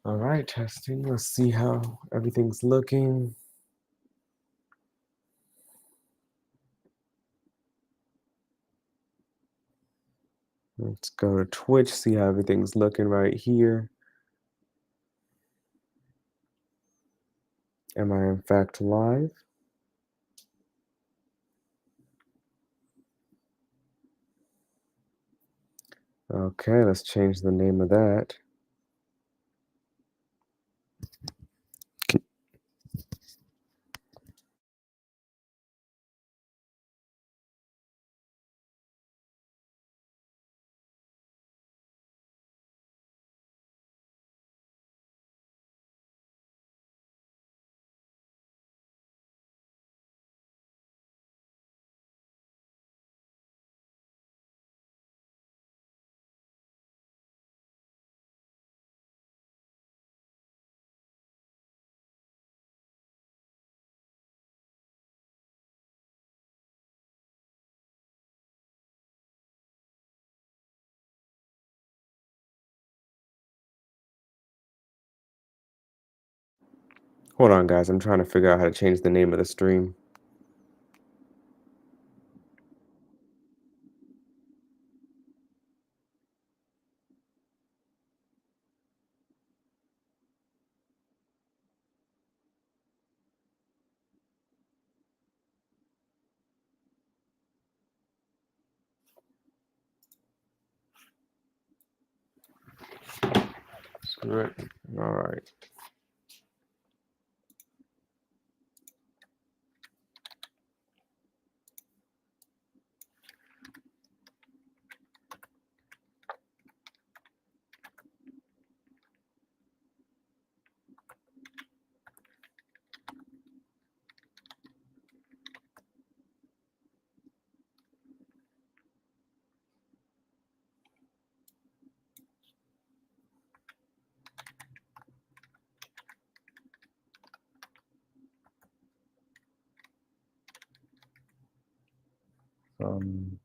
All right, testing. Let's see how everything's looking. Let's go to Twitch, see how everything's looking right here. Am I in fact live? Okay, let's change the name of that. Hold on, guys. I'm trying to figure out how to change the name of the stream. Screw it. All right. Um,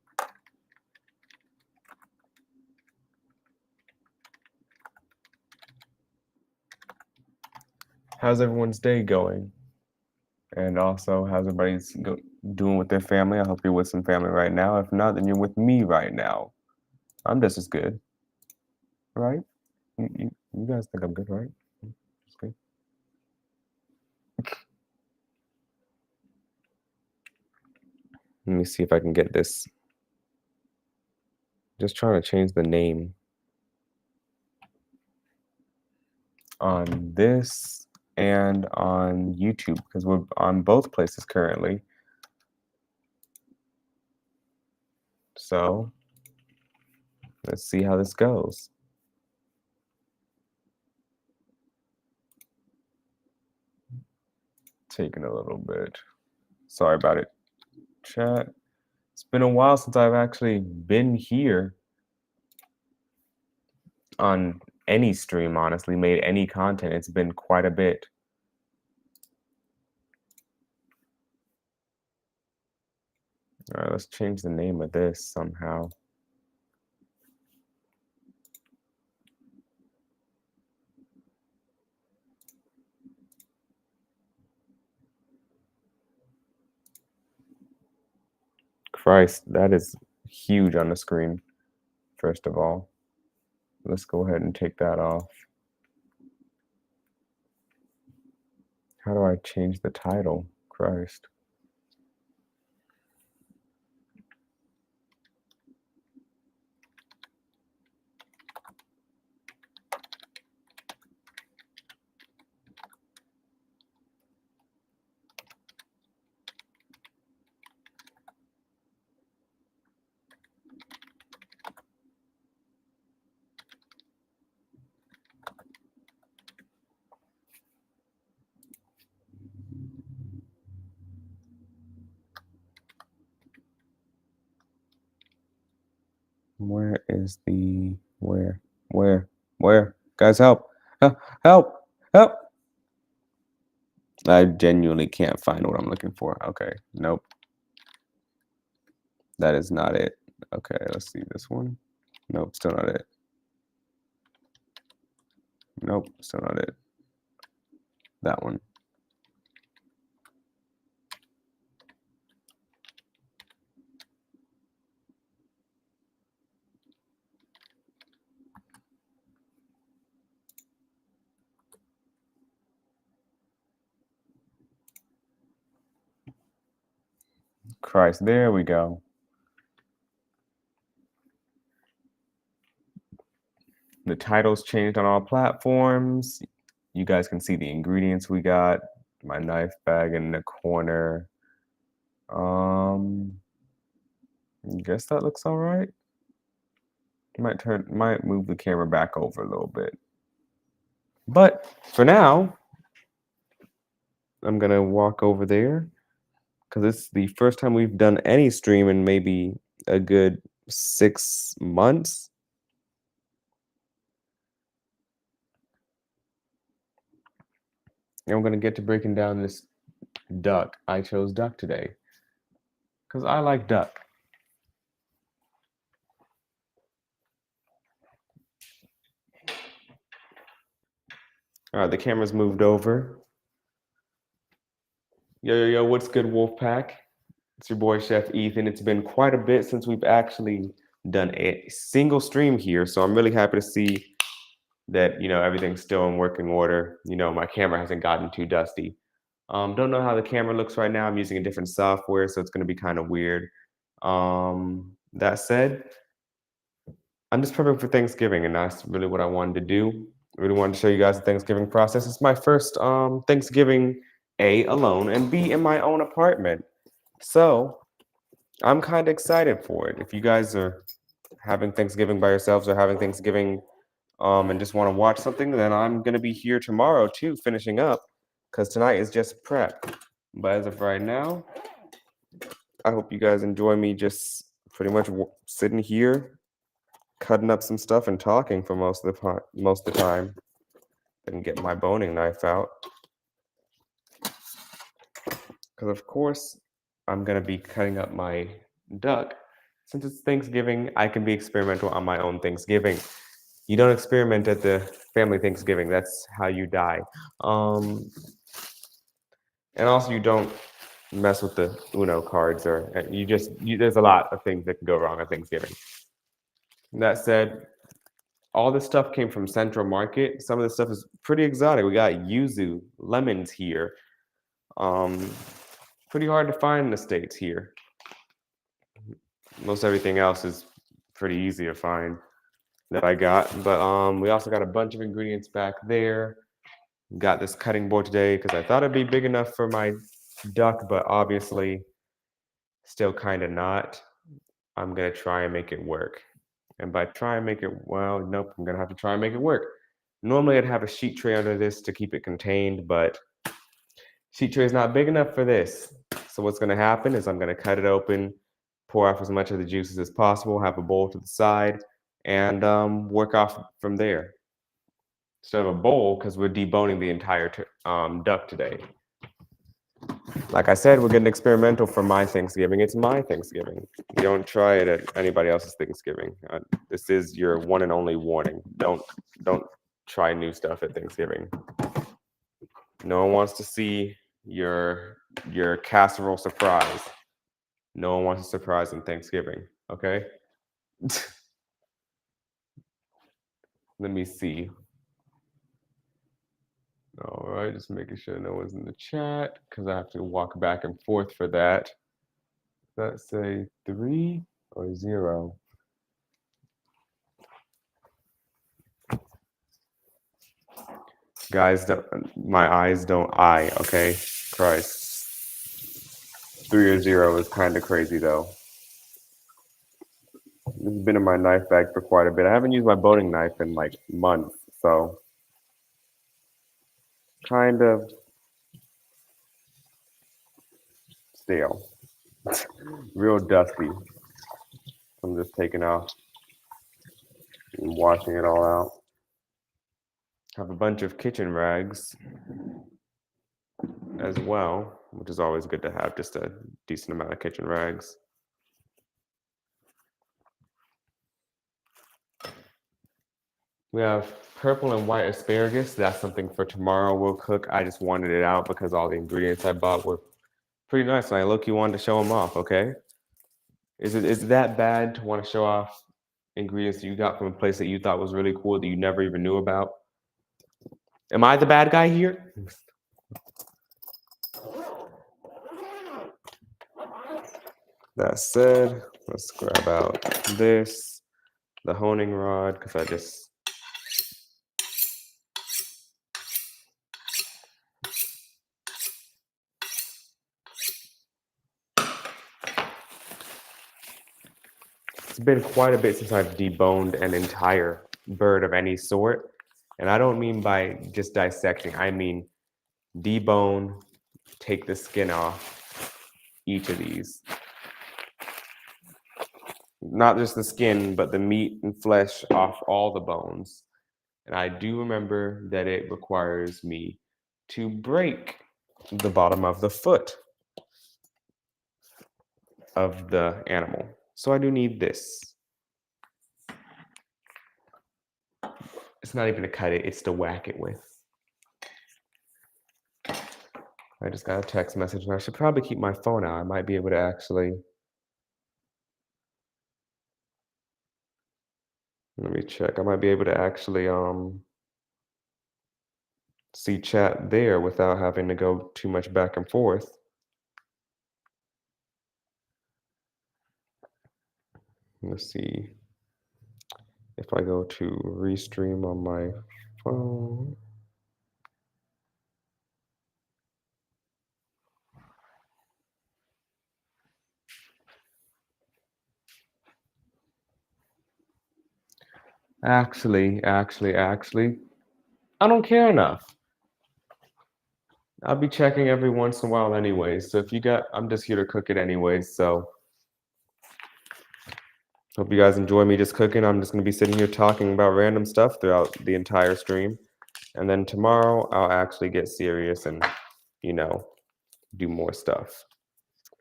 how's everyone's day going? And also, how's everybody's doing with their family? I hope you're with some family right now. If not, then you're with me right now. I'm just as good, right? You guys think I'm good, right? Just good. Let me see if I can get this. Just trying to change the name on this and on YouTube because we're on both places currently. So let's see how this goes. Taking a little bit. Sorry about it, chat. It's been a while since I've actually been here on any stream, honestly, made any content. It's been quite a bit. All right, let's change the name of this somehow. Christ, that is huge on the screen, first of all. Let's go ahead and take that off. How do I change the title? Christ. Where is the where? Guys, help! Help! Help! I genuinely can't find what I'm looking for. Okay, nope. That is not it. Okay, let's see this one. Nope, still not it. Nope, still not it. That one. Christ, there we go. The title's changed on all platforms. You guys can see the ingredients we got. My knife bag in the corner. I guess that looks all right. Might move the camera back over a little bit. But for now, I'm gonna walk over there because it's the first time we've done any stream in maybe a good 6 months. And I'm gonna get to breaking down this duck. I chose duck today because I like duck. All right, the camera's moved over. Yo, what's good, Wolfpack? It's your boy, Chef Ethan. It's been quite a bit since we've actually done a single stream here, so I'm really happy to see that, everything's still in working order. My camera hasn't gotten too dusty. Don't know how the camera looks right now. I'm using a different software, so it's going to be kind of weird. That said, I'm just prepping for Thanksgiving, and that's really what I wanted to do. I really wanted to show you guys the Thanksgiving process. It's my first Thanksgiving, A, alone, and B, in my own apartment. So I'm kind of excited for it. If you guys are having Thanksgiving by yourselves or having Thanksgiving and just want to watch something, then I'm going to be here tomorrow too, finishing up, because tonight is just prep. But as of right now, I hope you guys enjoy me just pretty much sitting here, cutting up some stuff and talking for most of the time. And get my boning knife out, because of course I'm going to be cutting up my duck. Since it's Thanksgiving, I can be experimental on my own Thanksgiving. You don't experiment at the family Thanksgiving. That's how you die. And also, you don't mess with the Uno cards, or there's a lot of things that can go wrong at Thanksgiving. That said, all this stuff came from Central Market. Some of this stuff is pretty exotic. We got yuzu lemons here. Pretty hard to find in the States here. Most everything else is pretty easy to find that I got. But we also got a bunch of ingredients back there. Got this cutting board today because I thought it'd be big enough for my duck, but obviously still kind of not. I'm gonna try and make it work. And by try and make it, well, nope, I'm gonna have to try and make it work. Normally I'd have a sheet tray under this to keep it contained, but sheet tray is not big enough for this. So what's gonna happen is I'm gonna cut it open, pour off as much of the juices as possible, have a bowl to the side, and work off from there. Instead of a bowl, because we're deboning the entire duck today. Like I said, we're getting experimental for my Thanksgiving. It's my Thanksgiving. You don't try it at anybody else's Thanksgiving. This is your one and only warning. Don't try new stuff at Thanksgiving. No one wants to see your casserole surprise. No one wants a surprise on Thanksgiving, okay? Let me see. All right, just making sure no one's in the chat because I have to walk back and forth for that. Let's say 3 or 0. Guys, my eyes don't eye, okay? Christ. 3 or 0 is kind of crazy though. This has been in my knife bag for quite a bit. I haven't used my boning knife in like months, so kind of stale. Real dusty. I'm just taking off and washing it all out. Have a bunch of kitchen rags as well, which is always good to have, just a decent amount of kitchen rags. We have purple and white asparagus, that's something for tomorrow we'll cook. I just wanted it out because all the ingredients I bought were pretty nice, and I look, you wanted to show them off, okay? Is it that bad to want to show off ingredients that you got from a place that you thought was really cool that you never even knew about? Am I the bad guy here? That said, let's grab out this, the honing rod, because it's been quite a bit since I've deboned an entire bird of any sort. And I don't mean by just dissecting, I mean debone, take the skin off each of these. Not just the skin, but the meat and flesh off all the bones. And I do remember that it requires me to break the bottom of the foot of the animal. So I do need this. It's not even to cut it, it's to whack it with. I just got a text message and I should probably keep my phone out. I might be able to actually. Let me check. I might be able to actually see chat there without having to go too much back and forth. Let's see if I go to restream on my phone. Actually, I don't care enough. I'll be checking every once in a while anyways. So if you got, I'm just here to cook it anyways. So hope you guys enjoy me just cooking. I'm just going to be sitting here talking about random stuff throughout the entire stream. And then tomorrow I'll actually get serious and, you know, do more stuff.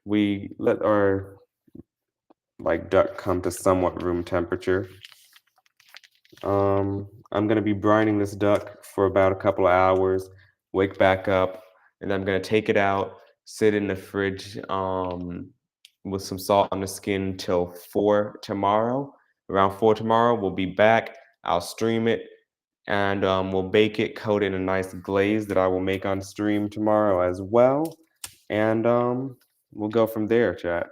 We let our duck come to somewhat room temperature. I'm gonna be brining this duck for about a couple of hours, wake back up, and I'm gonna take it out, sit in the fridge with some salt on the skin till 4 tomorrow. Around 4 tomorrow, we'll be back. I'll stream it and we'll bake it, coat it in a nice glaze that I will make on stream tomorrow as well. And we'll go from there, chat.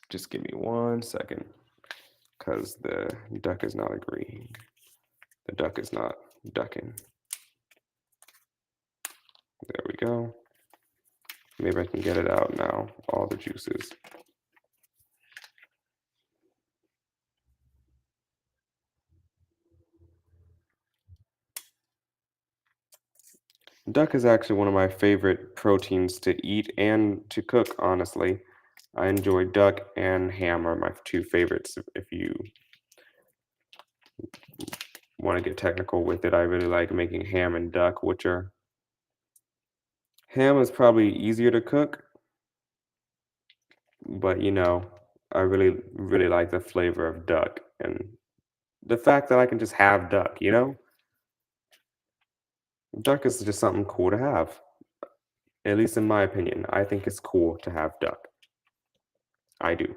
Just give me 1 second, because the duck is not agreeing. The duck is not ducking. There we go. Maybe I can get it out now, all the juices. Duck is actually one of my favorite proteins to eat and to cook, honestly. I enjoy duck and ham are my 2 favorites. If you want to get technical with it, I really like making ham and duck, ham is probably easier to cook, but you know, I really, really like the flavor of duck and the fact that I can just have duck, you know? Duck is just something cool to have. At least in my opinion, I think it's cool to have duck. I do.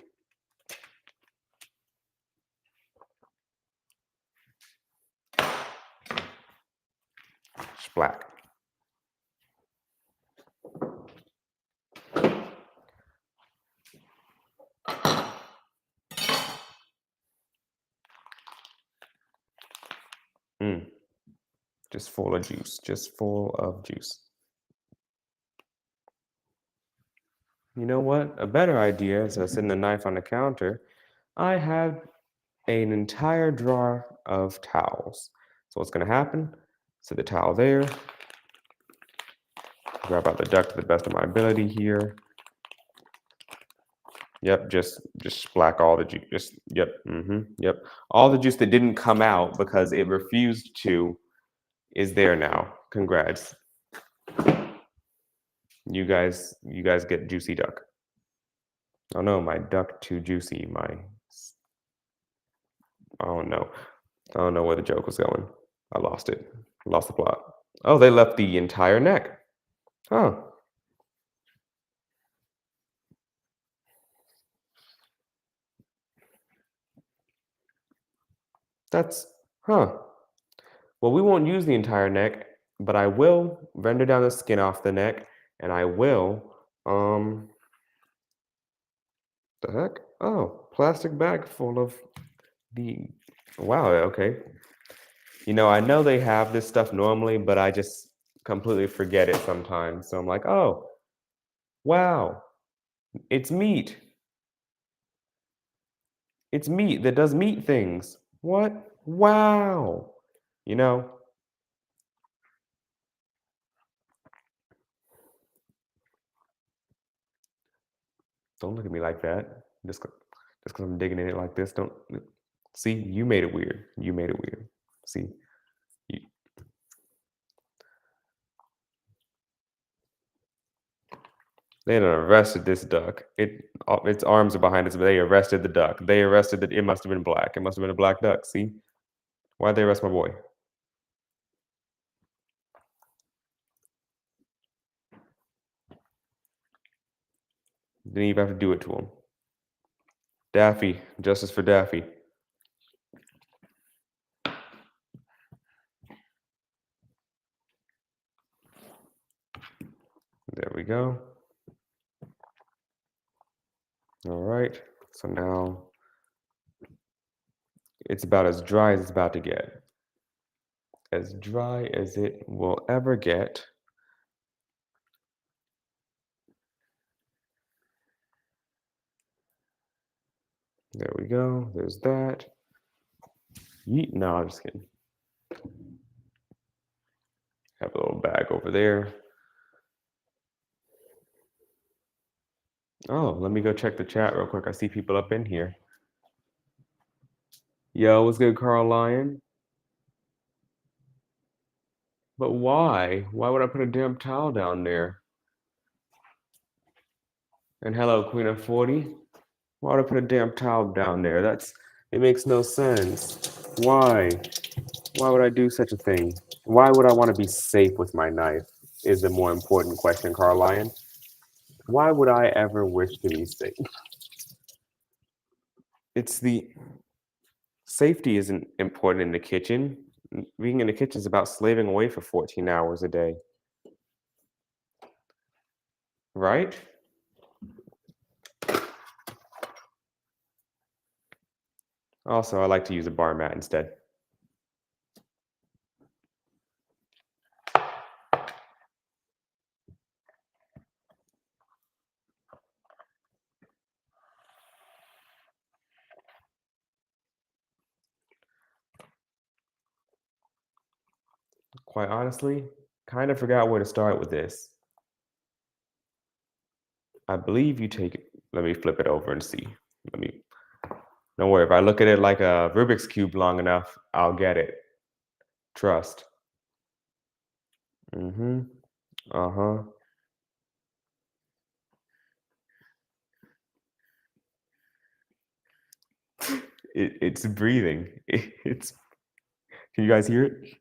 Splack. Just full of juice, just full of juice. You know what? A better idea is setting the knife on the counter. I have an entire drawer of towels. So what's gonna happen? Set the towel there. Grab out the duck to the best of my ability here. Yep, just splack all the juice. Yep, yep. All the juice that didn't come out because it refused to is there now. Congrats. You guys get juicy duck. Oh no, my duck too juicy. I don't know. I don't know where the joke was going. I lost it. Lost the plot. Oh, they left the entire neck. Huh. That's huh. Well, we won't use the entire neck, but I will render down the skin off the neck, and I will the heck? Oh, plastic bag full of the wow, okay. I know they have this stuff normally, but I just completely forget it sometimes. So I'm like, "Oh, wow, it's meat. It's meat that does meat things. What? Wow." You know, don't look at me like that. Just because I'm digging in it like this, don't see, you made it weird. You made it weird. See, you, they done arrested this duck. Its arms are behind it, but they arrested the duck. They arrested it. It must have been black. It must have been a black duck. See, why'd they arrest my boy? Didn't even have to do it to him. Daffy, justice for Daffy. There we go. All right. So now it's about as dry as it's about to get. As dry as it will ever get. There we go. There's that. Yeet. No, I'm just kidding. Have a little bag over there. Oh, let me go check the chat real quick. I see people up in here. Yo, what's good, Carl Lion? But why? Why would I put a damn towel down there? And hello, Queen of 40. Why would I put a damn towel down there? It makes no sense. Why? Why would I do such a thing? Why would I want to be safe with my knife? Is the more important question, Carl Lion. Why would I ever wish to be safe? It's the safety isn't important in the kitchen. Being in the kitchen is about slaving away for 14 hours a day, right? Also, I like to use a bar mat instead. Quite honestly, kind of forgot where to start with this. I believe you take it. Let me flip it over and see. Let me. Don't worry. If I look at it like a Rubik's cube long enough, I'll get it. Trust. Mm-hmm. Uh-huh. It's breathing. It's. Can you guys hear it?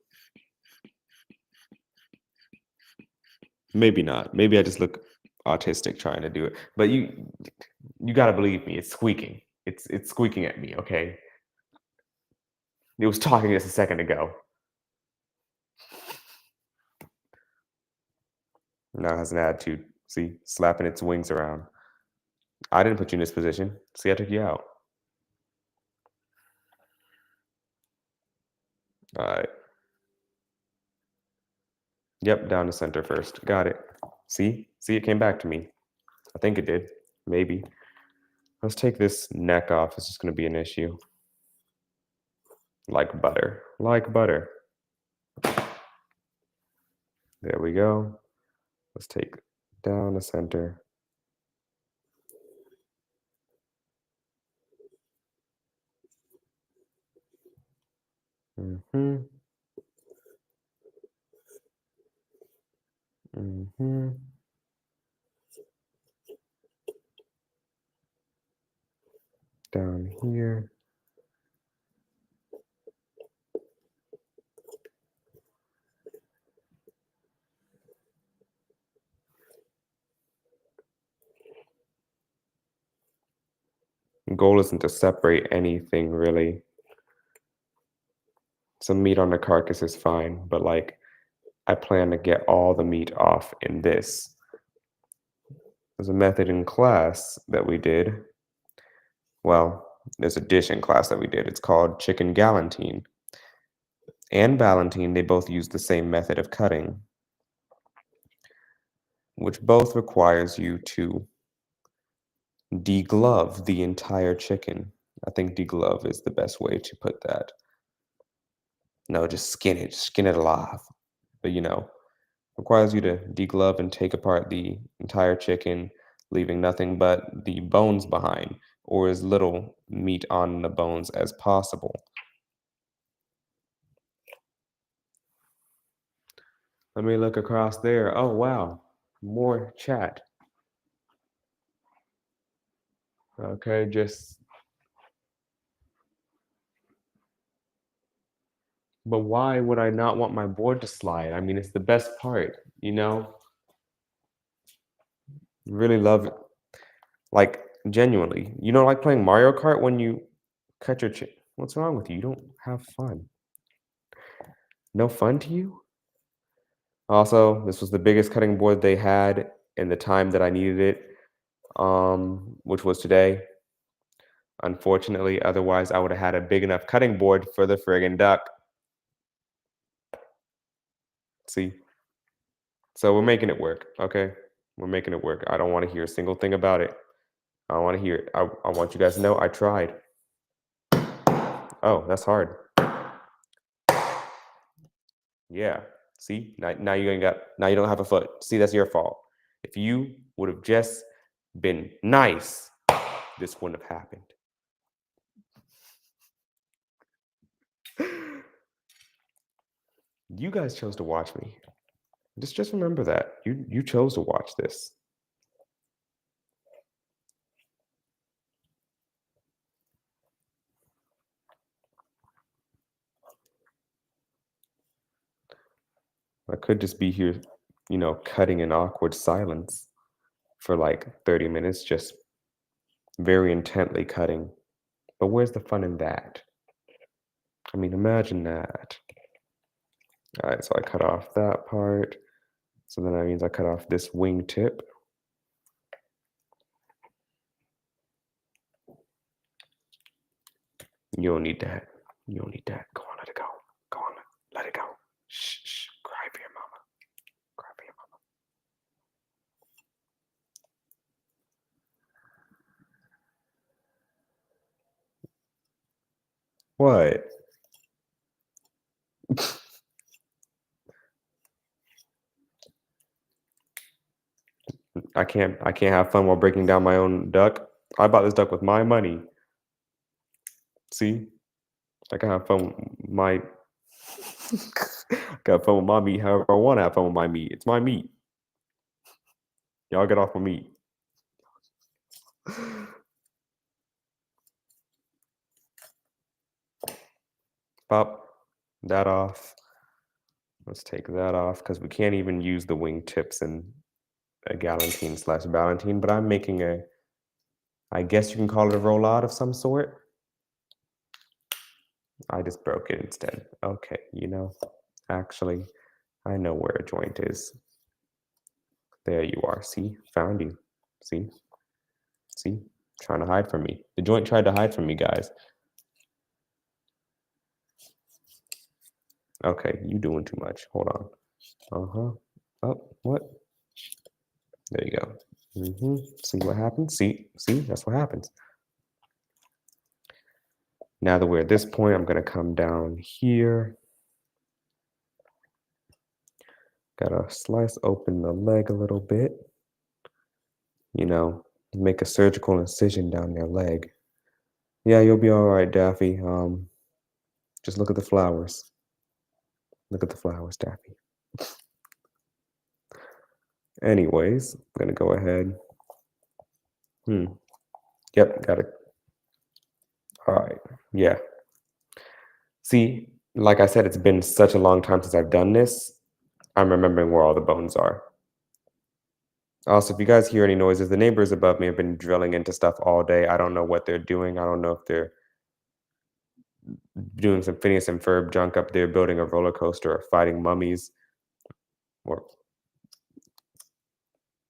Maybe not. Maybe I just look autistic trying to do it. But you gotta believe me. It's squeaking. It's squeaking at me. Okay. It was talking just a second ago. Now it has an attitude. See, slapping its wings around. I didn't put you in this position. See, I took you out. All right. Yep, down to center first. Got it. See? See, it came back to me. I think it did. Maybe. Let's take this neck off. It's just going to be an issue. Like butter. Like butter. There we go. Let's take down the center. Mm-hmm. Mm-hmm. Down here. goal isn't to separate anything really. Some meat on the carcass is fine, but like I plan to get all the meat off in this. There's a method in class that we did. Well, there's a dish in class that we did. It's called chicken galantine. And Ballantine, they both use the same method of cutting, which both requires you to deglove the entire chicken. I think deglove is the best way to put that. No, just skin it alive. But requires you to deglove and take apart the entire chicken, leaving nothing but the bones behind, or as little meat on the bones as possible. Let me look across there. Oh, wow. More chat. Okay, but why would I not want my board to slide? I mean, it's the best part, Really love it. Like, genuinely. You don't like playing Mario Kart when you cut your chicken? What's wrong with you? You don't have fun. No fun to you? Also, this was the biggest cutting board they had in the time that I needed it, which was today. Unfortunately, otherwise I would have had a big enough cutting board for the friggin' duck. See? So we're making it work, okay? We're making it work. I don't want to hear a single thing about it. I don't want to hear it. I want you guys to know I tried. Oh, that's hard. Yeah. See? Now you don't have a foot. See, that's your fault. If you would have just been nice, this wouldn't have happened. You guys chose to watch me. Just remember that. You chose to watch this. I could just be here, cutting in awkward silence for like 30 minutes, just very intently cutting. But where's the fun in that? I mean, imagine that. All right, so I cut off that part. So then that means I cut off this wing tip. You don't need that. You don't need that. Go on, let it go. Go on, let it go. Shh, shh. Cry for your mama. Cry for your mama. What? I can't have fun while breaking down my own duck. I bought this duck with my money. See? I can have fun with my got fun with my meat however I want to have fun with my meat. It's my meat. Y'all get off my meat. Pop that off. Let's take that off because we can't even use the wing tips in a galantine / ballantine, but I'm making I guess you can call it a roulade of some sort. I just broke it instead. Okay, actually, I know where a joint is. There you are. See? Found you. See? See? Trying to hide from me. The joint tried to hide from me, guys. Okay, you doing too much. Hold on. Uh-huh. Oh, what? There you go. See what happens? See? That's what happens. Now that we're at this point, I'm going to come down here. Gotta slice open the leg a little bit. Make a surgical incision down their leg. Yeah, you'll be all right, Daffy. Just look at the flowers. Look at the flowers, Daffy. Anyways, I'm gonna go ahead. Yep, got it. All right, yeah. See, like I said, it's been such a long time since I've done this. I'm remembering where all the bones are. Also, if you guys hear any noises, the neighbors above me have been drilling into stuff all day. I don't know what they're doing. I don't know if they're doing some Phineas and Ferb junk up there, building a roller coaster or fighting mummies or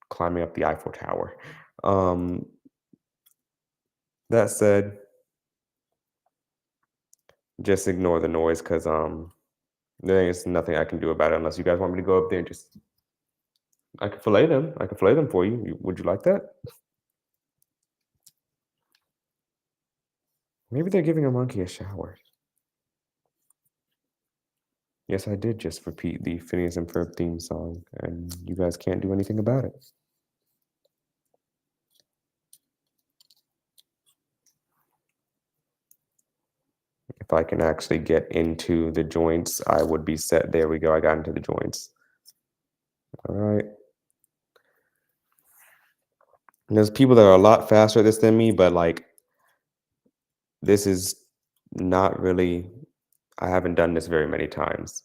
climbing up the Eiffel Tower. Um, that said, just ignore the noise because there is nothing I can do about it unless you guys want me to go up there and just I can fillet them. I can fillet them for you. Would you like that? Maybe they're giving a monkey a shower. Yes, I did just repeat the Phineas and Ferb theme song, and you guys can't do anything about it. If I can actually get into the joints, I would be set. There we go. I got into the joints. All right. And there's people that are a lot faster at this than me, but like this is not really, I haven't done this very many times.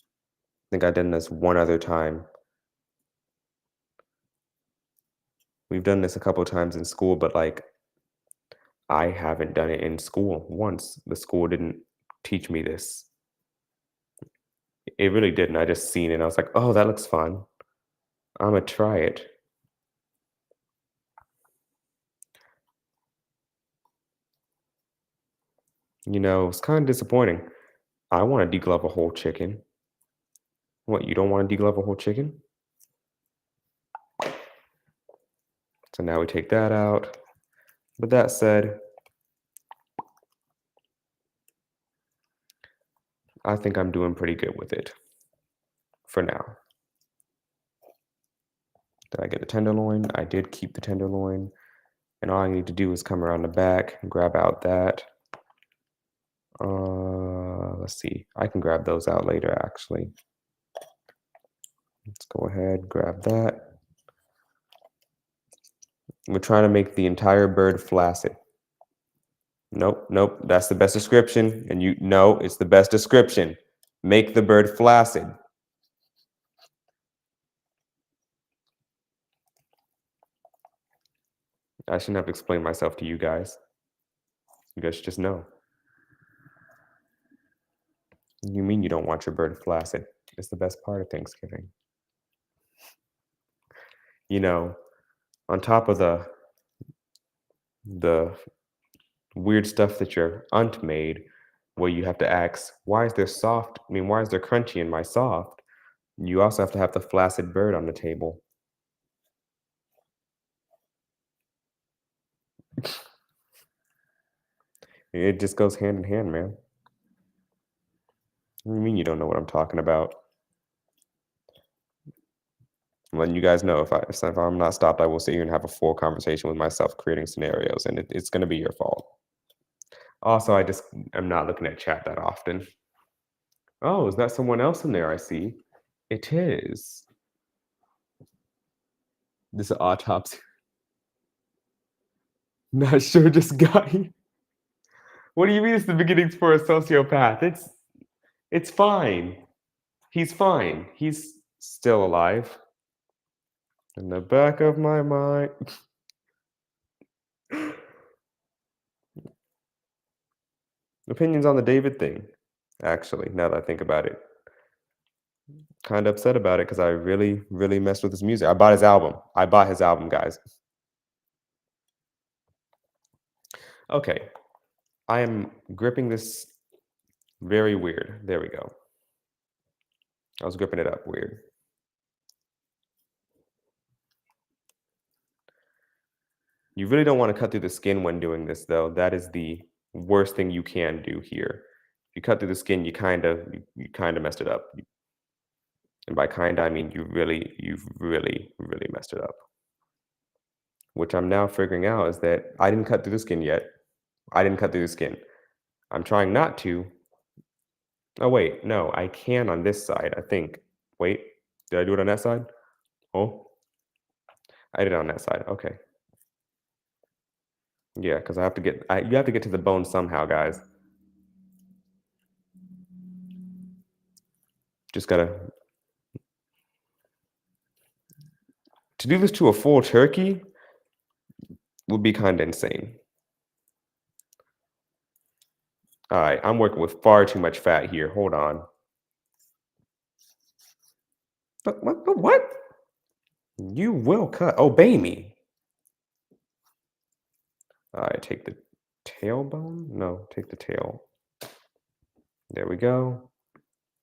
I think I've done this one other time. We've done this a couple times in school, but like I haven't done it in school once. The school didn't teach me this. It really didn't. I just seen it and I was like, oh, that looks fun. I'm gonna try it. You know, it's kind of disappointing. I want to deglove a whole chicken. What, you don't want to deglove a whole chicken? So now we take that out. But that said, I think I'm doing pretty good with it for now. Did I get the tenderloin? I did keep the tenderloin. And all I need to do is come around the back and grab out that. Let's see. I can grab those out later, actually. Let's go ahead, grab that. We're trying to make the entire bird flaccid. Nope, nope, that's the best description. And no, it's the best description. Make the bird flaccid. I shouldn't have to explain myself to you guys. You guys should just know. You mean you don't want your bird flaccid? It's the best part of Thanksgiving. You know, on top of the weird stuff that your aunt made, where you have to ask, why is there crunchy in my soft? You also have to have the flaccid bird on the table. It just goes hand in hand, man. What do you mean you don't know what I'm talking about? I'm letting you guys know if I'm not stopped, I will sit here and have a full conversation with myself, creating scenarios, and it's going to be your fault. Also, I just am not looking at chat that often. Oh, is that someone else in there? I see. It is. This autopsy. Not sure, just guy. What do you mean it's the beginnings for a sociopath? It's fine. He's fine. He's still alive. In the back of my mind. Opinions on the David thing, actually, now that I think about it. Kind of upset about it because I really, really messed with his music. I bought his album. I bought his album, guys. Okay. I am gripping this very weird. There we go. I was gripping it up weird. You really don't want to cut through the skin when doing this, though. That is the worst thing you can do here. If you cut through the skin, you kind of messed it up. And by kind, I mean you've really, really messed it up. Which I'm now figuring out is that I didn't cut through the skin yet. I didn't cut through the skin. I'm trying not to. Oh, wait, no, I can on this side, I think. Wait, did I do it on that side? Oh, I did it on that side. Okay. Yeah, because you have to get to the bone somehow, guys. Just gotta To do this to a full turkey would be kind of insane. All right, I'm working with far too much fat here. Hold on. What? You will cut. Obey me. All right, take the tailbone. No, take the tail. There we go.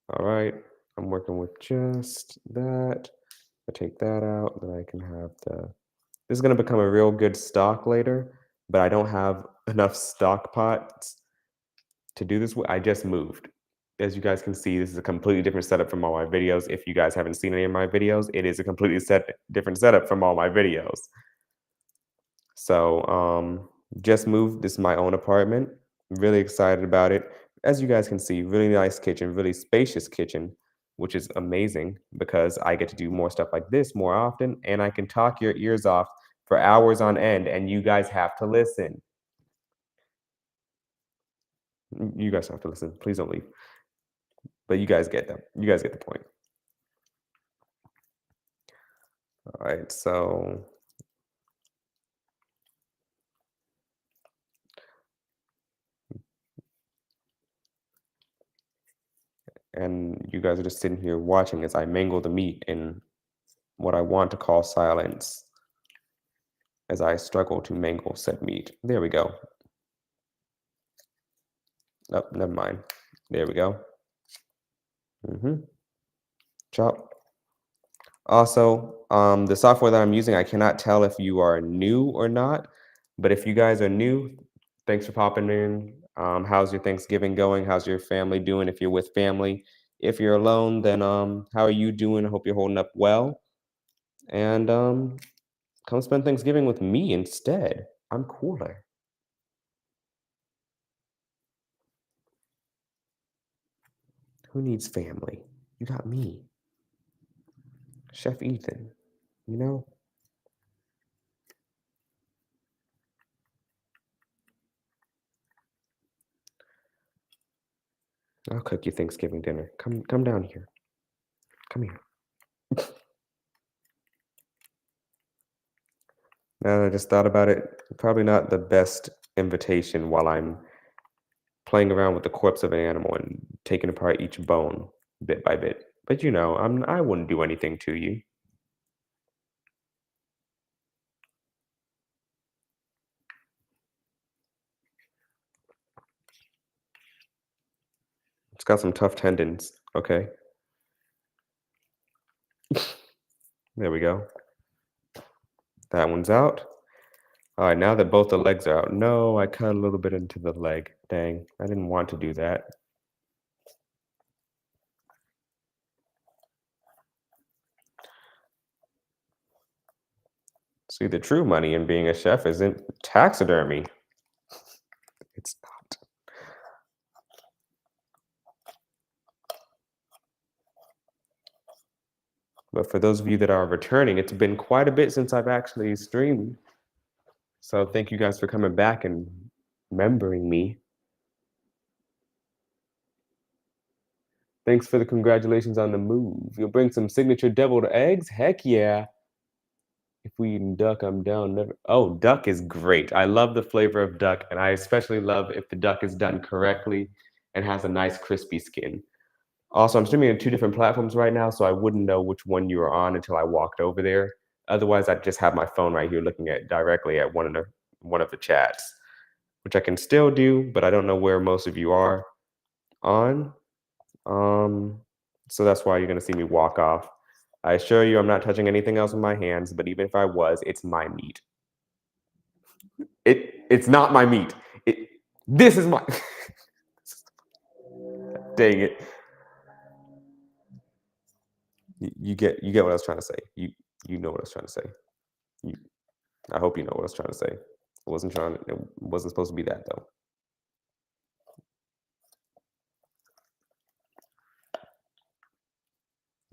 All right, I'm working with just that. I take that out, then I can have the. This is gonna become a real good stock later, but I don't have enough stock pots to do this with. I just moved. As you guys can see, this is a completely different setup from all my videos. If you guys haven't seen any of my videos, it is a completely different setup from all my videos. So just moved. This is my own apartment. Really excited about it. As you guys can see, really nice kitchen, really spacious kitchen, which is amazing because I get to do more stuff like this more often, and I can talk your ears off for hours on end, and you guys have to listen. You guys have to listen. Please don't leave. But you guys get them. You guys get the point. All right, so and you guys are just sitting here watching as I mangle the meat in what I want to call silence as I struggle to mangle said meat. There we go. Oh, never mind. There we go. Chop. Also, the software that I'm using, I cannot tell if you are new or not, but if you guys are new, thanks for popping in. How's your Thanksgiving going? How's your family doing if you're with family? If you're alone, then how are you doing? I hope you're holding up well. And come spend Thanksgiving with me instead. I'm cooler. Who needs family? You got me. Chef Ethan, you know? I'll cook you Thanksgiving dinner. Come down here. Come here. Now that I just thought about it, probably not the best invitation while I'm playing around with the corpse of an animal and taking apart each bone bit by bit. But you know, I wouldn't do anything to you. It's got some tough tendons. Okay. There we go. That one's out. All right, now that both the legs are out. No, I cut a little bit into the leg. Dang, I didn't want to do that. See, the true money in being a chef isn't taxidermy. It's not. But for those of you that are returning, it's been quite a bit since I've actually streamed. So thank you guys for coming back and remembering me. Thanks for the congratulations on the move. You'll bring some signature deviled eggs? Heck yeah. If we eating duck, I'm down. Never. Oh, duck is great. I love the flavor of duck, and I especially love if the duck is done correctly and has a nice crispy skin. Also, I'm streaming on two different platforms right now, so I wouldn't know which one you are on until I walked over there. Otherwise, I'd just have my phone right here looking at directly at one of the chats, which I can still do, but I don't know where most of you are on. So that's why you're gonna see me walk off. I assure you I'm not touching anything else with my hands, but even if I was, it's my meat. It's not my meat. This is my dang it. You get what I was trying to say. You know what I was trying to say. I hope you know what I was trying to say. It wasn't supposed to be that though.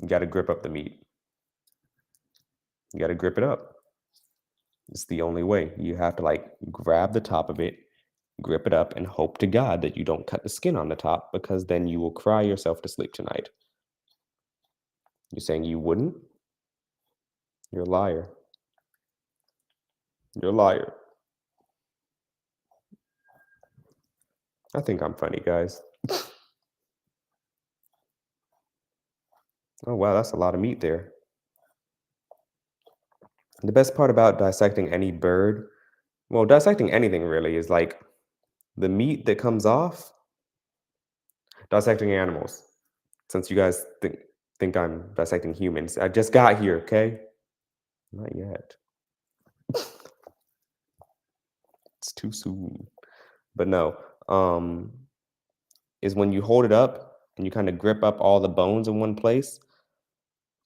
You gotta grip up the meat. You gotta grip it up. It's the only way. You have to like grab the top of it, grip it up, and hope to God that you don't cut the skin on the top because then you will cry yourself to sleep tonight. You're saying you wouldn't? You're a liar. You're a liar. I think I'm funny, guys. Oh, wow, that's a lot of meat there. The best part about dissecting any bird, well, dissecting anything really, is like the meat that comes off, dissecting animals. Since you guys think I'm dissecting humans, I just got here, okay? Not yet. It's too soon. But no, um, is when you hold it up and you kind of grip up all the bones in one place,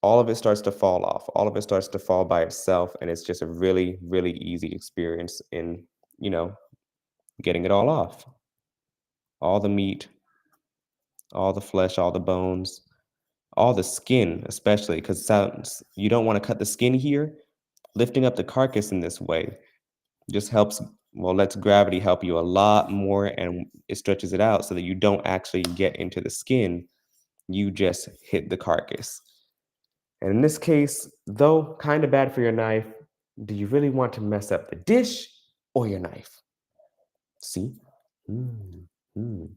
all of it starts to fall off. All of it starts to fall by itself, and it's just a really, really easy experience in, you know, getting it all off. All the meat, all the flesh, all the bones, all the skin, especially because sounds you don't want to cut the skin here. Lifting up the carcass in this way just helps, well, lets gravity help you a lot more, and it stretches it out so that you don't actually get into the skin. You just hit the carcass. And in this case, though kind of bad for your knife, do you really want to mess up the dish or your knife? See? Mm, mm.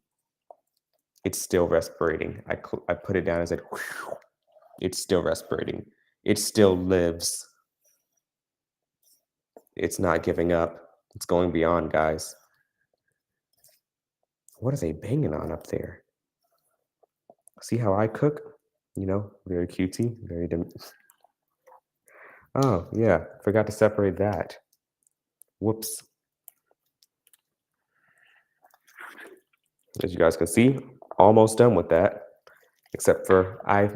It's still respirating. I put it down and said, "Whew." It's still respirating. It still lives. It's not giving up. It's going beyond, guys. What are they banging on up there? See how I cook? You know, very cutesy, very Oh, yeah, forgot to separate that. Whoops. As you guys can see, almost done with that. Except for I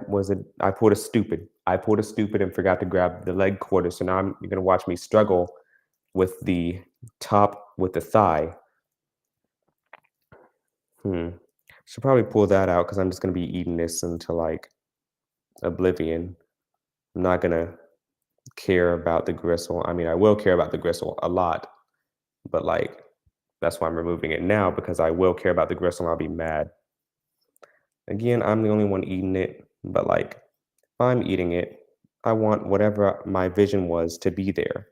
pulled a stupid. I pulled a stupid and forgot to grab the leg quarter. So now you're gonna watch me struggle with the top with the thigh. Should probably pull that out because I'm just gonna be eating this until like oblivion. I'm not gonna care about the gristle. I mean, I will care about the gristle a lot, but like that's why I'm removing it now because I will care about the gristle and I'll be mad. Again, I'm the only one eating it, but like if I'm eating it, I want whatever my vision was to be there.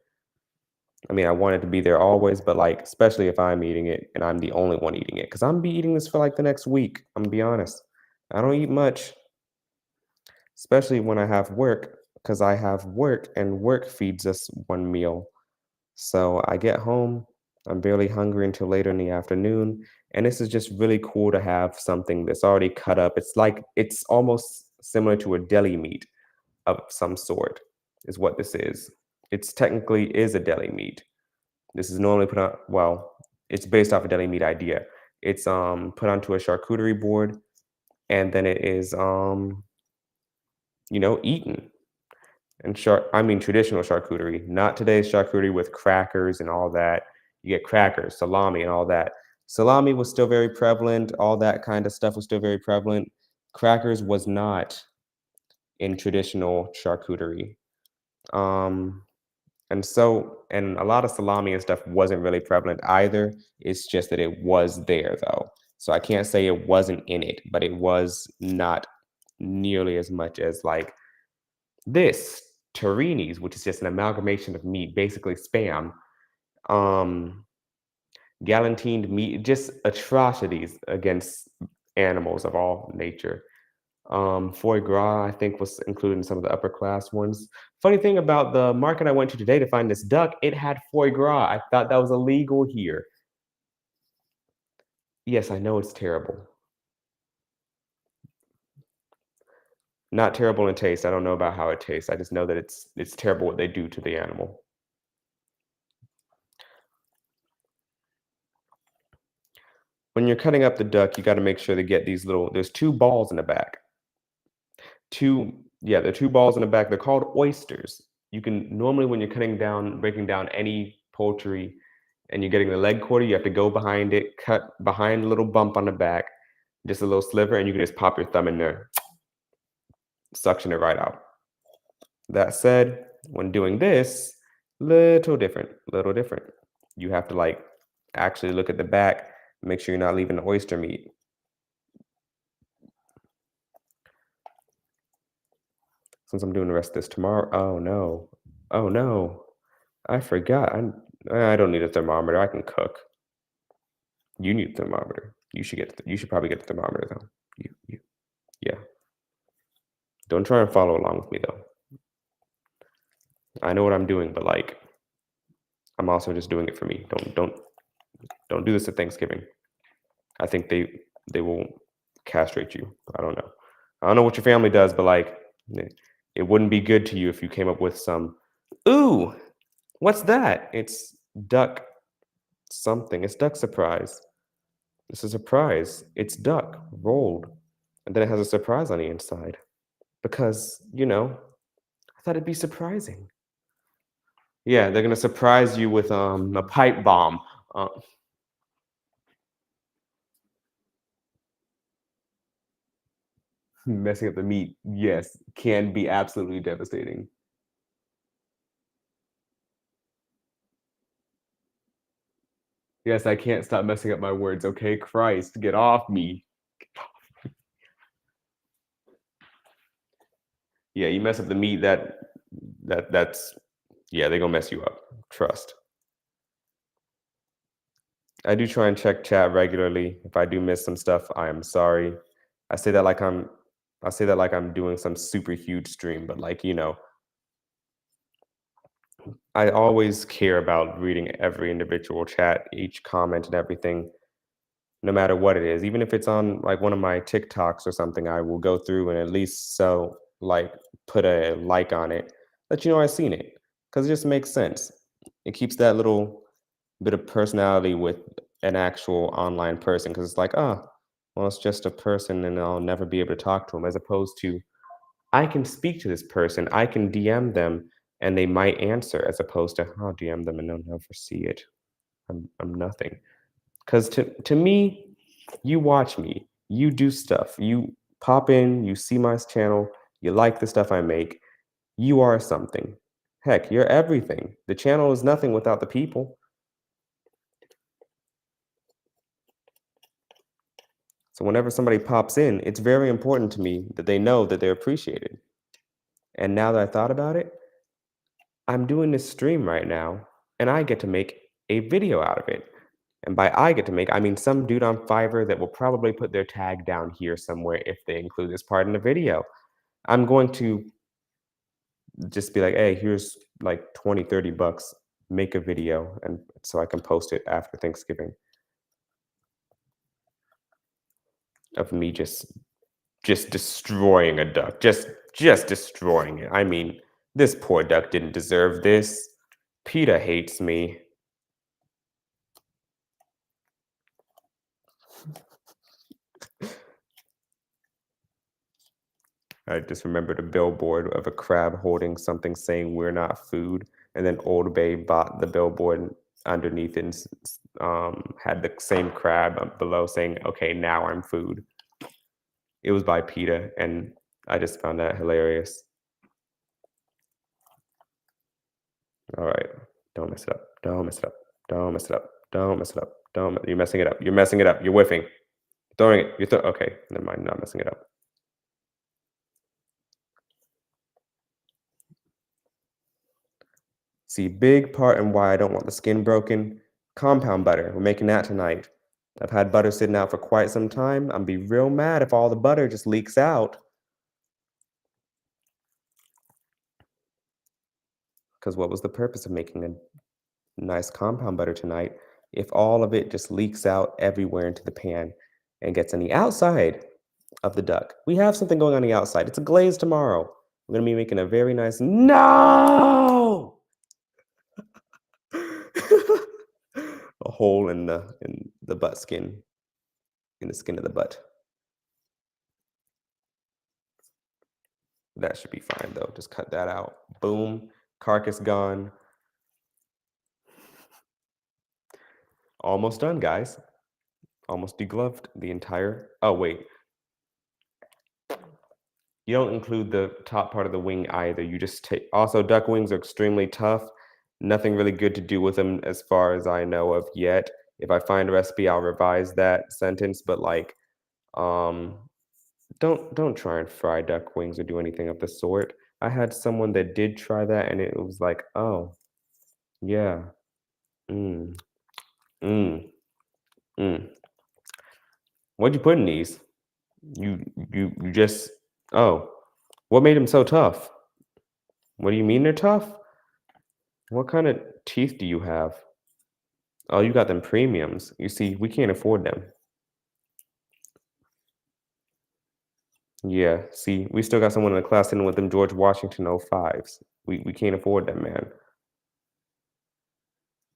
I mean, I want it to be there always, but like especially if I'm eating it and I'm the only one eating it, because I'm gonna be eating this for like the next week. I'm gonna be honest. I don't eat much, especially when I have work, because I have work and work feeds us one meal. So I get home, I'm barely hungry until later in the afternoon. And this is just really cool to have something that's already cut up. It's like it's almost similar to a deli meat of some sort, is what this is. It's technically is a deli meat. This is normally put on, well, it's based off a deli meat idea. It's put onto a charcuterie board and then it is eaten. And I mean traditional charcuterie, not today's charcuterie with crackers and all that. You get crackers, salami, and all that. Salami was still very prevalent. All that kind of stuff was still very prevalent. Crackers was not in traditional charcuterie. Um, and a lot of salami and stuff wasn't really prevalent either. It's just that it was there though. So I can't say it wasn't in it, but it was not nearly as much as like this Torini's, which is just an amalgamation of meat, basically spam, um, gallantined meat, just atrocities against animals of all nature. Foie gras, I think, was included in some of the upper class ones. Funny thing about the market I went to today to find this duck, it had foie gras. I thought that was illegal here. Yes, I know it's terrible. Not terrible in taste. I don't know about how it tastes. I just know that it's terrible what they do to the animal. When you're cutting up the duck, you got to make sure to get these little. There's two balls in the back. Yeah, there are two balls in the back. They're called oysters. You can normally when you're breaking down any poultry, and you're getting the leg quarter, you have to go behind it, cut behind the little bump on the back, just a little sliver, and you can just pop your thumb in there, suction it right out. That said, when doing this, little different. You have to like actually look at the back, make sure you're not leaving the oyster meat. Since I'm doing the rest of this tomorrow, oh no, Oh no, I forgot. I don't need a thermometer. I can cook. You need a thermometer. You should probably get the thermometer though. Yeah. Don't try and follow along with me though. I know what I'm doing, but like I'm also just doing it for me. Don't do this at Thanksgiving. I think they will castrate you. I don't know. I don't know what your family does, but like it wouldn't be good to you if you came up with some, ooh, what's that? It's duck something. It's duck surprise. It's a surprise. It's duck rolled. And then it has a surprise on the inside. Because, I thought it'd be surprising. Yeah, they're gonna surprise you with a pipe bomb. Uh, messing up the meat, yes, can be absolutely devastating. Yes, I can't stop messing up my words, okay? Christ, get off me. Yeah, you mess up the meat, that's yeah, they gonna mess you up. Trust. I do try and check chat regularly. If I do miss some stuff, I am sorry. I say that like I'm I say that like I'm doing some super huge stream, but like, I always care about reading every individual chat, each comment and everything, no matter what it is. Even if it's on like one of my TikToks or something, I will go through and at least like put a like on it, let you know I've seen it. Because it just makes sense. It keeps that little bit of personality with an actual online person because it's like, oh, well, it's just a person and I'll never be able to talk to them, as opposed to I can speak to this person, I can DM them and they might answer, as opposed to I'll DM them and they'll never see it. I'm nothing. Because to me, you watch me, you do stuff, you pop in, you see my channel, you like the stuff I make, you are something. Heck, you're everything. The channel is nothing without the people. So whenever somebody pops in, it's very important to me that they know that they're appreciated. And now that I thought about it, I'm doing this stream right now and I get to make a video out of it. And by I get to make, I mean some dude on Fiverr that will probably put their tag down here somewhere if they include this part in the video. I'm going to just be like, hey, here's like 20, 30 bucks, make a video. And so I can post it after Thanksgiving of me just destroying a duck, just destroying it. I mean, this poor duck didn't deserve this. PETA hates me. I just remembered a billboard of a crab holding something saying "We're not food," and then Old Bay bought the billboard underneath and had the same crab below saying, "Okay, now I'm food." It was by PETA, and I just found that hilarious. All right, don't mess it up. Don't mess it up. Don't mess it up. Don't mess it up. Don't. You're messing it up. You're messing it up. You're whiffing. Throwing it. Okay. Never mind. Not messing it up. See, big part in why I don't want the skin broken, compound butter. We're making that tonight. I've had butter sitting out for quite some time. I'm be real mad if all the butter just leaks out. Because what was the purpose of making a nice compound butter tonight if all of it just leaks out everywhere into the pan and gets on the outside of the duck? We have something going on the outside. It's a glaze tomorrow. We're gonna be making a very nice. No! A hole in the butt skin, in the skin of the butt. That should be fine though. Just cut that out. Boom. Carcass gone. Almost done, guys. Almost degloved the entire. Oh, wait. You don't include the top part of the wing either. You just take. Also, duck wings are extremely tough. Nothing really good to do with them as far as I know of yet. If I find a recipe, I'll revise that sentence. But like, um, don't try and fry duck wings or do anything of the sort. I had someone that did try that, and it was like, "Oh, yeah. Mm, mm, mm. What'd you put in these? You just oh, what made them so tough? What do you mean they're tough? What kind of teeth do you have? Oh, you got them premiums. You see, we can't afford them. Yeah, see, we still got someone in the class sitting with them George Washington '05s. We can't afford them, man.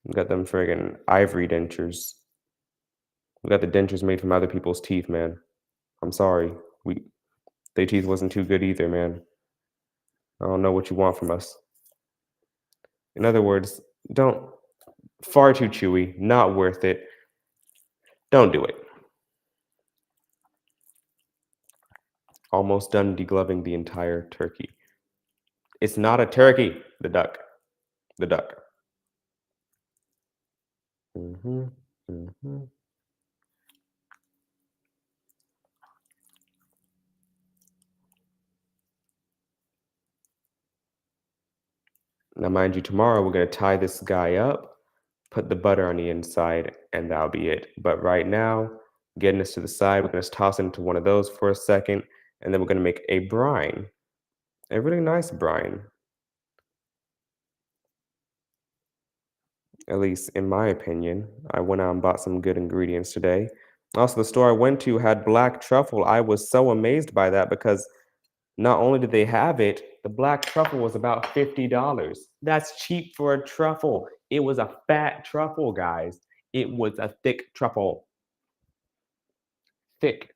We got them friggin' ivory dentures. We got the dentures made from other people's teeth, man. I'm sorry. We Their teeth wasn't too good either, man. I don't know what you want from us. In other words, don't far too chewy, not worth it. Don't do it. Almost done degloving the entire turkey. It's not a turkey, the duck. The duck. Mhm. Mhm. Now, mind you, tomorrow we're gonna tie this guy up, put the butter on the inside, and that'll be it. But right now, getting this to the side, we're gonna toss it into one of those for a second, and then we're gonna make a brine, a really nice brine, at least in my opinion. I went out and bought some good ingredients today. Also, the store I went to had black truffle. I was so amazed by that because not only did they have it, the black truffle was about $50. That's cheap for a truffle. It was a fat truffle, guys. It was a thick truffle. Thick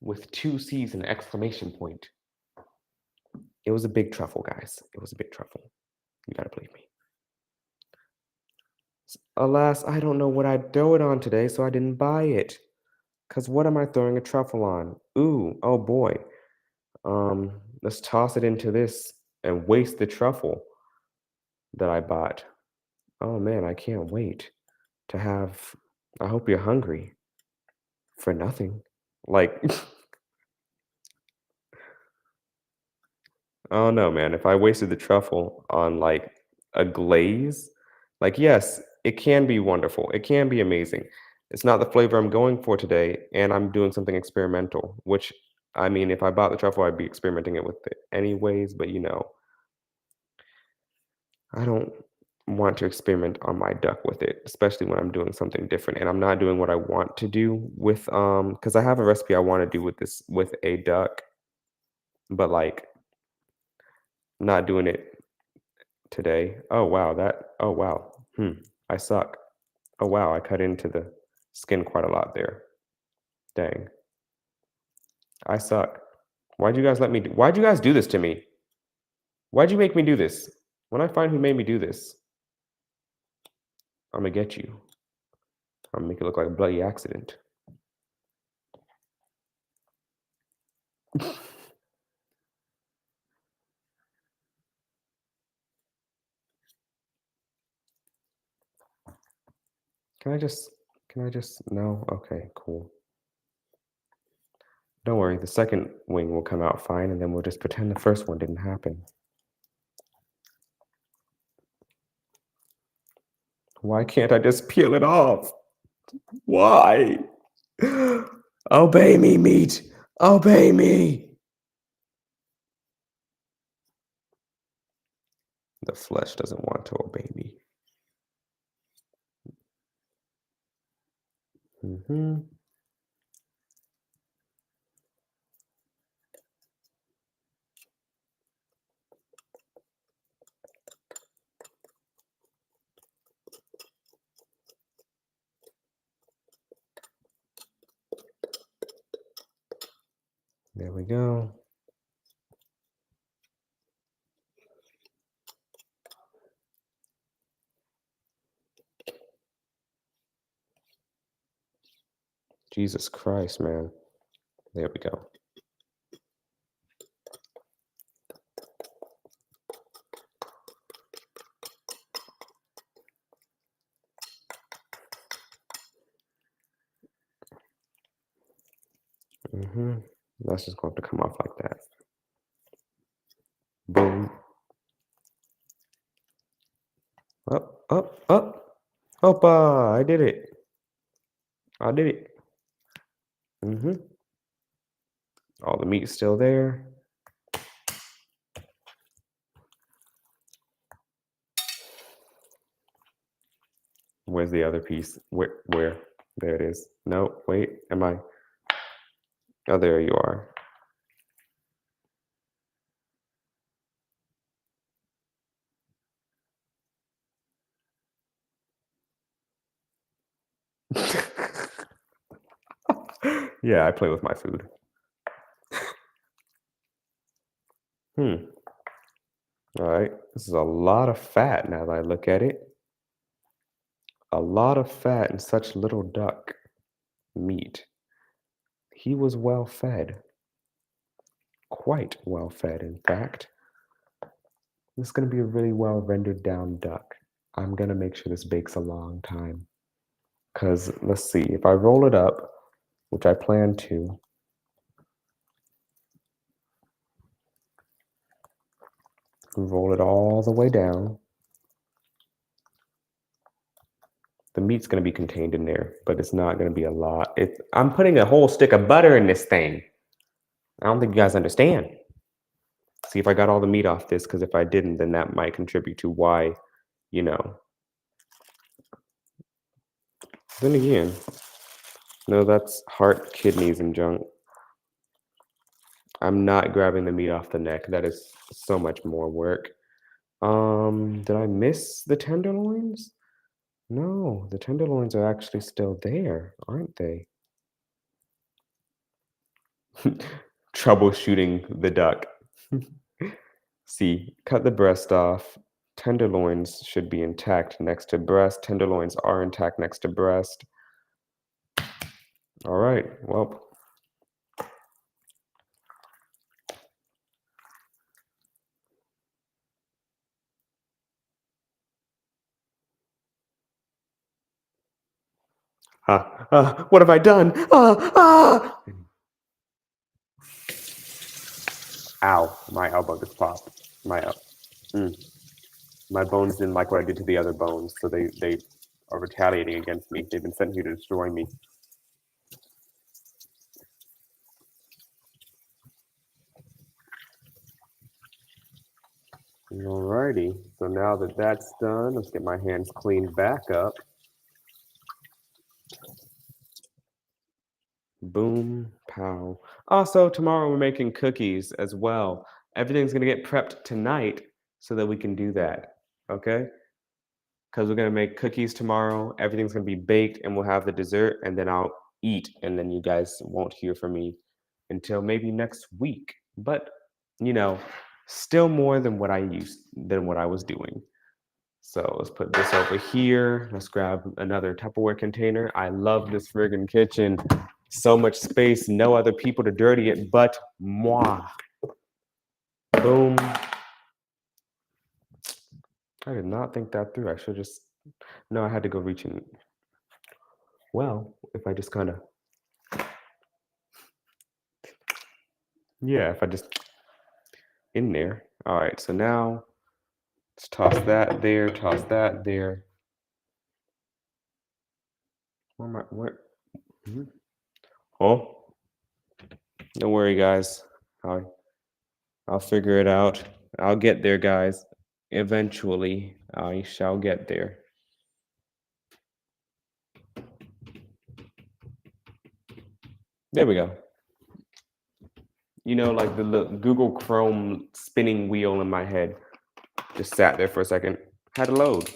with two C's and an exclamation point. It was a big truffle, guys. It was a big truffle. You gotta believe me. Alas, I don't know what I'd throw it on today, so I didn't buy it. Cause what am I throwing a truffle on? Ooh, oh boy. Let's toss it into this and waste the truffle that I bought. Oh man, I can't wait to have. I hope you're hungry for nothing. Like, oh no, man. If I wasted the truffle on like a glaze, like, yes, it can be wonderful. It can be amazing. It's not the flavor I'm going for today, and I'm doing something experimental, which I mean, if I bought the truffle, I'd be experimenting it with it anyways, but I don't want to experiment on my duck with it, especially when I'm doing something different and I'm not doing what I want to do with because I have a recipe I want to do with this with a duck, but like not doing it today. Oh wow, oh wow. I suck. Oh wow, I cut into the skin quite a lot there. Dang. I suck. Why'd you guys do this to me? Why'd you make me do this? When I find who made me do this, I'm gonna get you. I'm gonna make it look like a bloody accident. Can I just no? Okay, cool. Don't worry, the second wing will come out fine, and then we'll just pretend the first one didn't happen. Why can't I just peel it off? Why? Obey me, meat. Obey me. The flesh doesn't want to obey me. Hmm. There we go. Jesus Christ, man. There we go. Hmm. That's just going to come off like that. Papa, I did it. I did it. All the meat's still there. Where's the other piece? Where? There it is. No, wait, am I? Oh, there you are. Yeah, I play with my food. All right, this is a lot of fat now that I look at it. A lot of fat and such little duck meat. He was well fed. Quite well fed, in fact. This is going to be a really well rendered down duck. I'm going to make sure this bakes a long time. Because let's see, if I roll it up, which I plan to, roll it all the way down. The meat's going to be contained in there, but it's not going to be a lot. I'm putting a whole stick of butter in this thing. I don't think you guys understand. See if I got all the meat off this, because if I didn't, then that might contribute to why, you know. Then again, no, that's heart, kidneys, and junk. I'm not grabbing the meat off the neck. That is so much more work. Did I miss the tenderloins? No, the tenderloins are actually still there, aren't they? Troubleshooting the duck. See, cut the breast off. Tenderloins should be intact next to breast. Tenderloins are intact next to breast. All right, well. What have I done? Ow, my elbow just popped. My bones didn't like what I did to the other bones, so they are retaliating against me. They've been sent here to destroy me. Alrighty, so now that that's done, let's get my hands cleaned back up. Boom, pow. Also, tomorrow we're making cookies as well. Everything's gonna get prepped tonight so that we can do that, okay? Because we're gonna make cookies tomorrow. Everything's gonna be baked, and we'll have the dessert, and then I'll eat, and then you guys won't hear from me until maybe next week. But you know, still more than what I was doing. So let's put this over here. Let's grab another Tupperware container. I love this friggin' kitchen. So much space, no other people to dirty it but moi. Boom. I did not think that through. I should just, no, I had to go reach in. Well, if I just kind of, yeah, if I just in there. All right, so now let's toss that there, toss that there. Where am I, where? Oh, don't worry, guys. I'll figure it out. I'll get there, guys. Eventually, I shall get there. There we go. You know, like the Google Chrome spinning wheel in my head just sat there for a second. Had to load.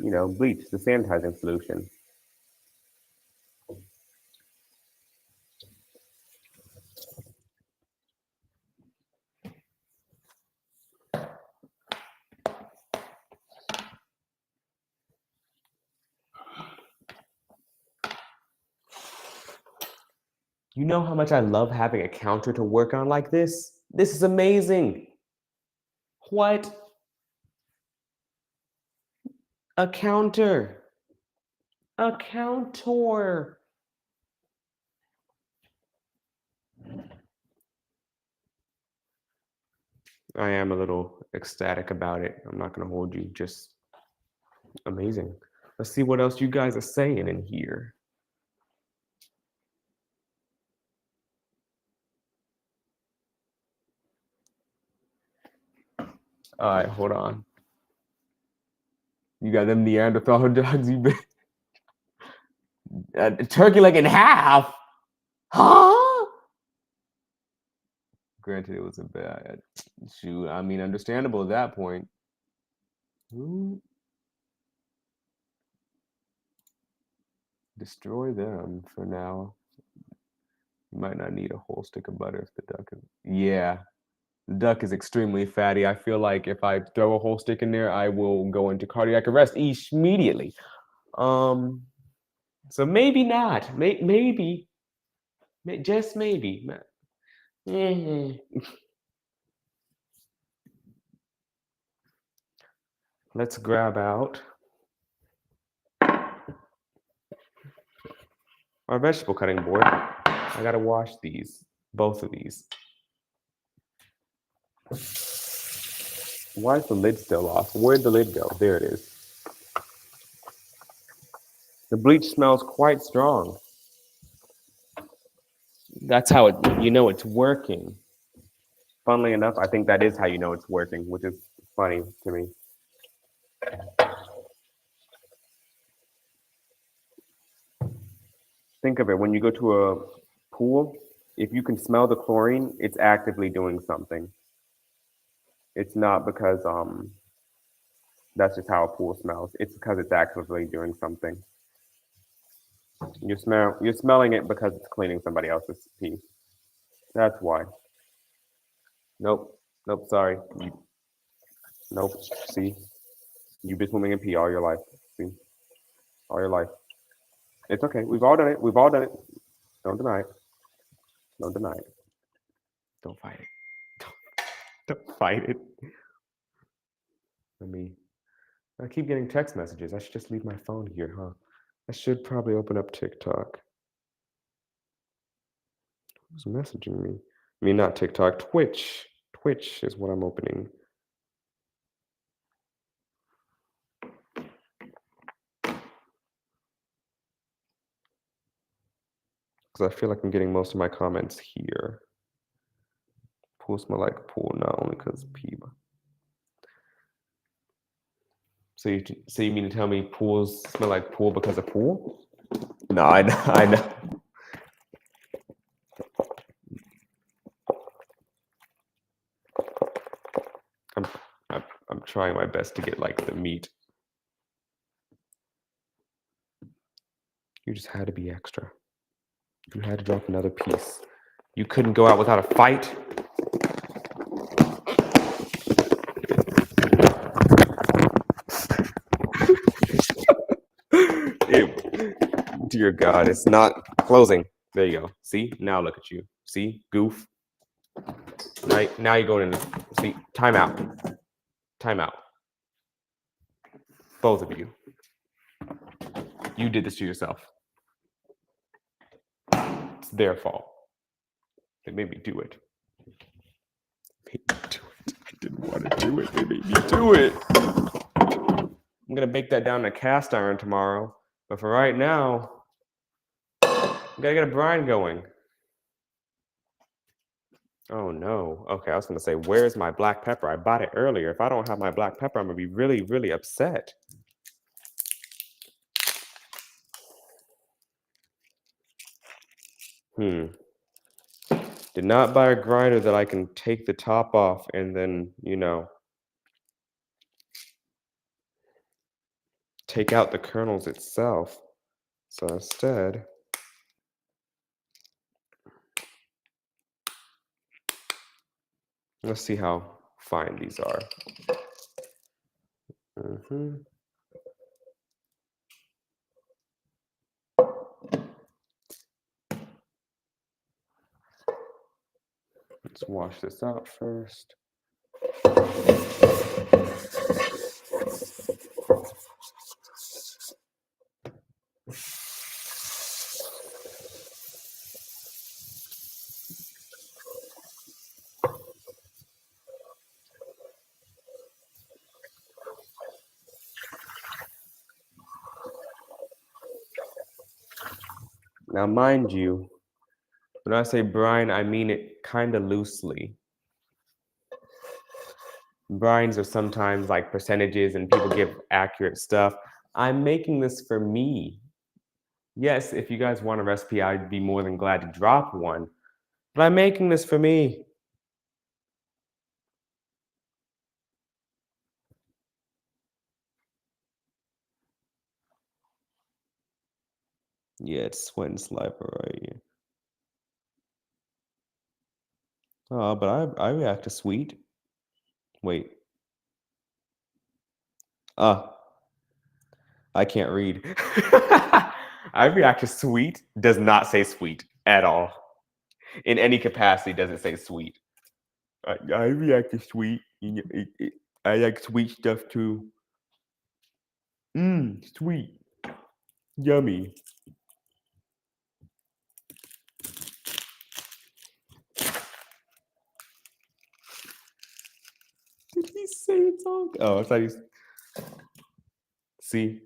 You know, bleach, the sanitizing solution. You know how much I love having a counter to work on like this? This is amazing. What? A counter. A counter. I am a little ecstatic about it. I'm not going to hold you. Just amazing. Let's see what else you guys are saying in here. All right, hold on. You got them Neanderthal dogs. You been turkey leg in half. Huh? Granted, it was a bad shoot. I mean, understandable at that point. Ooh. Destroy them for now. You might not need a whole stick of butter if the duck is. Yeah, the duck is extremely fatty. I feel like if I throw a whole stick in there, I will go into cardiac arrest immediately. So maybe not. Maybe, just maybe. Let's grab out our vegetable cutting board. I gotta wash these, both of these. Why is the lid still off? Where'd the lid go? There it is. The bleach smells quite strong. That's how you know it's working. Funnily enough, I think that is how you know it's working, which is funny to me. Think of it, when you go to a pool, if you can smell the chlorine, it's actively doing something. It's not because that's just how a pool smells. It's because it's actively doing something. You're smelling it because it's cleaning somebody else's pee. That's why. Nope. Nope. Sorry. Nope. See, you've been swimming in pee all your life. See, all your life. It's okay. We've all done it. We've all done it. Don't deny it. Don't deny it. Don't fight it. Don't fight it. I keep getting text messages. I should just leave my phone here, huh? I should probably open up TikTok. Who's messaging me? I mean, not TikTok, Twitch. Twitch is what I'm opening. Because I feel like I'm getting most of my comments here. Pool smell like a pool, not only because pee. So you mean to tell me pools smell like pool because of pool? No, I know. I'm trying my best to get like the meat. You just had to be extra. You had to drop another piece. You couldn't go out without a fight. Dear God, it's not closing. There you go. See? Now look at you. See? Goof. Now you're going in. See? Time out. Time out. Both of you. You did this to yourself. It's their fault. They made me do it. I didn't want to do it. They made me do it. I'm gonna bake that down in a cast iron tomorrow. But for right now, I gotta get a brine going. Oh no. Okay, I was gonna say, where's my black pepper? I bought it earlier. If I don't have my black pepper, I'm gonna be really, really upset. Did not buy a grinder that I can take the top off and then, take out the kernels itself. So instead, let's see how fine these are. Let's wash this out first. Now, mind you, when I say brine, I mean it kind of loosely. Brines are sometimes like percentages and people give accurate stuff. I'm making this for me. Yes, if you guys want a recipe, I'd be more than glad to drop one. But I'm making this for me. Yeah, it's sweat and saliva right here. But I react to sweet. Wait. Uh, I can't read. I react to sweet does not say sweet at all. In any capacity, doesn't say sweet. I react to sweet. I like sweet stuff too. Sweet. Yummy. Did he say it's all? Oh, I thought he's. See.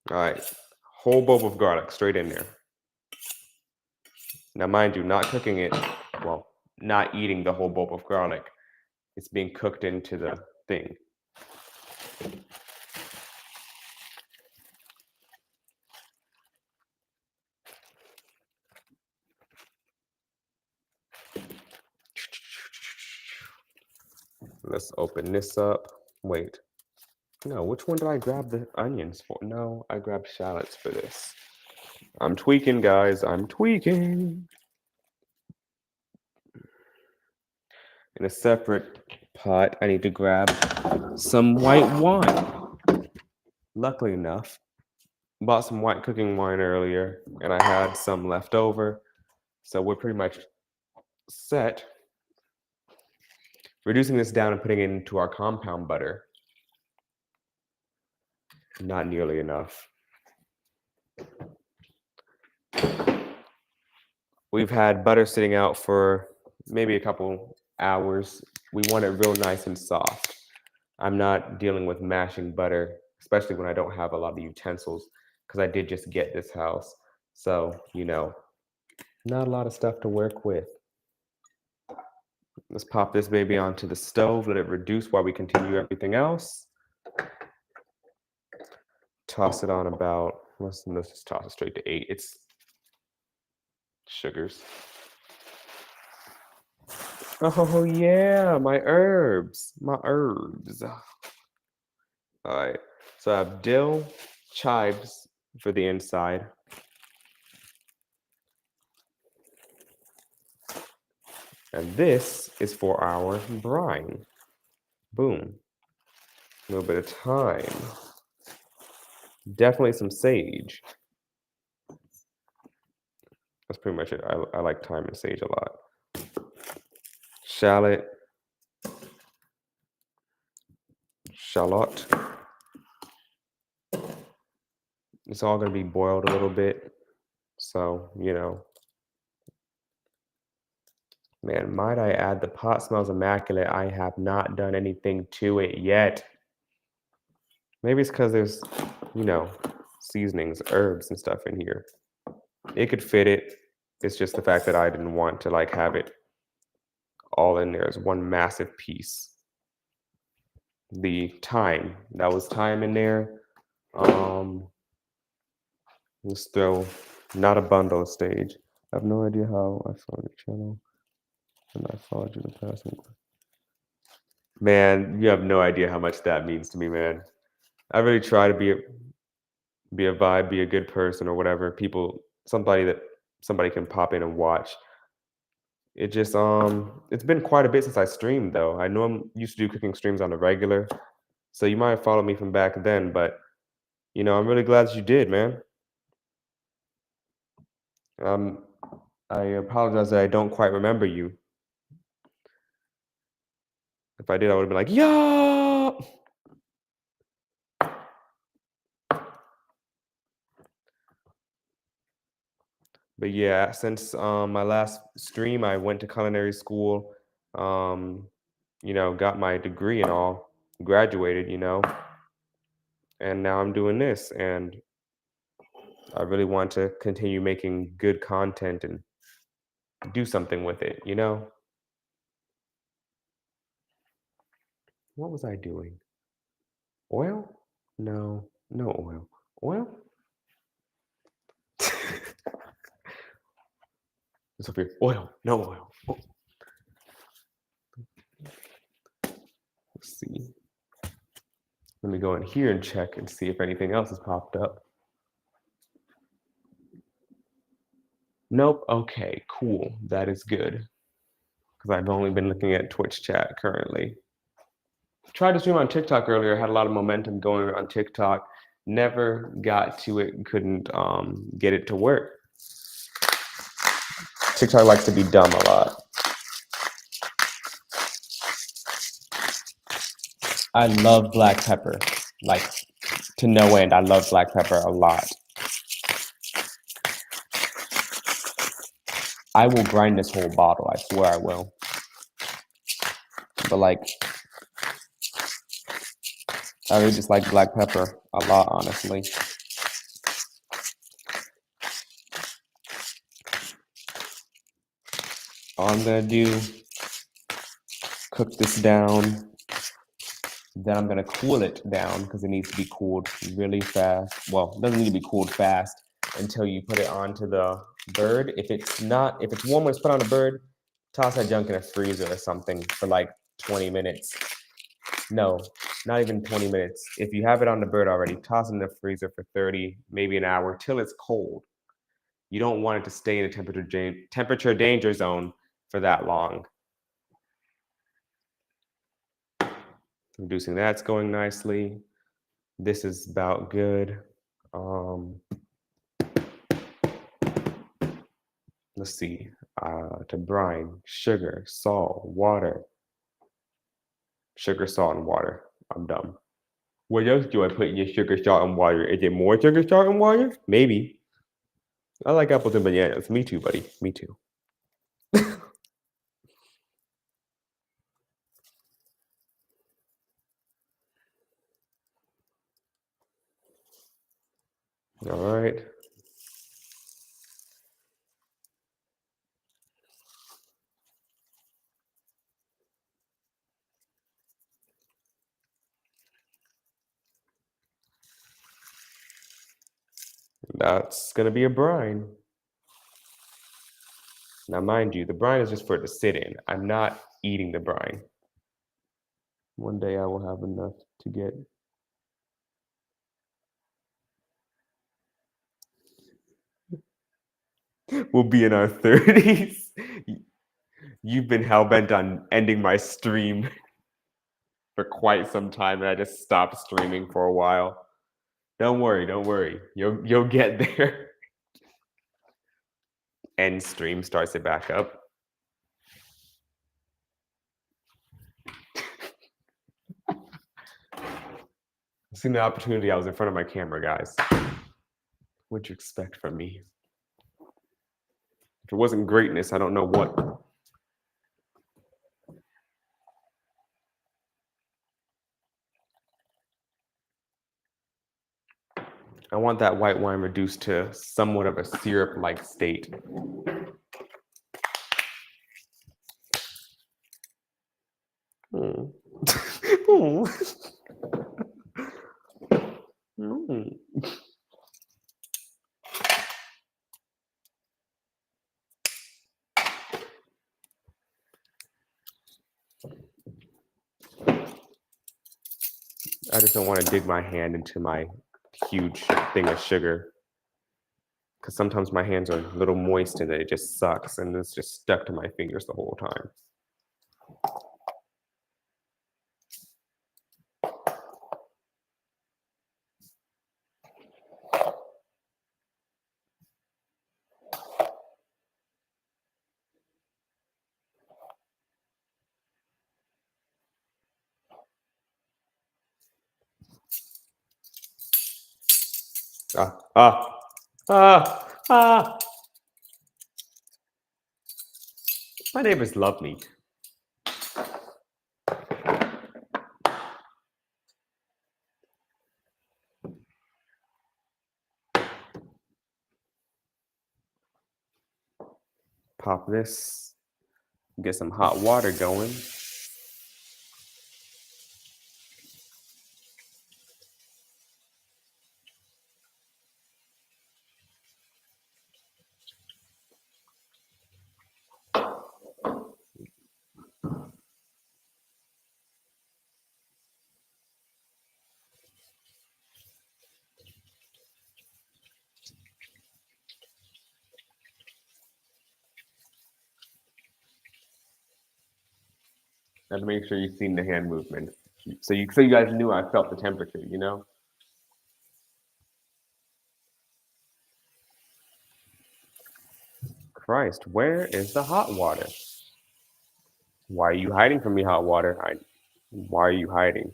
All right. Whole bulb of garlic straight in there. Now, mind you, not cooking it. Well, not eating the whole bulb of garlic. It's being cooked into the thing. Let's open this up. Wait. No, which one did I grab the onions for? No, I grabbed shallots for this. I'm tweaking, guys. I'm tweaking. In a separate pot, I need to grab some white wine. Luckily enough, bought some white cooking wine earlier, and I had some left over. So we're pretty much set. Reducing this down and putting it into our compound butter. Not nearly enough. We've had butter sitting out for maybe a couple hours. We want it real nice and soft. I'm not dealing with mashing butter, especially when I don't have a lot of utensils, because I did just get this house. So, not a lot of stuff to work with. Let's pop this baby onto the stove, let it reduce while we continue everything else. Toss it on about, let's just toss it straight to 8. It's sugars. Oh yeah, my herbs. All right, so I have dill, chives for the inside. And this is for our brine. Boom. A little bit of thyme. Definitely some sage. That's pretty much it. I like thyme and sage a lot. Shallot. Shallot. It's all going to be boiled a little bit. So, Man, might I add, the pot smells immaculate. I have not done anything to it yet. Maybe it's because there's, seasonings, herbs and stuff in here. It could fit it. It's just the fact that I didn't want to have it all in there as one massive piece. The thyme, that was thyme in there. Let's throw not a bundle stage. I have no idea how I followed your channel and I followed you the past one. Man, you have no idea how much that means to me, man. I really try to be a vibe, be a good person or whatever. Somebody can pop in and watch. It just it's been quite a bit since I streamed though. I know I'm used to do cooking streams on a regular, so you might have followed me from back then, but I'm really glad that you did, man. I apologize that I don't quite remember you. If I did, I would have been like, yeah. But yeah, since my last stream, I went to culinary school, um, got my degree and all, graduated, and now I'm doing this. And I really want to continue making good content and do something with it. What was I doing? Oil? No, no oil. Oil? It's up here. Oil, no oil. Oh, let's see. Let me go in here and check and see if anything else has popped up. Nope. Okay, cool. That is good. Because I've only been looking at Twitch chat currently. Tried to stream on TikTok earlier, had a lot of momentum going on TikTok. Never got to it, couldn't get it to work. TikTok likes to be dumb a lot. I love black pepper, like to no end. I love black pepper a lot. I will grind this whole bottle, I swear I will. But like, I really just like black pepper a lot, honestly. All I'm gonna do, cook this down. Then I'm gonna cool it down because it needs to be cooled really fast. Well, it doesn't need to be cooled fast until you put it onto the bird. If it's warm when it's put on the bird, toss that junk in a freezer or something for like 20 minutes. No, not even 20 minutes. If you have it on the bird already, toss it in the freezer for 30, maybe an hour till it's cold. You don't want it to stay in a temperature danger zone for that long. Reducing that's going nicely. This is about good. Let's see. To brine, sugar, salt, water. Sugar, salt, and water. I'm dumb. What else do I put in your sugar, salt, and water? Is it more sugar, salt, and water? Maybe. I like apples and bananas. Me too, buddy. Me too. All right. That's going to be a brine. Now, mind you, the brine is just for it to sit in. I'm not eating the brine. One day I will have enough to get. We'll be in our 30s. You've been hell-bent on ending my stream for quite some time, and I just stopped streaming for a while. Don't worry. You'll get there. End stream, starts it back up. Seen the opportunity, I was in front of my camera, guys. What'd you expect from me? If it wasn't greatness, I don't know what. I want that white wine reduced to somewhat of a syrup-like state. Mm. Mm. I just don't want to dig my hand into my huge thing of sugar, because sometimes my hands are a little moist and it just sucks, and it's just stuck to my fingers the whole time. Ah, ah, ah, ah. My neighbors love me. Pop this. Get some hot water going. And make sure you've seen the hand movement. So you guys knew I felt the temperature, you know? Christ, where is the hot water? Why are you hiding from me, hot water? Why are you hiding?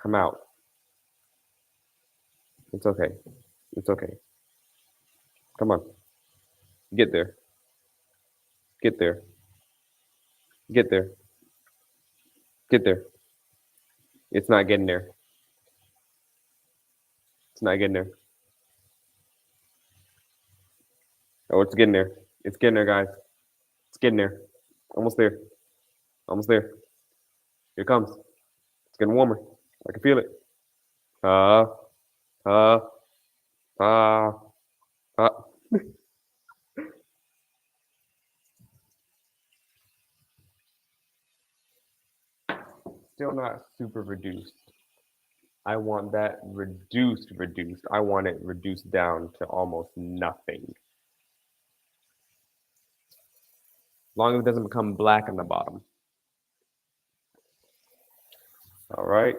Come out. It's okay. It's okay. Come on. Get there. Get there. Get there. Get there. It's not getting there. It's not getting there. Oh, it's getting there. It's getting there, guys. It's getting there. Almost there. Almost there. Here it comes. It's getting warmer. I can feel it. Uh, uh, uh, uh. Still not super reduced. I want that reduced. I want it reduced down to almost nothing. As long as it doesn't become black on the bottom. All right.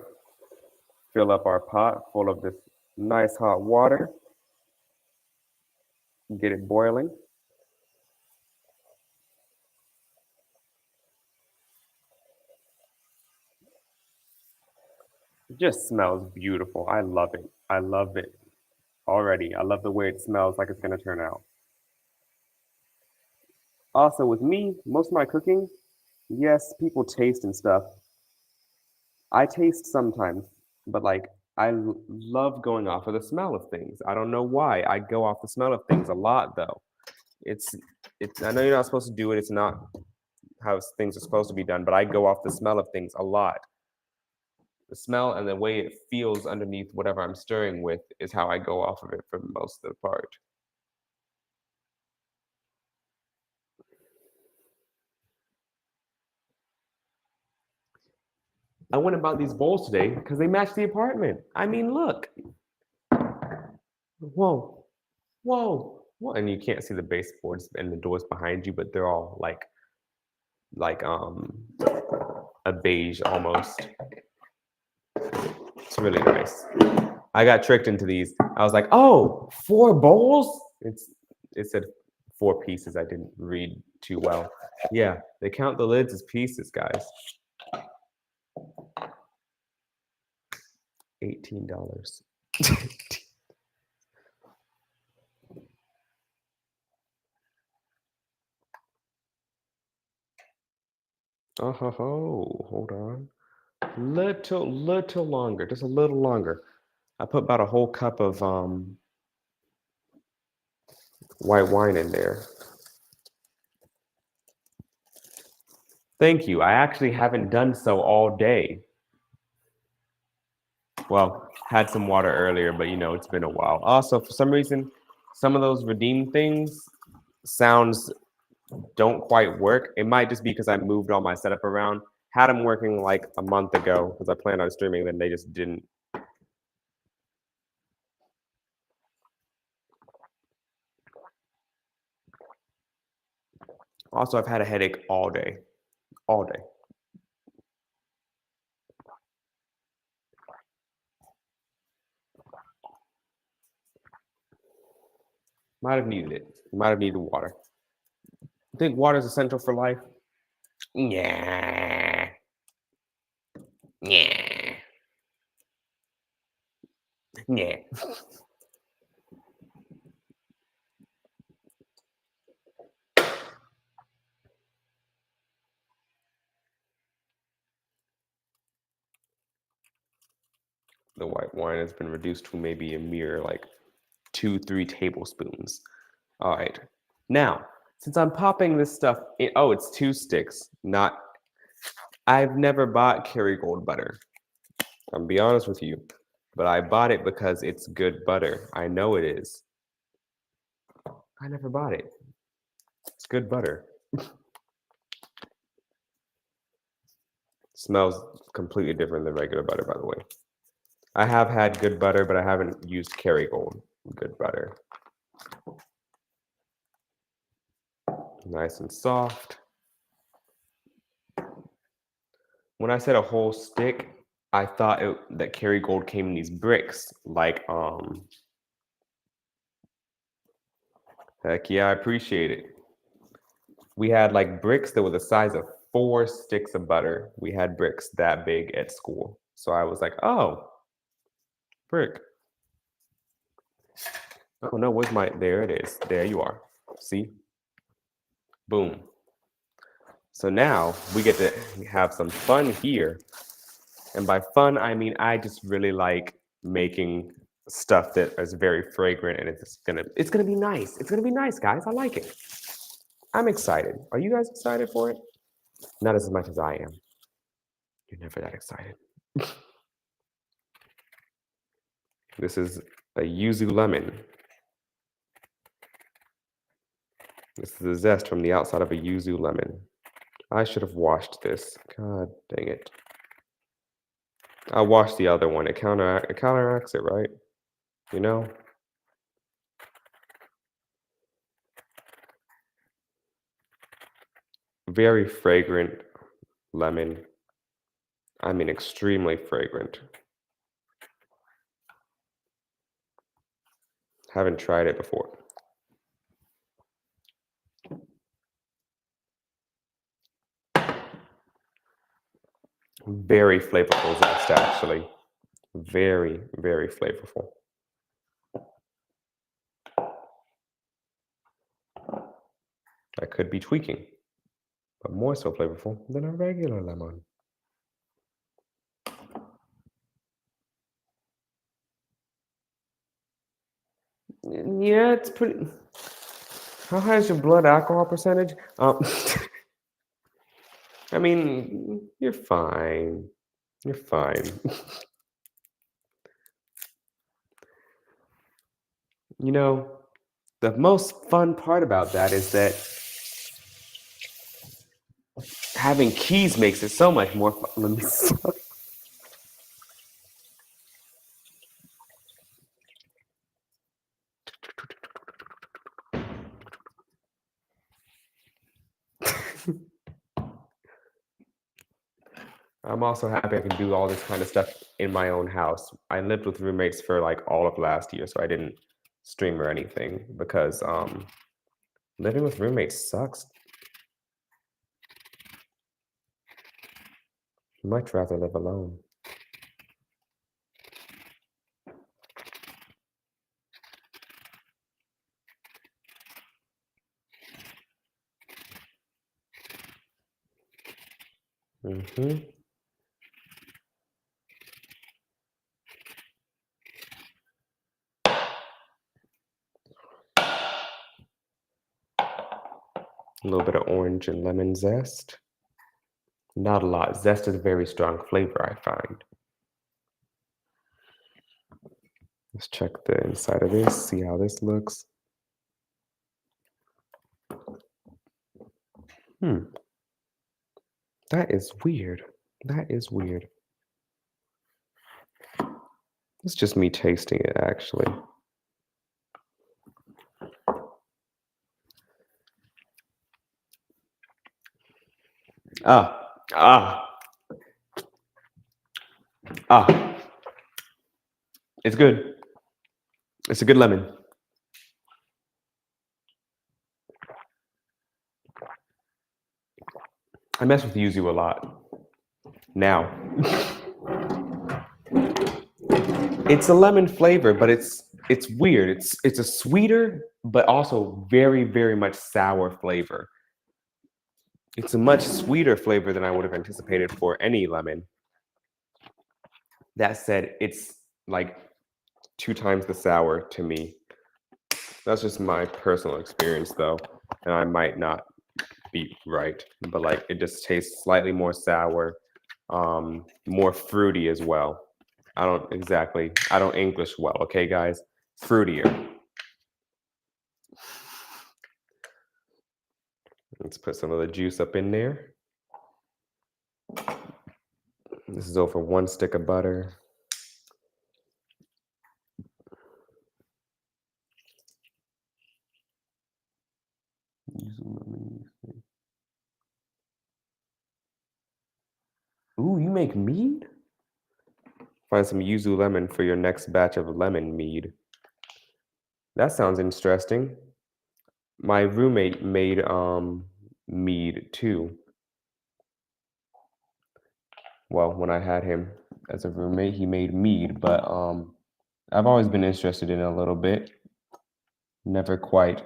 Fill up our pot full of this nice hot water. Get it boiling. It just smells beautiful. I love it. I love it already. I love the way it smells like it's going to turn out. Also, with me, most of my cooking, yes, people taste and stuff. I taste sometimes, but like love going off of the smell of things. I don't know why. I go off the smell of things a lot though. It's I know you're not supposed to do it. It's not how things are supposed to be done, but I go off the smell of things a lot. The smell and the way it feels underneath whatever I'm stirring with is how I go off of it for most of the part. I went and bought these bowls today because they match the apartment. I mean, look. Whoa, whoa. And you can't see the baseboards and the doors behind you, but they're all like a beige almost. It's really nice. I got tricked into these. I was like, oh, 4 bowls? It said 4 pieces. I didn't read too well. Yeah, they count the lids as pieces, guys. $18. Oh, ho, ho. Hold on. Little longer, just a little longer. I put about a whole cup of white wine in there. Thank you. I actually haven't done so all day. Well, had some water earlier, but you know, it's been a while. Also, for some reason, some of those redeem things sounds don't quite work. It might just be because I moved all my setup around. Had them working like a month ago because I planned on streaming, then they just didn't. Also, I've had a headache all day. All day. Might have needed it. Might have needed water. I think water is essential for life. Yeah. Yeah. Yeah. The white wine has been reduced to maybe a mere like 2-3 tablespoons. All right. Now, since I'm popping this stuff in, oh, it's 2 sticks, not, I've never bought Kerrygold butter. I'm be honest with you, but I bought it because it's good butter. I know it is. I never bought it. It's good butter. Smells completely different than regular butter, by the way. I have had good butter, but I haven't used Kerrygold good butter. Nice and soft. When I said a whole stick, I thought that Kerrygold came in these bricks, like heck yeah, I appreciate it. We had like bricks that were the size of 4 sticks of butter. We had bricks that big at school. So I was like, oh, brick. Oh no, where's my, there it is. There you are. See? Boom. So now we get to have some fun here. And by fun, I mean, I just really like making stuff that is very fragrant and it's gonna be nice. It's gonna be nice, guys. I like it. I'm excited. Are you guys excited for it? Not as much as I am. You're never that excited. This is a yuzu lemon. This is the zest from the outside of a yuzu lemon. I should have washed this. God dang it. I washed the other one. It counteracts it, right? You know? Very fragrant lemon. I mean, extremely fragrant. Haven't tried it before. Very flavorful zest, actually. Very, very flavorful. I could be tweaking, but more so flavorful than a regular lemon. Yeah, it's pretty. How high is your blood alcohol percentage? I mean, you're fine. You're fine. You know, the most fun part about that is that having keys makes it so much more fun. Let me stop. I'm also happy I can do all this kind of stuff in my own house. I lived with roommates for like all of last year, so I didn't stream or anything because living with roommates sucks. Much rather live alone. Mm-hmm. A little bit of orange and lemon zest. Not a lot. Zest is a very strong flavor, I find. Let's check the inside of this, see how this looks. That is weird. That is weird. It's just me tasting it, actually. It's good. It's a good lemon. I mess with yuzu a lot now. It's a lemon flavor, but it's weird. It's a sweeter, but also very, very much sour flavor. It's a much sweeter flavor than I would have anticipated for any lemon. That said, it's like 2 times the sour to me. That's just my personal experience though, and I might not be right, but like it just tastes slightly more sour, more fruity as well. I don't English well, okay, guys? Fruitier. Let's put some of the juice up in there. This is over 1 stick of butter. Ooh, you make mead? Find some yuzu lemon for your next batch of lemon mead. That sounds interesting. My roommate made mead too. Well, when I had him as a roommate, he made mead, but I've always been interested in it a little bit. Never quite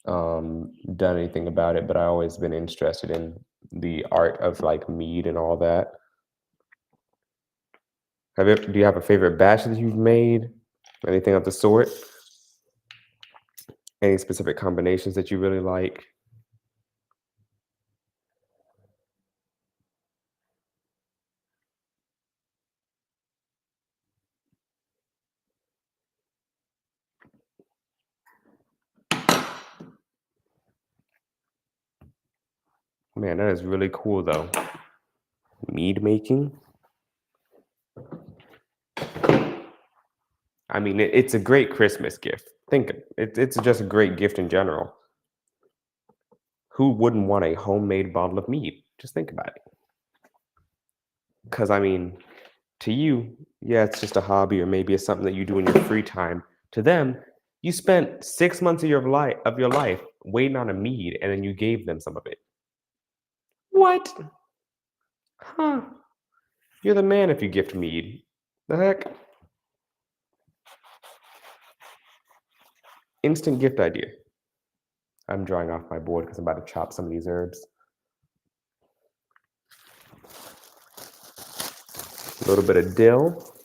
done anything about it, but I always been interested in the art of like mead and all that. Do you have a favorite batch that you've made? Anything of the sort? Any specific combinations that you really like? Man, that is really cool though. Mead making. I mean, it's a great Christmas gift. It's just a great gift in general. Who wouldn't want a homemade bottle of mead? Just think about it. Because I mean, to you, yeah, it's just a hobby or maybe it's something that you do in your free time. To them, you spent 6 months of your life waiting on a mead, and then you gave them some of it. What? Huh? You're the man if you gift mead. The heck? Instant gift idea. I'm drawing off my board because I'm about to chop some of these herbs. A little bit of dill.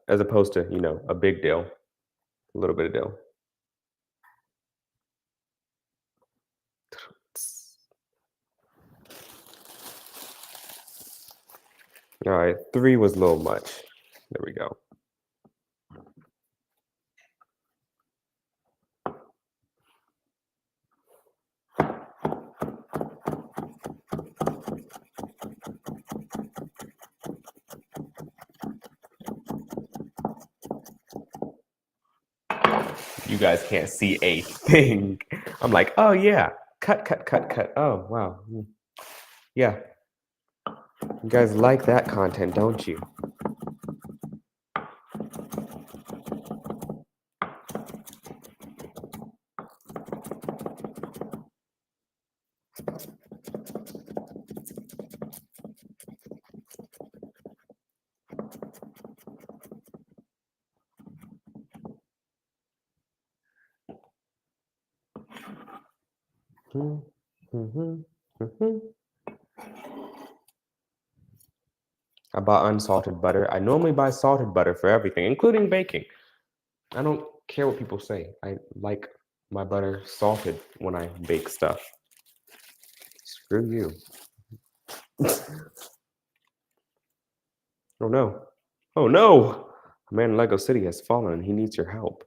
As opposed to, a big dill. A little bit of dill. All right, 3 was a little much. There we go. You guys can't see a thing. I'm like, oh yeah, cut, cut, cut, cut. Oh wow, yeah. You guys like that content, don't you? I bought unsalted butter. I normally buy salted butter for everything, including baking. I don't care what people say. I like my butter salted when I bake stuff. Screw you. Oh no. Oh no! A man in Lego City has fallen and he needs your help.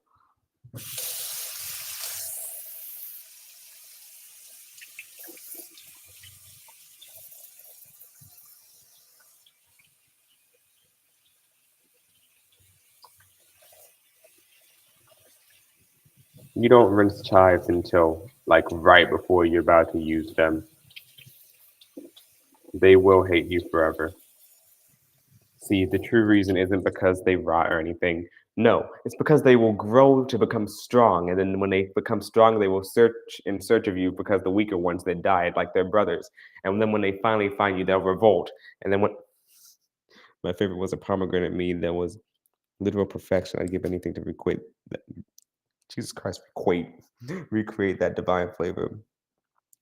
You don't rinse chives until like right before you're about to use them. They will hate you forever. See, the true reason isn't because they rot or anything. No, it's because they will grow to become strong, and then when they become strong, they will search in search of you because the weaker ones that died, like their brothers. And then when they finally find you, they'll revolt. And then when my favorite was a pomegranate mead that was literal perfection. I'd give anything to recreate that. Jesus Christ, recreate that divine flavor.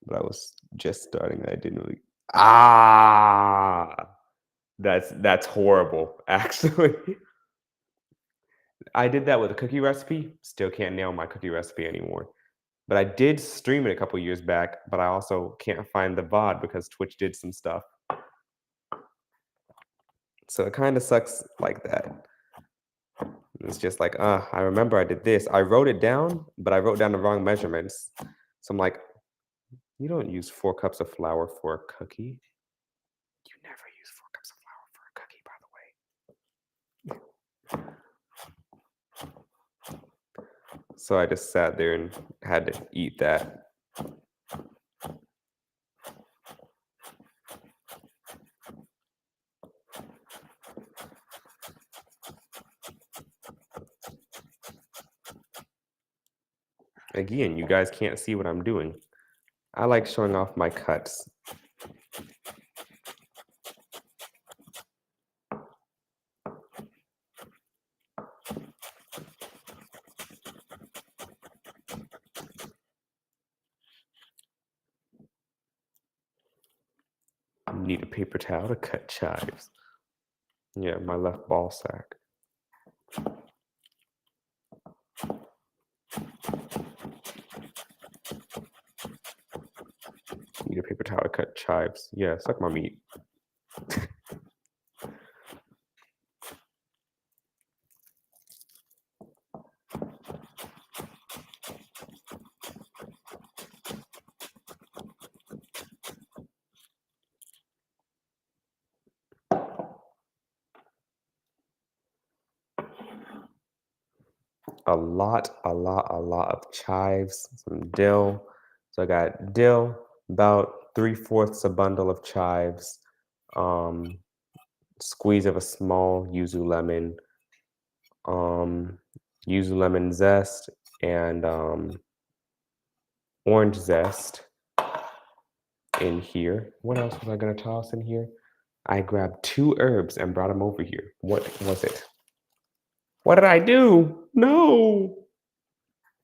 But I was just starting. I didn't really. Ah. That's horrible, actually. I did that with a cookie recipe. Still can't nail my cookie recipe anymore. But I did stream it a couple years back, but I also can't find the VOD because Twitch did some stuff. So it kind of sucks like that. It's just like, I remember I did this. I wrote it down, but I wrote down the wrong measurements. So I'm like, you don't use 4 cups of flour for a cookie. You never use 4 cups of flour for a cookie, by the way. So I just sat there and had to eat that. Again, you guys can't see what I'm doing. I like showing off my cuts. Need a paper towel to cut chives. Yeah, my left ball sack. Need a paper towel to cut chives. Yeah, suck my meat. A lot of chives, some dill. So I got dill, about 3/4 a bundle of chives, squeeze of a small yuzu lemon, yuzu lemon zest, and orange zest in here. What else was I gonna toss in here? I grabbed 2 herbs and brought them over here. What was it? What did I do? No.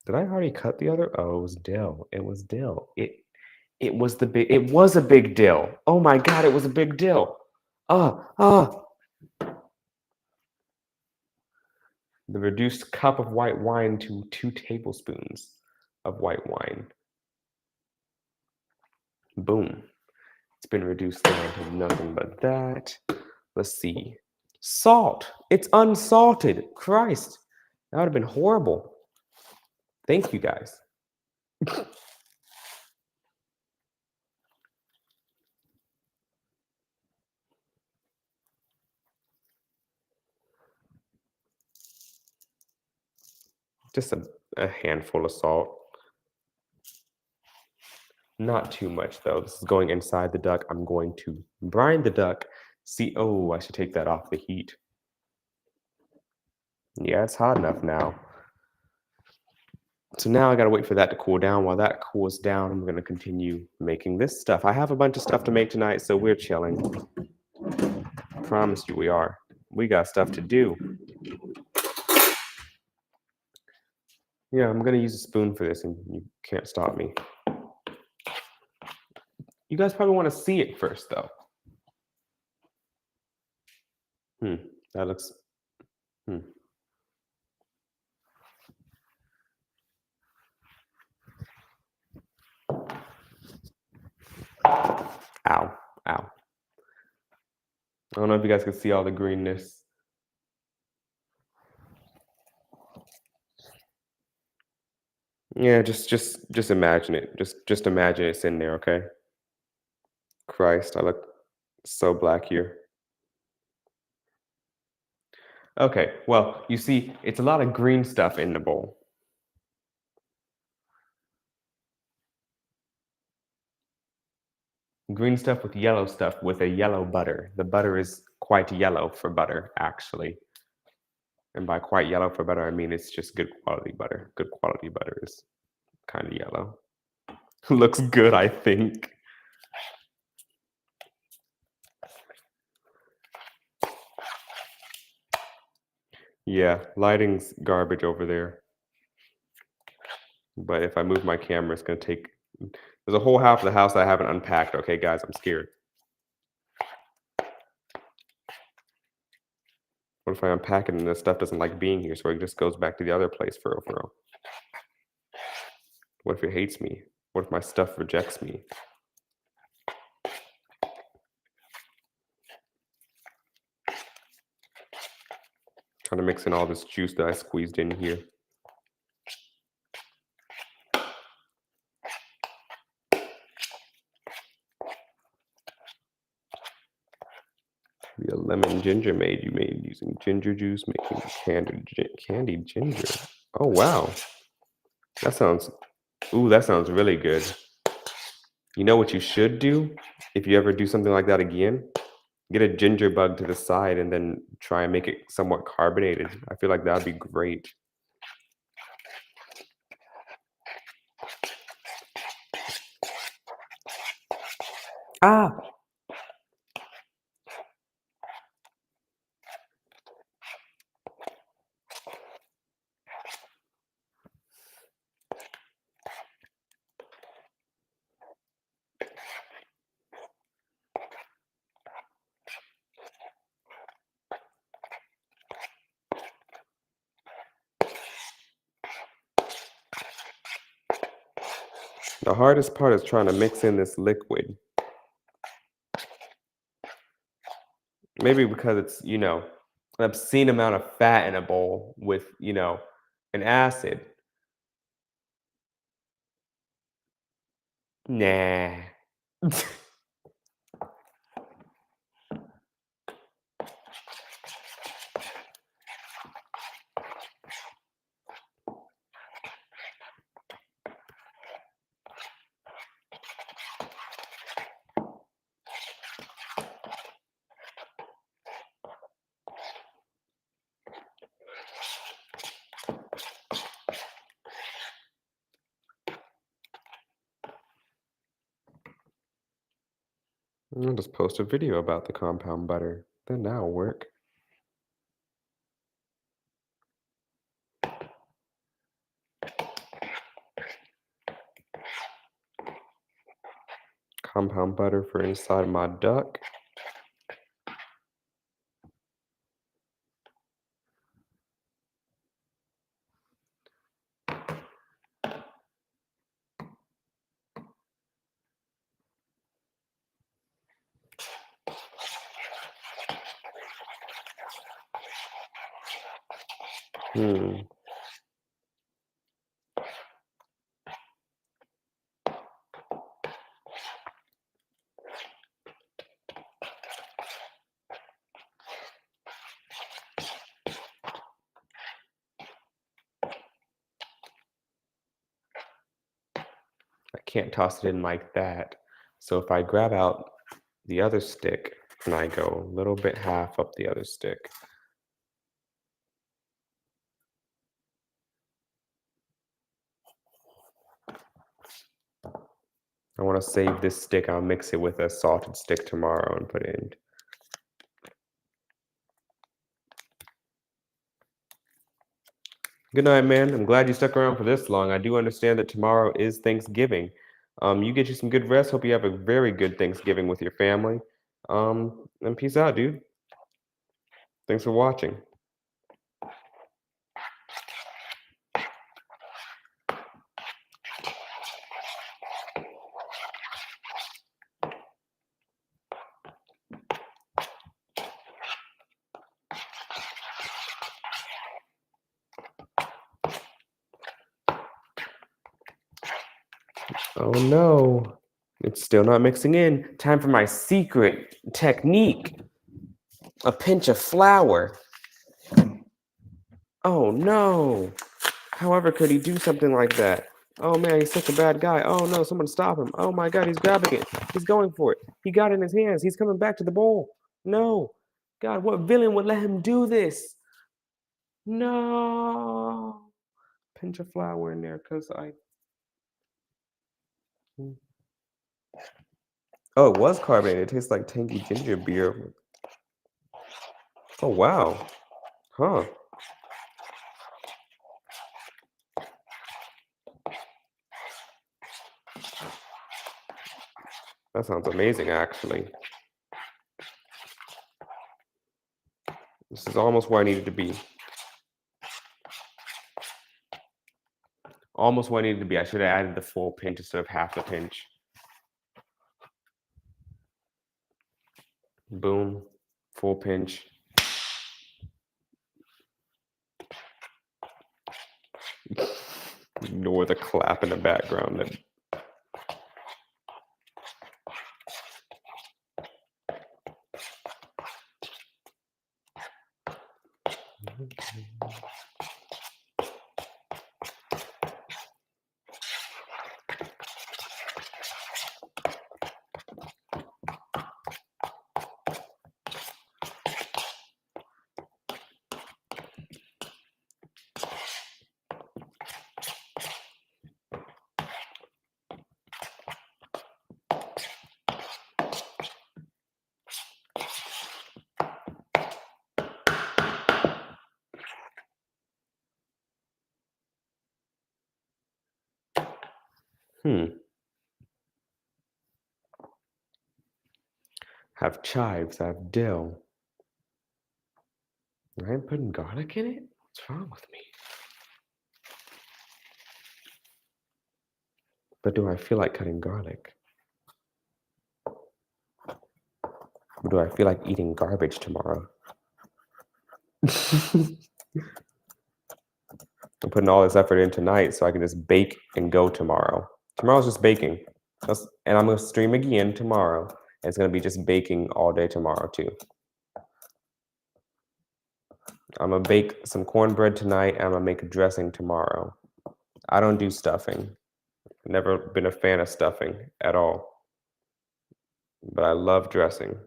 Did I already cut the other? Oh, it was dill. It was dill. It was a big dill. Oh my god, it was a big dill. The reduced cup of white wine to 2 tablespoons of white wine. Boom. It's been reduced down to nothing but that. Let's see. Salt. It's unsalted. Christ. That would have been horrible. Thank you guys. Just a handful of salt. Not too much though. This is going inside the duck. I'm going to brine the duck. See, oh, I should take that off the heat. Yeah, it's hot enough now. So now I gotta wait for that to cool down. While that cools down, I'm gonna continue making this stuff. I have a bunch of stuff to make tonight, so we're chilling. Promise you we are. We got stuff to do. Yeah, I'm gonna use a spoon for this and you can't stop me. You guys probably wanna see it first though. That looks, Ow, ow. I don't know if you guys can see all the greenness. Yeah, just imagine it. Just imagine it's in there, okay? Christ, I look so black here. Okay, well, you see, it's a lot of green stuff in the bowl. Green stuff with yellow stuff with a yellow butter. The butter is quite yellow for butter, actually. And by quite yellow for butter, I mean it's just good quality butter. Good quality butter is kind of yellow. Looks good, I think. Yeah, lighting's garbage over there. But if I move my camera, it's gonna take. There's a whole half of the house that I haven't unpacked. Okay, guys, I'm scared. What if I unpack it and the stuff doesn't like being here, so it just goes back to the other place for real, for real? What if it hates me? What if my stuff rejects me? Trying to mix in all this juice that I squeezed in here. Be a lemon ginger made you made using ginger juice, making candied ginger. Oh wow, that sounds. Ooh, that sounds really good. You know what you should do if you ever do something like that again? Get a ginger bug to the side and then try and make it somewhat carbonated. I feel like that'd be great. Ah, the hardest part is trying to mix in this liquid. Maybe because it's, an obscene amount of fat in a bowl with, an acid. Nah. I'll just post a video about the compound butter. Then that'll work. Compound butter for inside my duck. Hmm. I can't toss it in like that. So if I grab out the other stick and I go a little bit half up the other stick. I want to save this stick. I'll mix it with a salted stick tomorrow and put it in. Good night, man. I'm glad you stuck around for this long. I do understand that tomorrow is Thanksgiving. You get you some good rest. Hope you have a very good Thanksgiving with your family. And peace out, dude. Thanks for watching. Oh no, it's still not mixing in. Time for my secret technique. A pinch of flour. Oh no. However, could he do something like that? Oh man, he's such a bad guy. Oh no, someone stop him. Oh my god, he's grabbing it. He's going for it. He got it in his hands. He's coming back to the bowl. No. God, what villain would let him do this? No. Pinch of flour in there because I. Oh, it was carbonated. It tastes like tangy ginger beer. Oh wow. Huh. That sounds amazing, actually. This is almost where I needed to be. Almost where I needed to be. I should have added the full pinch instead of half the pinch. Boom, full pinch. Ignore the clap in the background. Have chives, have dill. I ain't putting garlic in it? What's wrong with me? But do I feel like cutting garlic? Or do I feel like eating garbage tomorrow? I'm putting all this effort in tonight so I can just bake and go tomorrow. Tomorrow's just baking. And I'm going to stream again tomorrow. And it's going to be just baking all day tomorrow too. I'm going to bake some cornbread tonight and I'm going to make a dressing tomorrow. I don't do stuffing. Never been a fan of stuffing at all. But I love dressing.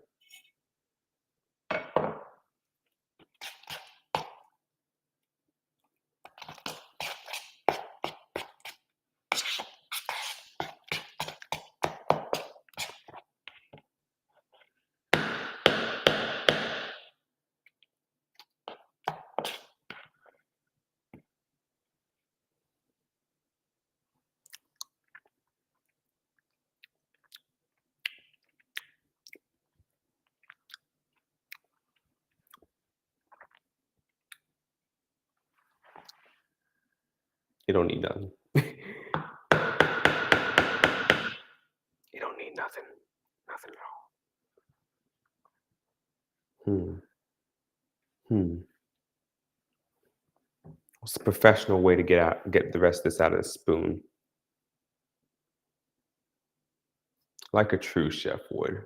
You don't need nothing. You don't need nothing. Nothing at all. What's the professional way to get the rest of this out of the spoon? Like a true chef would.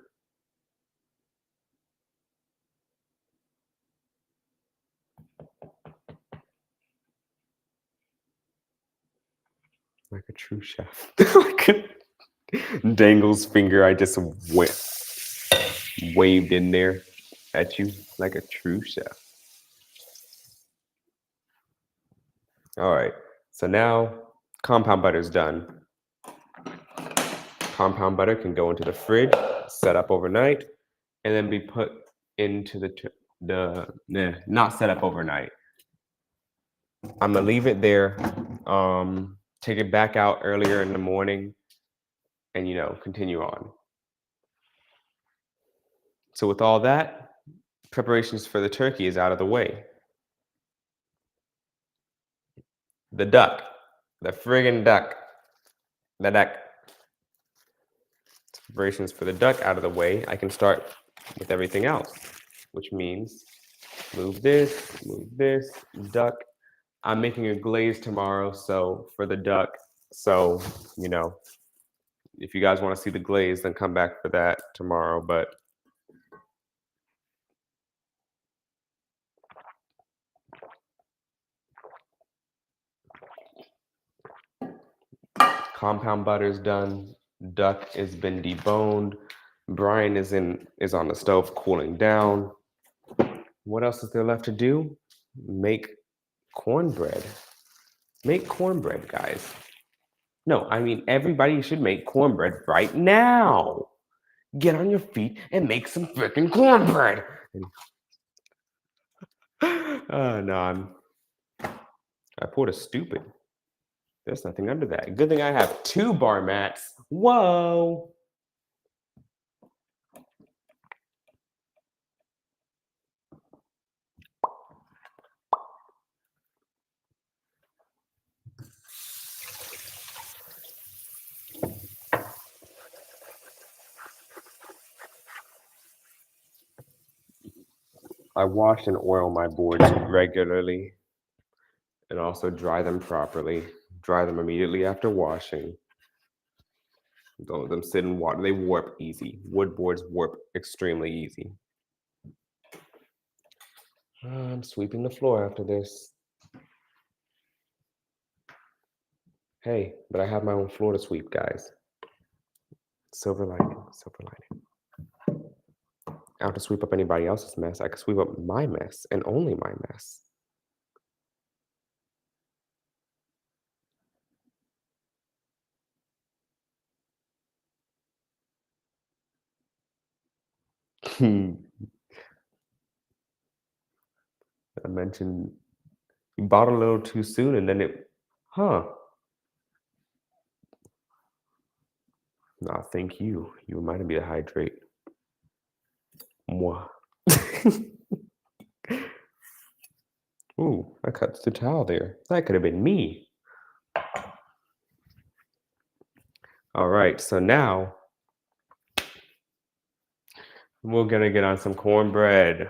Like a true chef. Dangle's finger, I just waved in there at you like a true chef. All right, so now compound butter is done. Compound butter can go into the fridge, set up overnight, and then be put into not set up overnight. I'm gonna leave it there. Take it back out earlier in the morning, and continue on. So with all that, preparations for the turkey is out of the way. The duck, the friggin' duck, the duck. Preparations for the duck out of the way. I can start with everything else, which means move this, duck. I'm making a glaze tomorrow, so for the duck. So, if you guys want to see the glaze, then come back for that tomorrow. But compound butter is done. Duck has been deboned. Brian is on the stove cooling down. What else is there left to do? Make cornbread. Make cornbread, guys. No, I mean, everybody should make cornbread right now. Get on your feet and make some freaking cornbread. No, I poured a stupid. There's nothing under that. Good thing I have 2 bar mats. Whoa. I wash and oil my boards regularly and also dry them properly. Dry them immediately after washing. Don't let them sit in water. They warp easy. Wood boards warp extremely easy. I'm sweeping the floor after this. Hey, but I have my own floor to sweep, guys. Silver lining, silver lining. I don't have to sweep up anybody else's mess. I can sweep up my mess and only my mess. I mentioned you bought a little too soon and then huh? Nah, thank you. You reminded me to hydrate. Mwah. Ooh, I cut the towel there. That could have been me. All right, so now we're gonna get on some cornbread.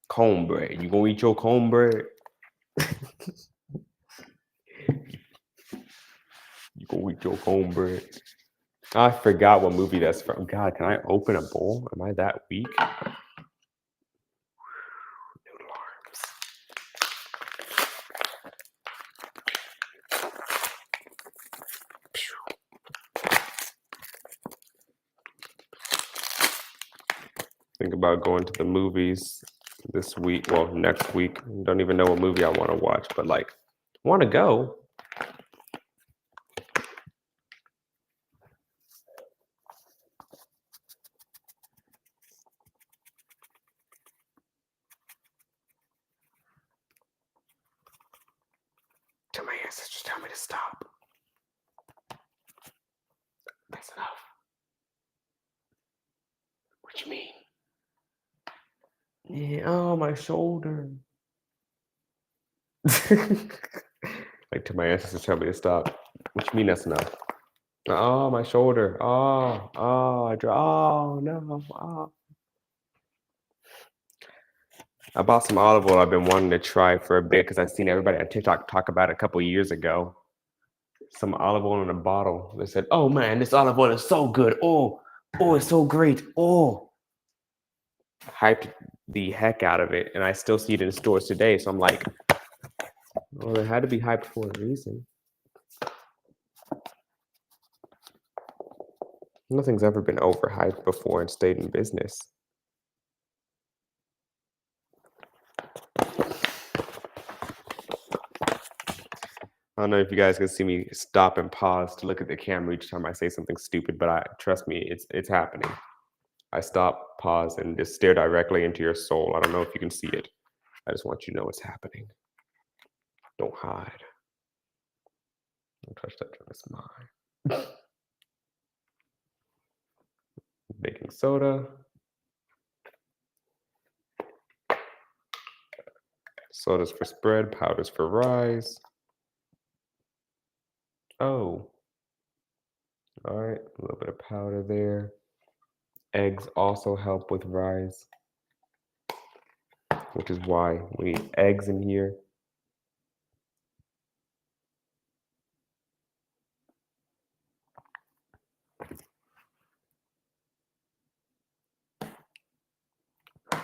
Cornbread. You gonna eat your cornbread? You gonna eat your cornbread? I forgot what movie that's from. God, can I open a bowl? Am I that weak? Noodle arms. Think about going to the movies this week. Well, next week. Don't even know what movie I want to watch, but like, want to go. Tell my ancestors, tell me to stop. That's enough. What you mean? Yeah, oh, my shoulder. Like, to my ancestors, tell me to stop. What you mean that's enough? Oh, my shoulder. Oh, oh, no. Oh. I bought some olive oil I've been wanting to try for a bit because I've seen everybody on TikTok talk about it a couple years ago. Some olive oil in a bottle. They said, oh man, this olive oil is so good. Oh, it's so great. Oh. Hyped the heck out of it. And I still see it in stores today. So I'm like, well, it had to be hyped for a reason. Nothing's ever been overhyped before and stayed in business. I don't know if you guys can see me stop and pause to look at the camera each time I say something stupid, but trust me, it's happening. I stop, pause, and just stare directly into your soul. I don't know if you can see it. I just want you to know what's happening. Don't hide. Don't touch that drum. It's mine. Baking soda. Sodas for spread, powders for rise. Oh. All right, a little bit of powder there. Eggs also help with rise, which is why we need eggs in here.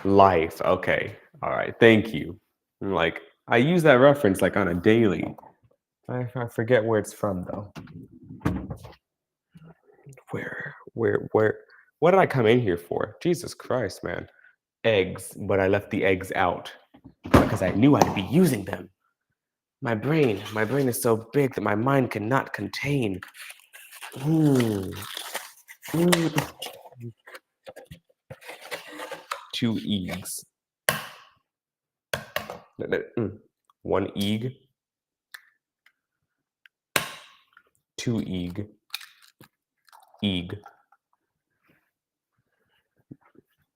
Life. Okay. All right. Thank you. I'm like, I use that reference like on a daily. I forget where it's from though. Where? What did I come in here for? Jesus Christ, man. Eggs, but I left the eggs out because I knew I'd be using them. My brain is so big that my mind cannot contain. Two eggs. One egg. Two egg. Egg.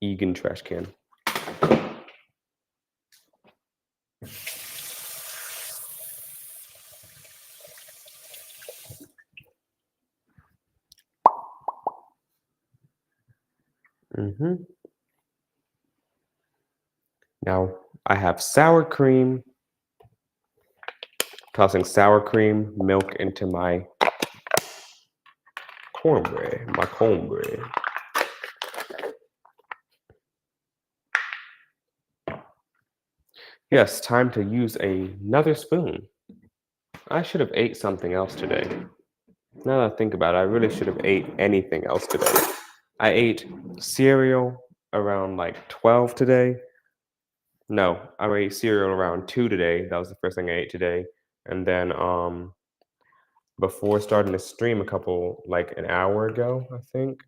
Egg in trash can. Mm-hmm. Now I have sour cream, tossing sour cream, milk into my cornbread. Yes, time to use another spoon. I should have ate something else today. Now that I think about it, I really should have ate anything else today. I ate cereal around like 12 today. No, I ate cereal around 2 today. That was the first thing I ate today. And then before starting to stream like an hour ago, I think.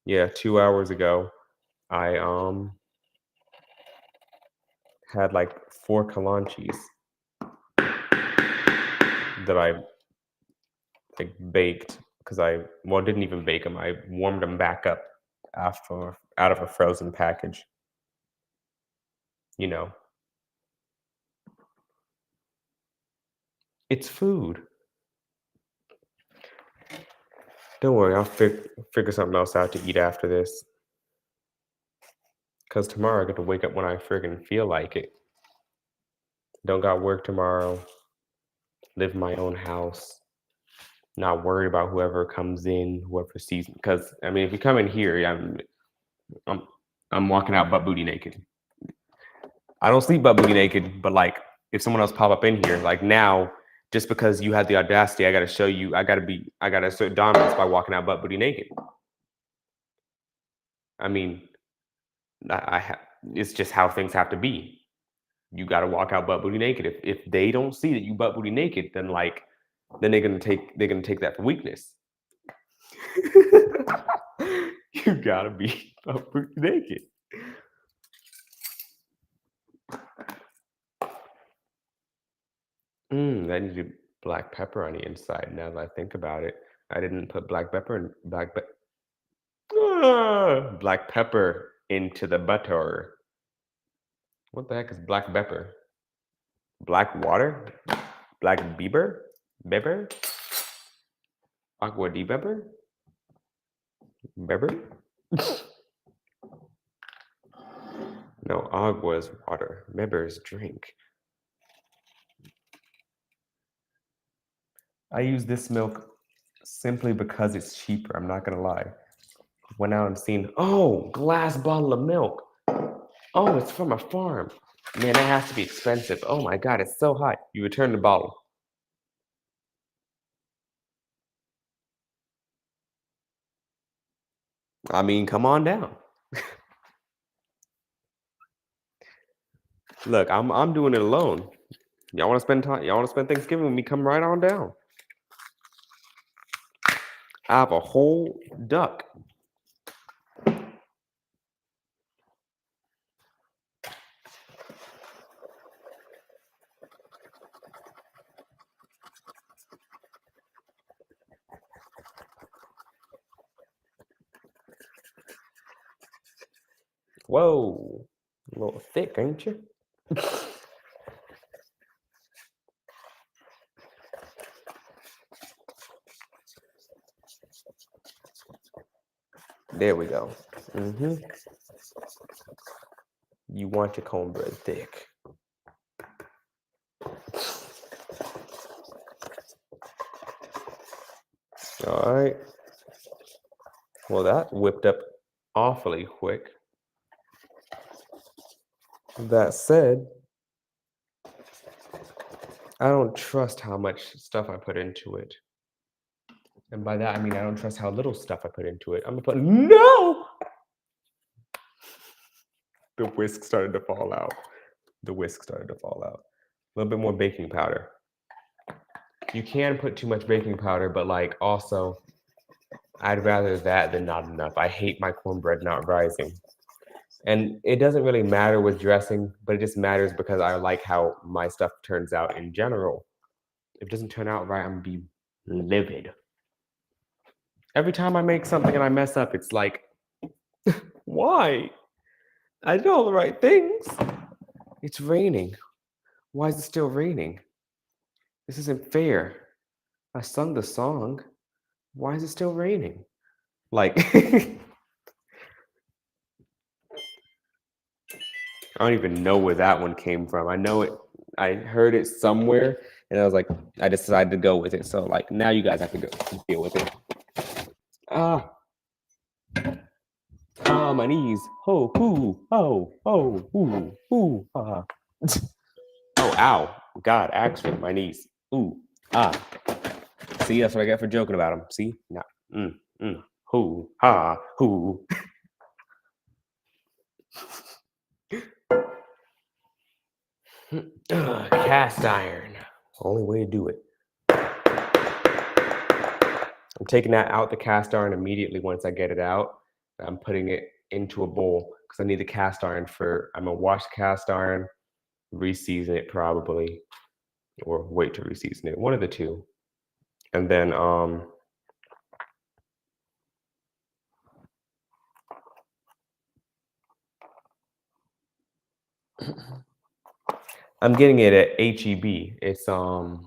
Yeah, 2 hours ago, I had like 4 kalanchis that I like baked because didn't even bake them. I warmed them back up after out of a frozen package. You know, it's food. Don't worry, I'll figure something else out to eat after this. Cause tomorrow I get to wake up when I friggin' feel like it. Don't got work tomorrow. Live in my own house. Not worried about whoever comes in, whoever sees me. Cause I mean, if you come in here, I'm I'm walking out butt booty naked. I don't sleep butt booty naked, but like if someone else pop up in here, like now, just because you had the audacity, I gotta show you. I gotta assert dominance by walking out butt booty naked. I mean, it's just how things have to be. You got to walk out butt booty naked. If they don't see that you butt booty naked, then they're gonna take that for weakness. You gotta be butt booty naked. That needed black pepper on the inside. Now that I think about it, I didn't put black pepper black pepper into the butter. What the heck is black pepper? Black water? Black beaver? Beber? Agua de beber? Beber? No, agua is water. Beber is drink. I use this milk simply because it's cheaper. I'm not gonna lie. Went out and seen, oh, glass bottle of milk. Oh, it's from a farm. Man, that has to be expensive. Oh my God, it's so high. You return the bottle. I mean, come on down. Look, I'm doing it alone. Y'all want to spend time? Y'all want to spend Thanksgiving with me? Come right on down. I have a whole duck. Whoa, a little thick, ain't you? There we go. You want your cornbread thick. All right. Well, that whipped up awfully quick. That said, I don't trust how much stuff I put into it. And by that, I mean I don't trust how little stuff I put into it. I'm gonna put, no! The whisk started to fall out. A little bit more baking powder. You can put too much baking powder, but like also, I'd rather that than not enough. I hate my cornbread not rising. And it doesn't really matter with dressing, but it just matters because I like how my stuff turns out in general. If it doesn't turn out right, I'm gonna be livid. Every time I make something and I mess up, it's like, why? I did all the right things. It's raining. Why is it still raining? This isn't fair. I sung the song. Why is it still raining? Like, I don't even know where that one came from. I know it. I heard it somewhere, and I was like, I decided to go with it. So like now you guys have to go deal with it. Ah, my knees. Oh, ooh, ooh, ah. Oh, ow. God, actually, my knees. Ooh, ah. See, that's what I get for joking about them. See, now, hoo, ha, hoo. Cast iron. Only way to do it. I'm taking that out the cast iron immediately once I get it out. I'm putting it into a bowl because I need the cast iron for. I'm gonna wash the cast iron, reseason it probably, or wait to reseason it. One of the two, and then I'm getting it at HEB. It's a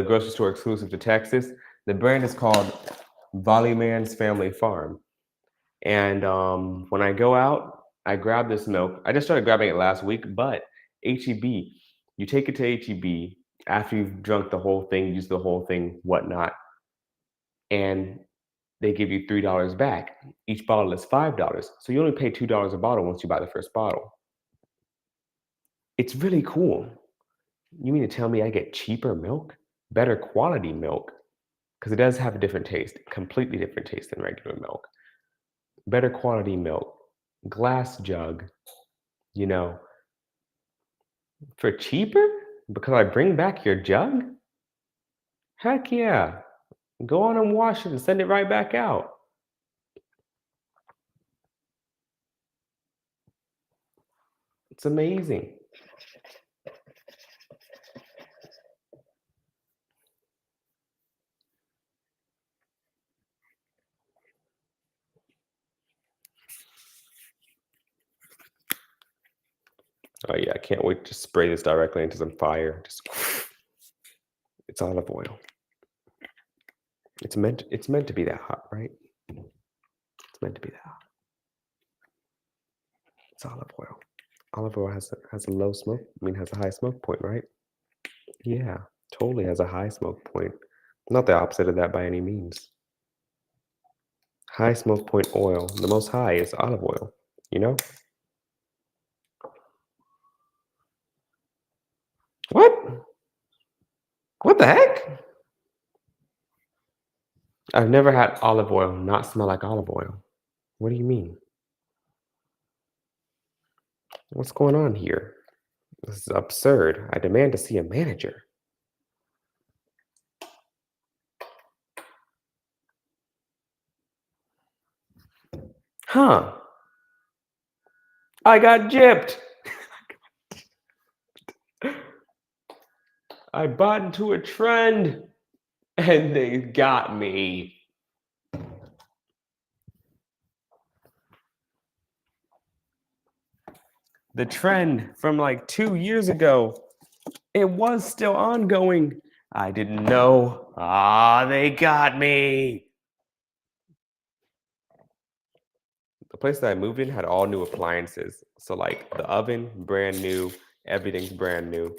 grocery store exclusive to Texas. The brand is called Volleyman's Family Farm. And when I go out, I grab this milk. I just started grabbing it last week, but HEB, you take it to HEB after you've drunk the whole thing, used the whole thing, whatnot, and they give you $3 back. Each bottle is $5. So you only pay $2 a bottle once you buy the first bottle. It's really cool. You mean to tell me I get cheaper milk? Better quality milk? Because it does have a different taste, completely different taste than regular milk. Better quality milk, glass jug, you know, for cheaper? Because I bring back your jug? Heck yeah. Go on and wash it and send it right back out. It's amazing. Oh yeah, I can't wait to spray this directly into some fire. Just it's olive oil. It's meant to be that hot, right? It's meant to be that hot. It's olive oil. Olive oil has a low smoke. I mean, has a high smoke point, right? Yeah, totally has a high smoke point. Not the opposite of that by any means. High smoke point oil. The most high is olive oil. You know what? What the heck? I've never had olive oil not smell like olive oil. What do you mean? What's going on here? This is absurd. I demand to see a manager. Huh. I got gypped. I bought into a trend and they got me. The trend from like 2 years ago, it was still ongoing. I didn't know. They got me. The place that I moved in had all new appliances. So like the oven, brand new, everything's brand new.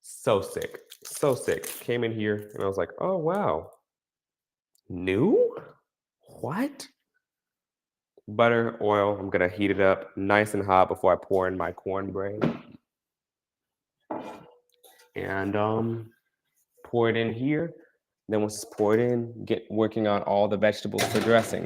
So sick. So sick. Came in here and I was like, oh wow. New? What? Butter, oil. I'm gonna heat it up nice and hot before I pour in my cornbread. And pour it in here. Then once it's poured in, get working on all the vegetables for dressing.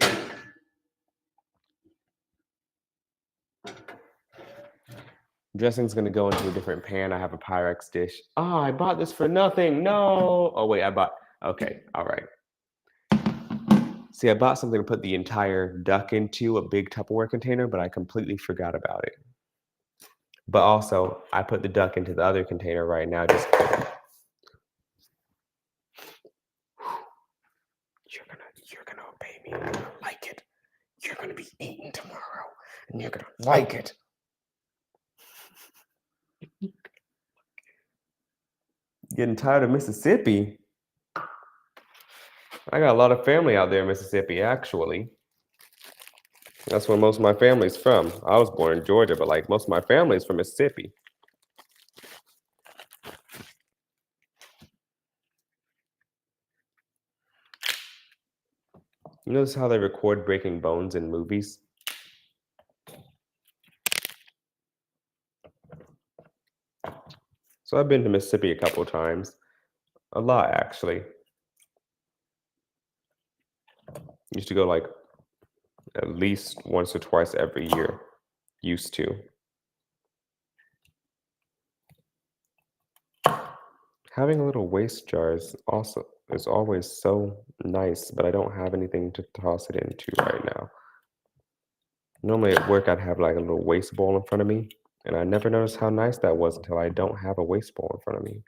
Dressing's gonna go into a different pan. I have a Pyrex dish. I bought this for nothing. No. Oh wait, okay, all right. See, I bought something to put the entire duck into, a big Tupperware container, but I completely forgot about it. But also, I put the duck into the other container right now. Just you're gonna obey me. You're gonna like it. You're gonna be eaten tomorrow, and you're gonna like it. Getting tired of Mississippi. I got a lot of family out there in Mississippi, actually. That's where most of my family's from. I was born in Georgia, but like most of my family's from Mississippi. You notice how they record Breaking Bones in movies? So I've been to Mississippi a couple times. A lot, actually. Used to go like at least once or twice every year. Used to. Having a little waste jar is always so nice, but I don't have anything to toss it into right now. Normally at work I'd have like a little waste bowl in front of me, and I never noticed how nice that was until I don't have a waste bowl in front of me.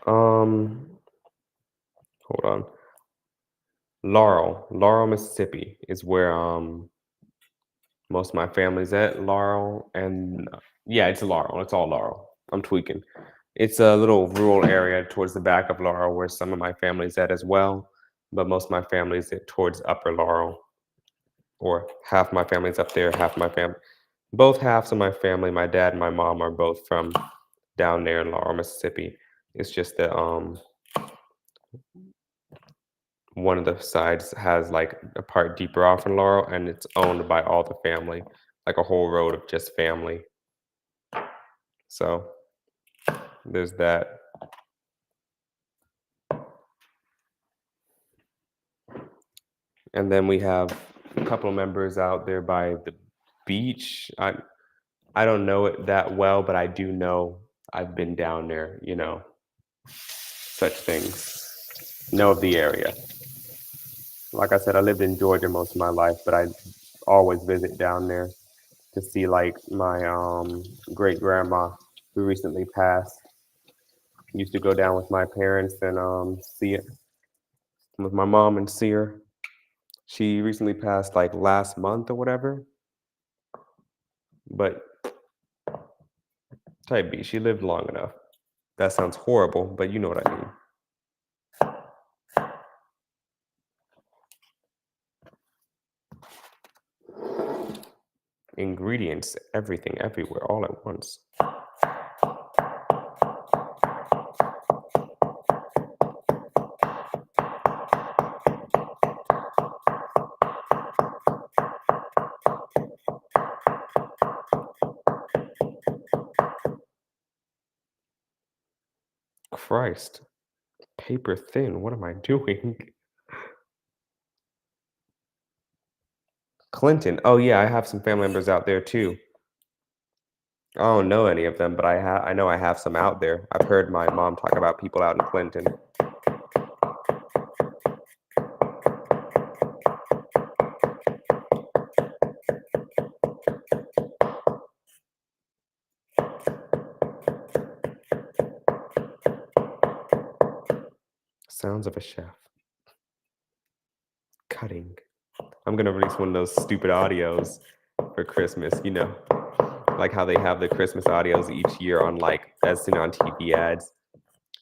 Um, hold on. Laurel, Mississippi is where most of my family's at. Laurel and yeah, it's Laurel. It's all Laurel. I'm tweaking. It's a little rural area towards the back of Laurel where some of my family's at as well, but most of my family's at towards Upper Laurel, or half my family's up there, half my family. Both halves of my family, my dad and my mom, are both from down there in Laurel, Mississippi. It's just that one of the sides has like a part deeper off in Laurel, and it's owned by all the family, like a whole road of just family. So there's that. And then we have a couple of members out there by the beach. I don't know it that well, but I do know I've been down there, such things. Know of the area. Like I said, I lived in Georgia most of my life, but I always visit down there to see like my great grandma who recently passed. Used to go down with my parents and see it with my mom and see her. She recently passed like last month or whatever. But type B, she lived long enough. That sounds horrible, but you know what I mean. Ingredients, everything, everywhere, all at once. Christ. Paper thin. What am I doing? Clinton. Oh yeah, I have some family members out there too. I don't know any of them, but I know I have some out there. I've heard my mom talk about people out in Clinton. Sounds of a chef. Cutting. I'm gonna release one of those stupid audios for Christmas, like how they have the Christmas audios each year on like as seen on TV ads.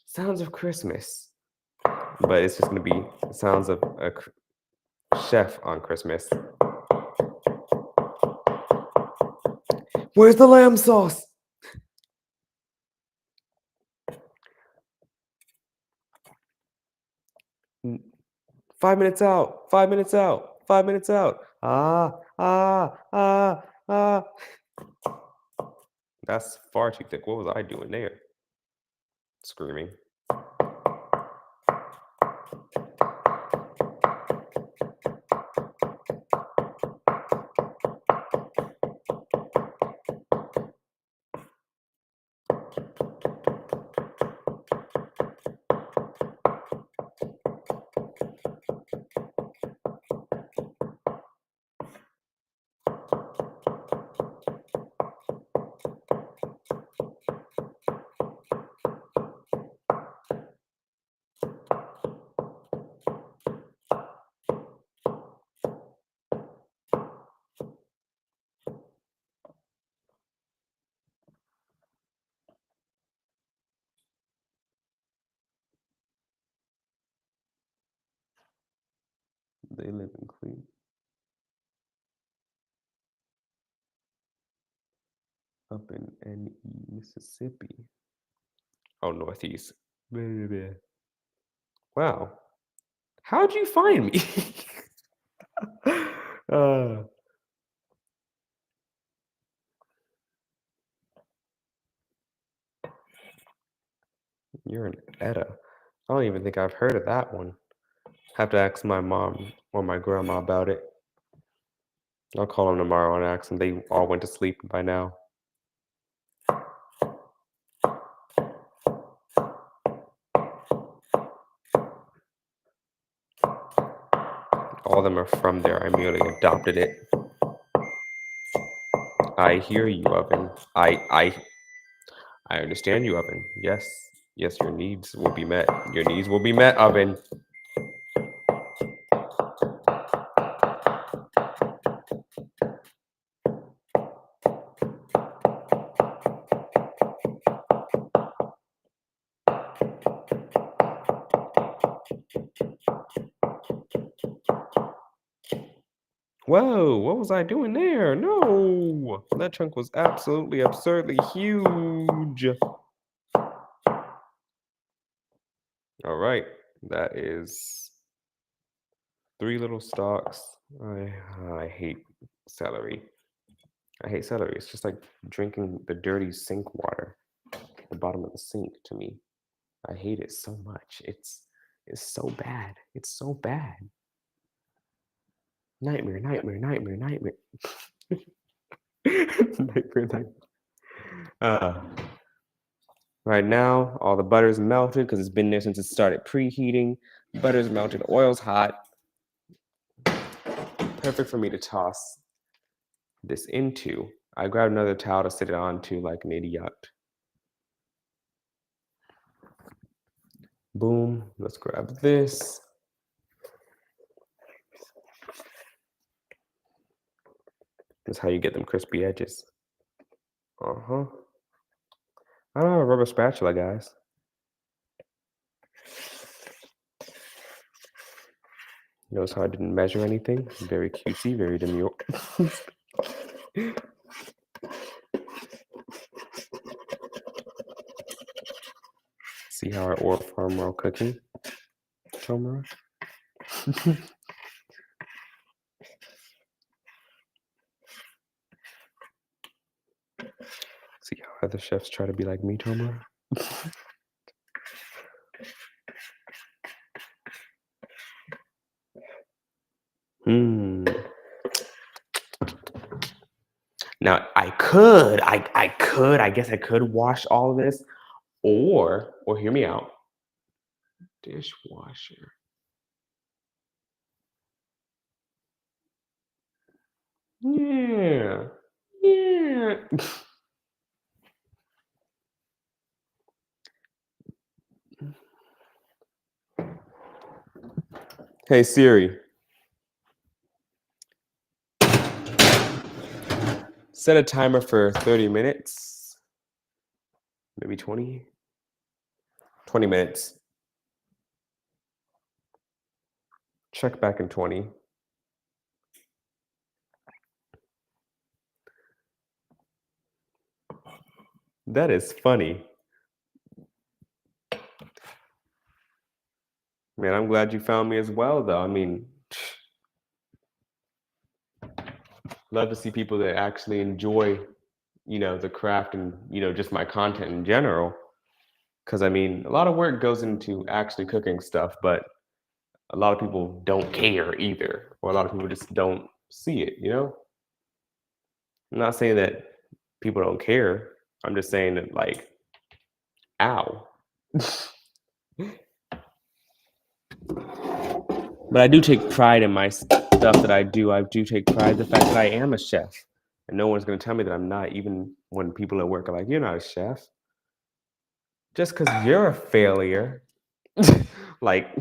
Sounds of Christmas. But it's just gonna be sounds of a chef on Christmas. Where's the lamb sauce? 5 minutes out. 5 minutes out. 5 minutes out. Ah, ah, ah, ah. That's far too thick. What was I doing there? Screaming. They live in Cleveland. Up in NE, Mississippi. Oh, Northeast. Wow. How'd you find me? uh, you're an Etta. I don't even think I've heard of that one. Have to ask my mom or my grandma about it. I'll call them tomorrow and ask them. They all went to sleep by now. All of them are from there. I merely adopted it. I hear you, Oven. I understand you, Oven. Yes. Yes, your needs will be met. Your needs will be met, Oven. Whoa, what was I doing there? No, that chunk was absolutely absurdly huge. All right, that is 3 little stalks. I hate celery. I hate celery. It's just like drinking the dirty sink water at the bottom of the sink to me. I hate it so much. It's so bad. It's so bad. Nightmare, nightmare, nightmare, nightmare. Nightmare, nightmare. Right now, all the butter's melted because it's been there since it started preheating. Butter's melted, oil's hot. Perfect for me to toss this into. I grabbed another towel to sit it onto like an idiot. Boom, let's grab this. That's how you get them crispy edges. Uh-huh. I don't have a rubber spatula, guys. Notice how I didn't measure anything? Very cutesy, very demure. See how I order farm while cooking, Tomara? See how other chefs try to be like me, Tomara? Now I guess I could wash all of this, or hear me out, dishwasher. Yeah. Hey Siri, set a timer for 30 minutes, maybe 20 minutes. Check back in 20. That is funny. Man, I'm glad you found me as well, though. I mean, love to see people that actually enjoy, the craft and, just my content in general. Because, I mean, a lot of work goes into actually cooking stuff, but a lot of people don't care either, or a lot of people just don't see it, I'm not saying that people don't care. I'm just saying that, like, ow. But I do take pride in my stuff that I do. I do take pride in the fact that I am a chef. And no one's going to tell me that I'm not, even when people at work are like, you're not a chef. Just because you're a failure. Like,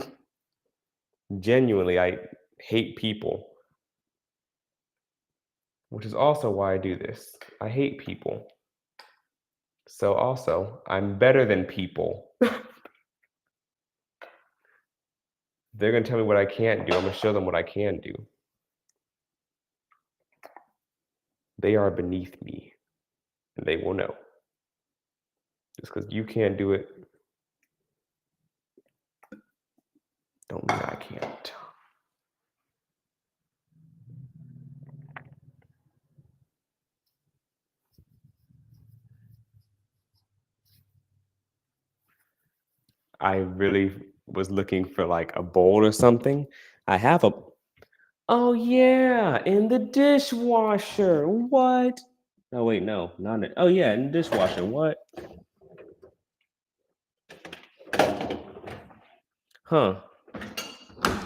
genuinely, I hate people. Which is also why I do this. I hate people. So also, I'm better than people. They're gonna tell me what I can't do. I'm gonna show them what I can do. They are beneath me, and they will know. Just because you can't do it, don't mean I can't. I really was looking for like a bowl or something. I have a. Oh yeah, in the dishwasher. What? Oh wait, no, not in. Oh yeah, in the dishwasher. What? Huh.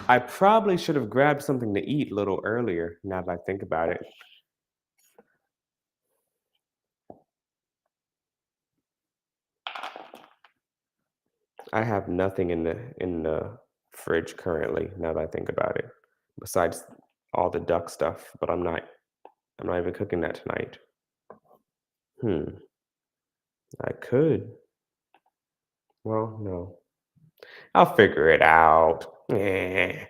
I probably should have grabbed something to eat a little earlier. Now that I think about it. I have nothing in the fridge currently. Now that I think about it, besides all the duck stuff. But I'm not even cooking that tonight. Hmm. I could. Well, no. I'll figure it out. Eh.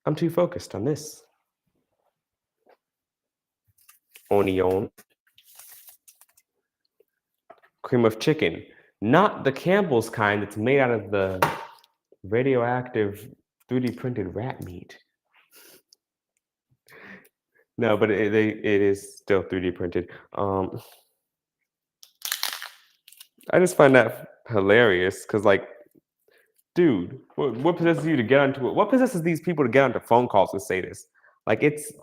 I'm too focused on this. Onion. Cream of chicken. Not the Campbell's kind that's made out of the radioactive 3D printed rat meat. No, but it is still 3D printed. I just find that hilarious because, like, dude, what possesses you to get onto it? What possesses these people to get onto phone calls and say this? Like, it's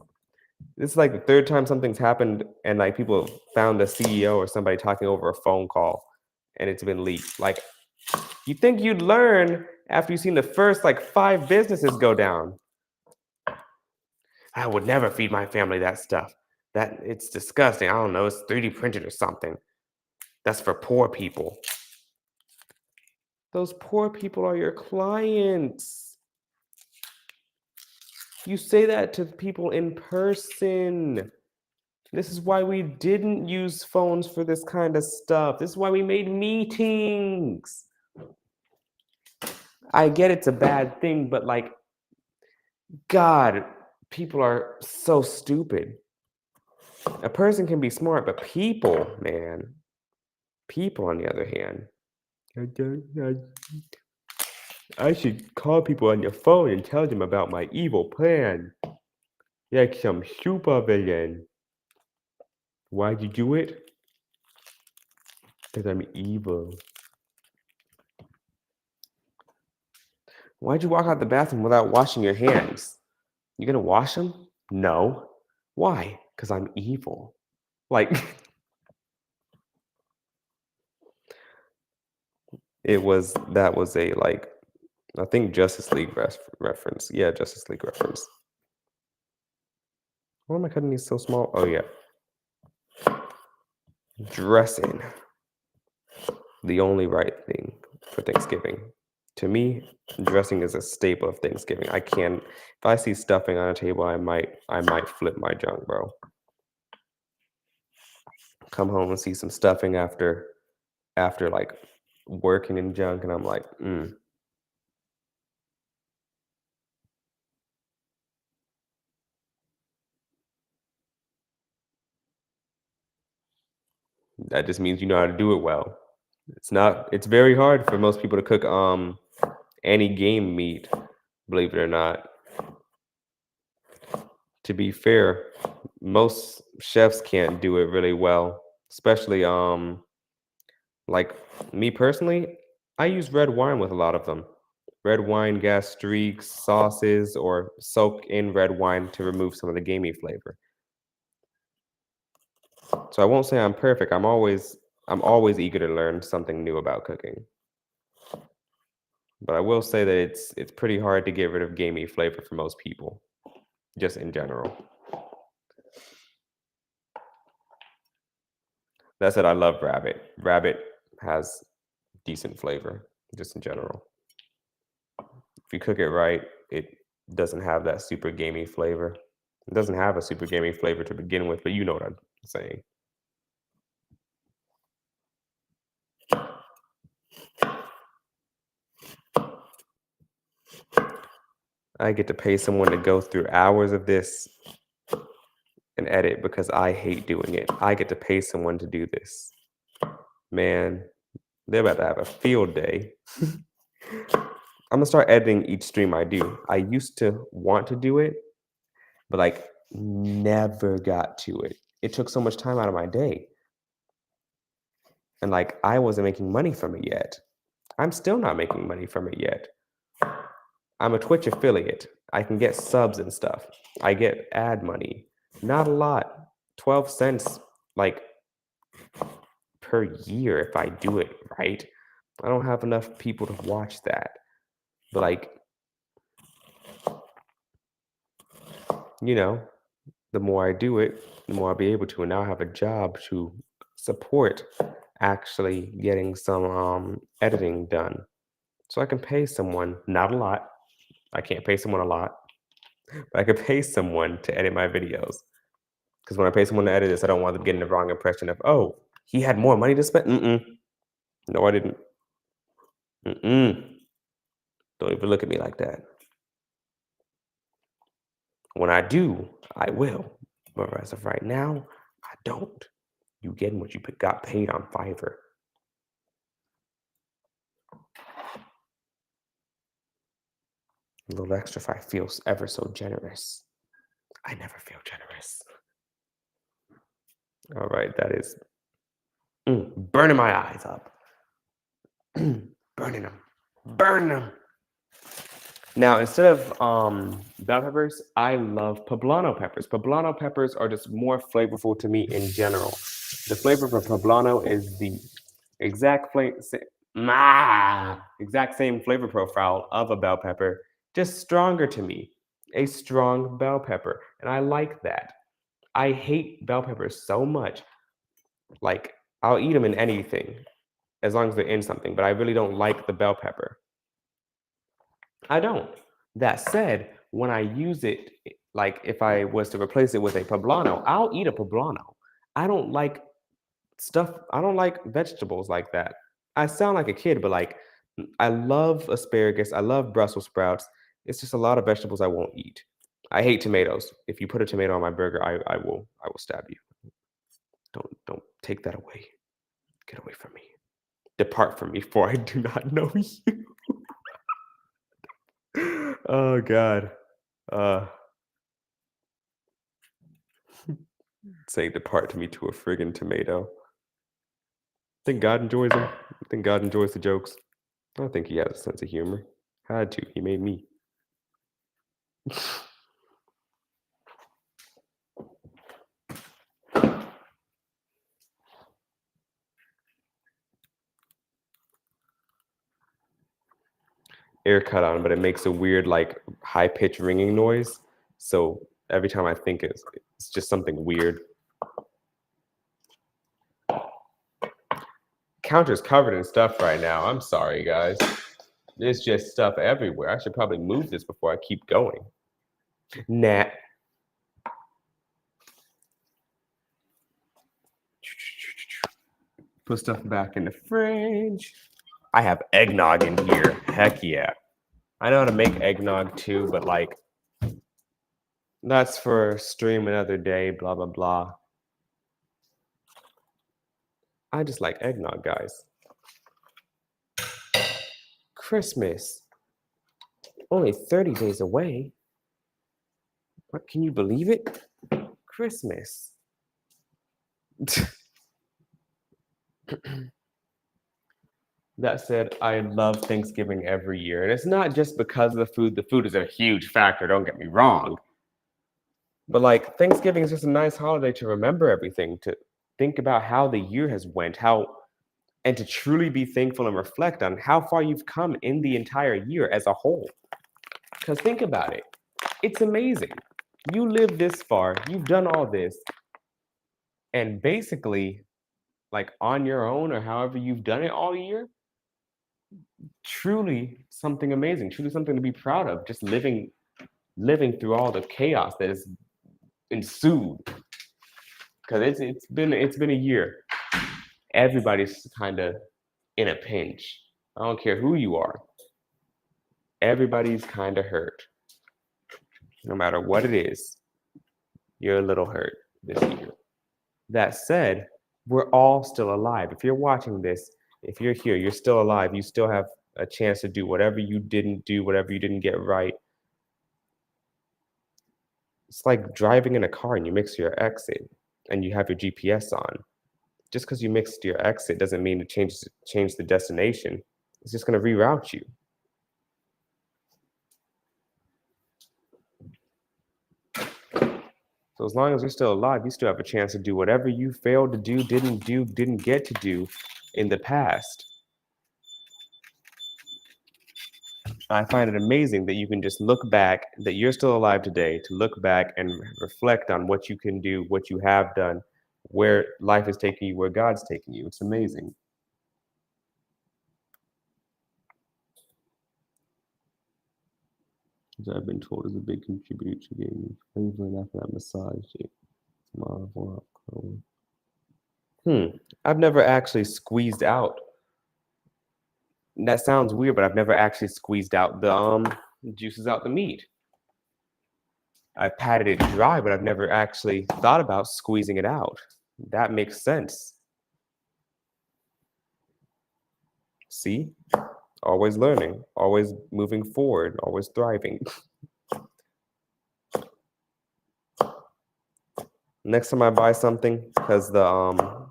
like the third time something's happened, and like people found the CEO or somebody talking over a phone call, and it's been leaked. Like, you think you'd learn after you've seen the first like 5 businesses go down? I would never feed my family that stuff. That it's disgusting. I don't know. It's 3D printed or something. That's for poor people. Those poor people are your clients. You say that to people in person. This is why we didn't use phones for this kind of stuff. This is why we made meetings. I get it's a bad thing, but like, God, people are so stupid. A person can be smart, but people, man, people on the other hand, I should call people on your phone and tell them about my evil plan. Like some super villain. Why'd you do it? Because I'm evil. Why'd you walk out the bathroom without washing your hands? You gonna wash them? No. Why? Because I'm evil. Like, that was a, like, I think Justice League reference. Yeah, Justice League reference. Why am I cutting these so small? Oh, yeah. Dressing. The only right thing for Thanksgiving. To me, dressing is a staple of Thanksgiving. If I see stuffing on a table, I might flip my junk, bro. Come home and see some stuffing after like working in junk, and I'm like, that just means you know how to do it well. It's very hard for most people to cook any game meat, believe it or not. To be fair, most chefs can't do it really well, especially like me personally, I use red wine with a lot of them. Red wine, gastriques, sauces, or soak in red wine to remove some of the gamey flavor. So I won't say I'm perfect. I'm always eager to learn something new about cooking. But I will say that it's pretty hard to get rid of gamey flavor for most people, just in general. That said, I love rabbit. Rabbit has decent flavor, just in general. If you cook it right, it doesn't have that super gamey flavor. It doesn't have a super gamey flavor to begin with, but you know what I'm saying. I get to pay someone to go through hours of this and edit because I hate doing it. I get to pay someone to do this. Man, they're about to have a field day. I'm gonna start editing each stream I do. I used to want to do it, but like never got to it. It took so much time out of my day. And like I wasn't making money from it yet. I'm still not making money from it yet. I'm a Twitch affiliate. I can get subs and stuff. I get ad money. Not a lot. 12 cents like per year if I do it right. I don't have enough people to watch that. But like, you know, the more I do it, the more I'll be able to. And now I have a job to support actually getting some editing done. So I can pay someone, not a lot. I can't pay someone a lot, but I could pay someone to edit my videos. Because when I pay someone to edit this, I don't want them getting the wrong impression of, oh, he had more money to spend? No, I didn't. Don't even look at me like that. When I do, I will. But as of right now, I don't. You getting what you got paid on Fiverr. A little extra if I feel ever so generous. I never feel generous. All right, that is burning my eyes up. Burning them. Burn them. Now, instead of bell peppers, I love poblano peppers. Poblano peppers are just more flavorful to me in general. The flavor for poblano is the exact same flavor profile of a bell pepper, just stronger to me. A strong bell pepper, and I like that. I hate bell peppers so much. Like, I'll eat them in anything as long as they're in something, but I really don't like the bell pepper. I don't. That said, when I use it, like if I was to replace it with a poblano, I'll eat a poblano. I don't like vegetables like that. I sound like a kid, but like I love asparagus, I love Brussels sprouts. It's just a lot of vegetables I won't eat. I hate tomatoes. If you put a tomato on my burger, I will stab you. Don't take that away. Get away from me. Depart from me, for I do not know you. Oh God. Saying depart to me to a friggin' tomato. Think God enjoys them? Think God enjoys the jokes? I don't think he has a sense of humor. Had to. He made me. Air cut on, but it makes a weird, like, high-pitched ringing noise. So every time I think it's just something weird. Counter's covered in stuff right now. I'm sorry, guys. There's just stuff everywhere. I should probably move this before I keep going. Nah. Put stuff back in the fridge. I have eggnog in here. Heck yeah. I know how to make eggnog too, but like, that's for stream another day, blah, blah, blah. I just like eggnog, guys. Christmas. Only 30 days away. What, can you believe it? Christmas. That said, I love Thanksgiving every year. And it's not just because of the food. The food is a huge factor, don't get me wrong. But like Thanksgiving is just a nice holiday to remember everything, to think about how the year has went, and to truly be thankful and reflect on how far you've come in the entire year as a whole. Because think about it. It's amazing. You lived this far, you've done all this, and basically, like on your own or however you've done it all year, truly something amazing, truly something to be proud of, just living through all the chaos that has ensued. Because it's been a year. Everybody's kind of in a pinch. I don't care who you are. Everybody's kind of hurt. No matter what it is, you're a little hurt this year. That said, we're all still alive. If you're watching this, if you're here, you're still alive. You still have a chance to do whatever you didn't do, whatever you didn't get right. It's like driving in a car and you mix your exit and you have your GPS on. Just because you mixed your exit doesn't mean to change the destination. It's just going to reroute you. So as long as you're still alive, you still have a chance to do whatever you failed to do, didn't get to do in the past. I find it amazing that you can just look back, that you're still alive today, to look back and reflect on what you can do, what you have done, where life is taking you, where God's taking you. It's amazing. As I've been told is a big contributor to getting flavor, and after that massage, I've never actually squeezed out. That sounds weird, but I've never actually squeezed out the juices out the meat. I patted it dry, but I've never actually thought about squeezing it out. That makes sense. See? Always learning, always moving forward, always thriving. Next time I buy something, because the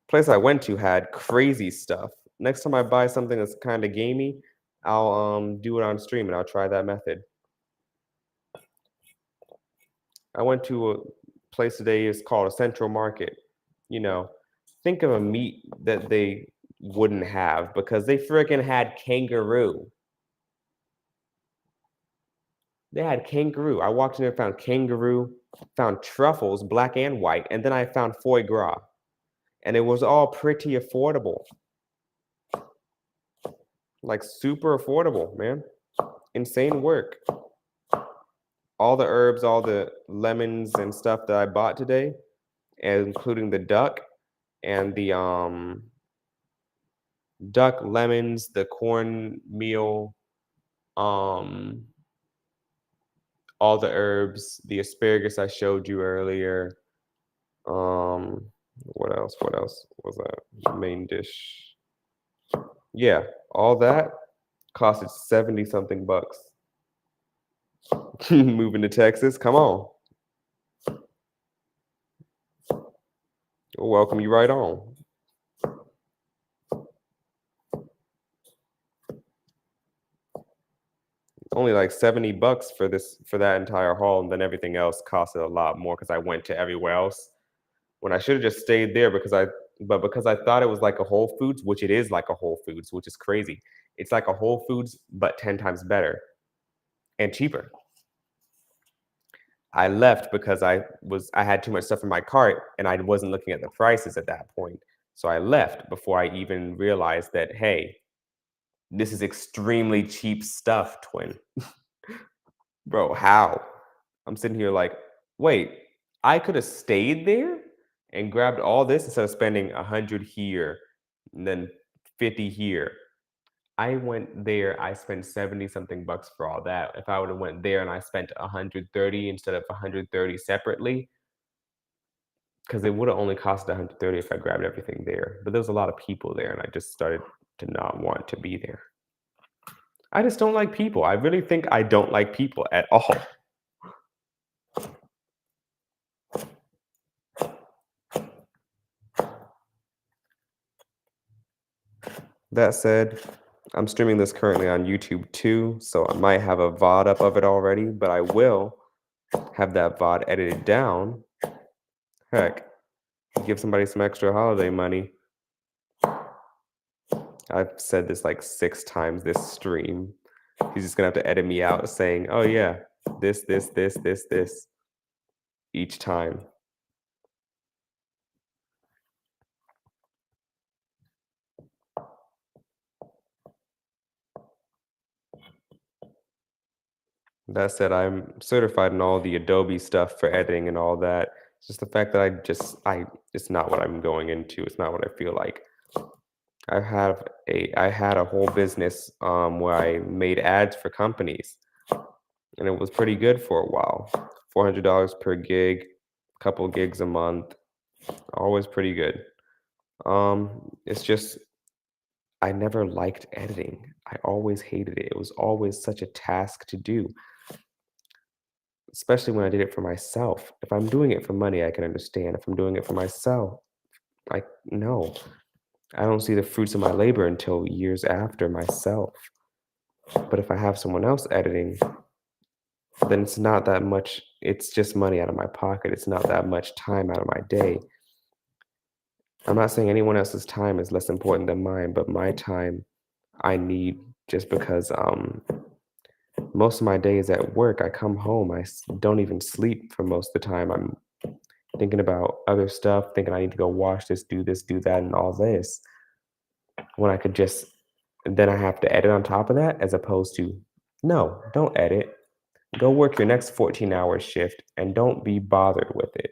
place I went to had crazy stuff. Next time I buy something that's kind of gamey, I'll do it on stream and I'll try that method. I went to a place today, it's called a Central Market. You know, think of a meat that they wouldn't have because they freaking had kangaroo. They had kangaroo. I walked in there, found kangaroo, found truffles, black and white, and then I found foie gras. And it was all pretty affordable. Like super affordable, man. Insane work. All the herbs, all the lemons and stuff that I bought today, including the duck and the duck, lemons, the cornmeal, all the herbs, the asparagus I showed you earlier. What else? What else was that main dish? Yeah, all that costed 70 something bucks. Moving to Texas, come on. We'll welcome you right on. Only like 70 bucks for that entire haul, and then everything else costed a lot more because I went to everywhere else when I should have just stayed there because I thought it was like a Whole Foods, which it is like a Whole Foods, which is crazy. It's like a Whole Foods, but 10 times better and cheaper. I left because I had too much stuff in my cart and I wasn't looking at the prices at that point. So I left before I even realized that, hey, this is extremely cheap stuff, twin. Bro, how? I'm sitting here like, wait, I could have stayed there and grabbed all this instead of spending 100 here and then 50 here. I went there, I spent 70 something bucks for all that. If I would have went there and I spent 130 instead of 130 separately, because it would have only cost 130 if I grabbed everything there. But there was a lot of people there and I just started to not want to be there. I just don't like people. I really think I don't like people at all. That said, I'm streaming this currently on YouTube too, so I might have a VOD up of it already, but I will have that VOD edited down. Heck, give somebody some extra holiday money. I've said this like 6 times this stream. He's just gonna have to edit me out saying, oh yeah, this, each time. That said, I'm certified in all the Adobe stuff for editing and all that. It's just the fact that it's not what I'm going into. It's not what I feel like. I had a whole business where I made ads for companies. and it was pretty good for a while. $400 per gig, couple gigs a month, always pretty good. It's just I never liked editing. I always hated it. It was always such a task to do, especially when I did it for myself. If I'm doing it for money, I can understand. If I'm doing it for myself, I no. I don't see the fruits of my labor until years after myself. But if I have someone else editing, then it's not that much. It's just money out of my pocket. It's not that much time out of my day. I'm not saying anyone else's time is less important than mine, but my time I need just because most of my day is at work. I come home, don't even sleep for most of the time. I'm thinking about other stuff, thinking I need to go wash this, do that, and all this. When I could just, then I have to edit on top of that, as opposed to, no, don't edit. Go work your next 14-hour shift and don't be bothered with it.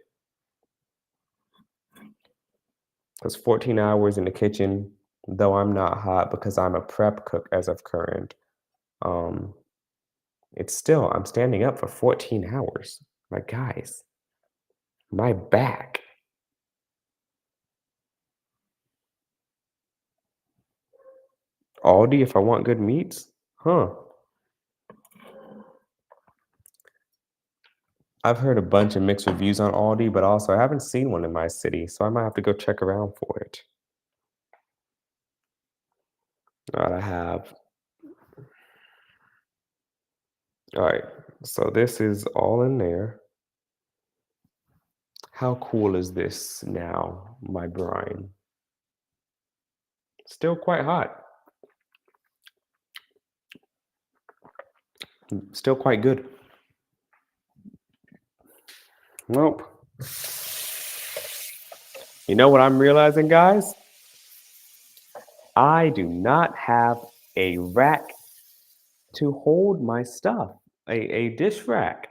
Because 14 hours in the kitchen, though I'm not hot because I'm a prep cook as of current, um, it's still, I'm standing up for 14 hours. Like, guys, my back. Aldi if I want good meats? Huh. I've heard a bunch of mixed reviews on Aldi, but also I haven't seen one in my city, so I might have to go check around for it. All right, I have. All right, so this is all in there. How cool is this now, my brine? Still quite hot. Still quite good. Nope. You know what I'm realizing, guys? I do not have a rack to hold my stuff, a dish rack.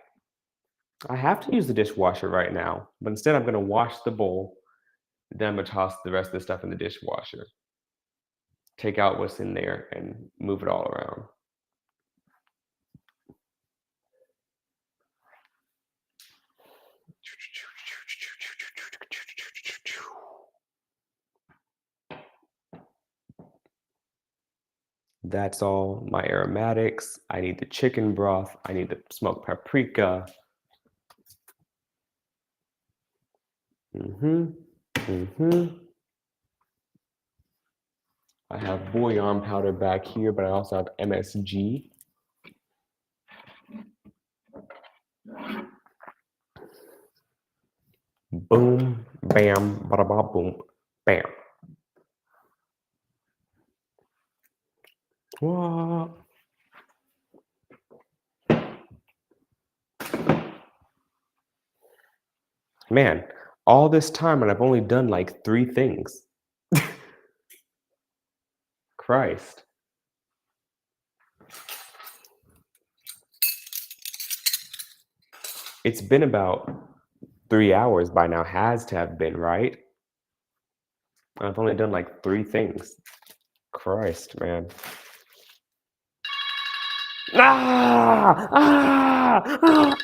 I have to use the dishwasher right now, but instead I'm going to wash the bowl. Then I'm going to toss the rest of the stuff in the dishwasher. Take out what's in there and move it all around. That's all my aromatics. I need the chicken broth. I need the smoked paprika. I have bouillon powder back here, but I also have MSG. Boom, bam, bada ba boom, bam. What? Man, all this time and I've only done like 3 things. Christ. It's been about 3 hours by now, has to have been, right? I've only done like 3 things. Christ, man. Ah! Ah! Ah!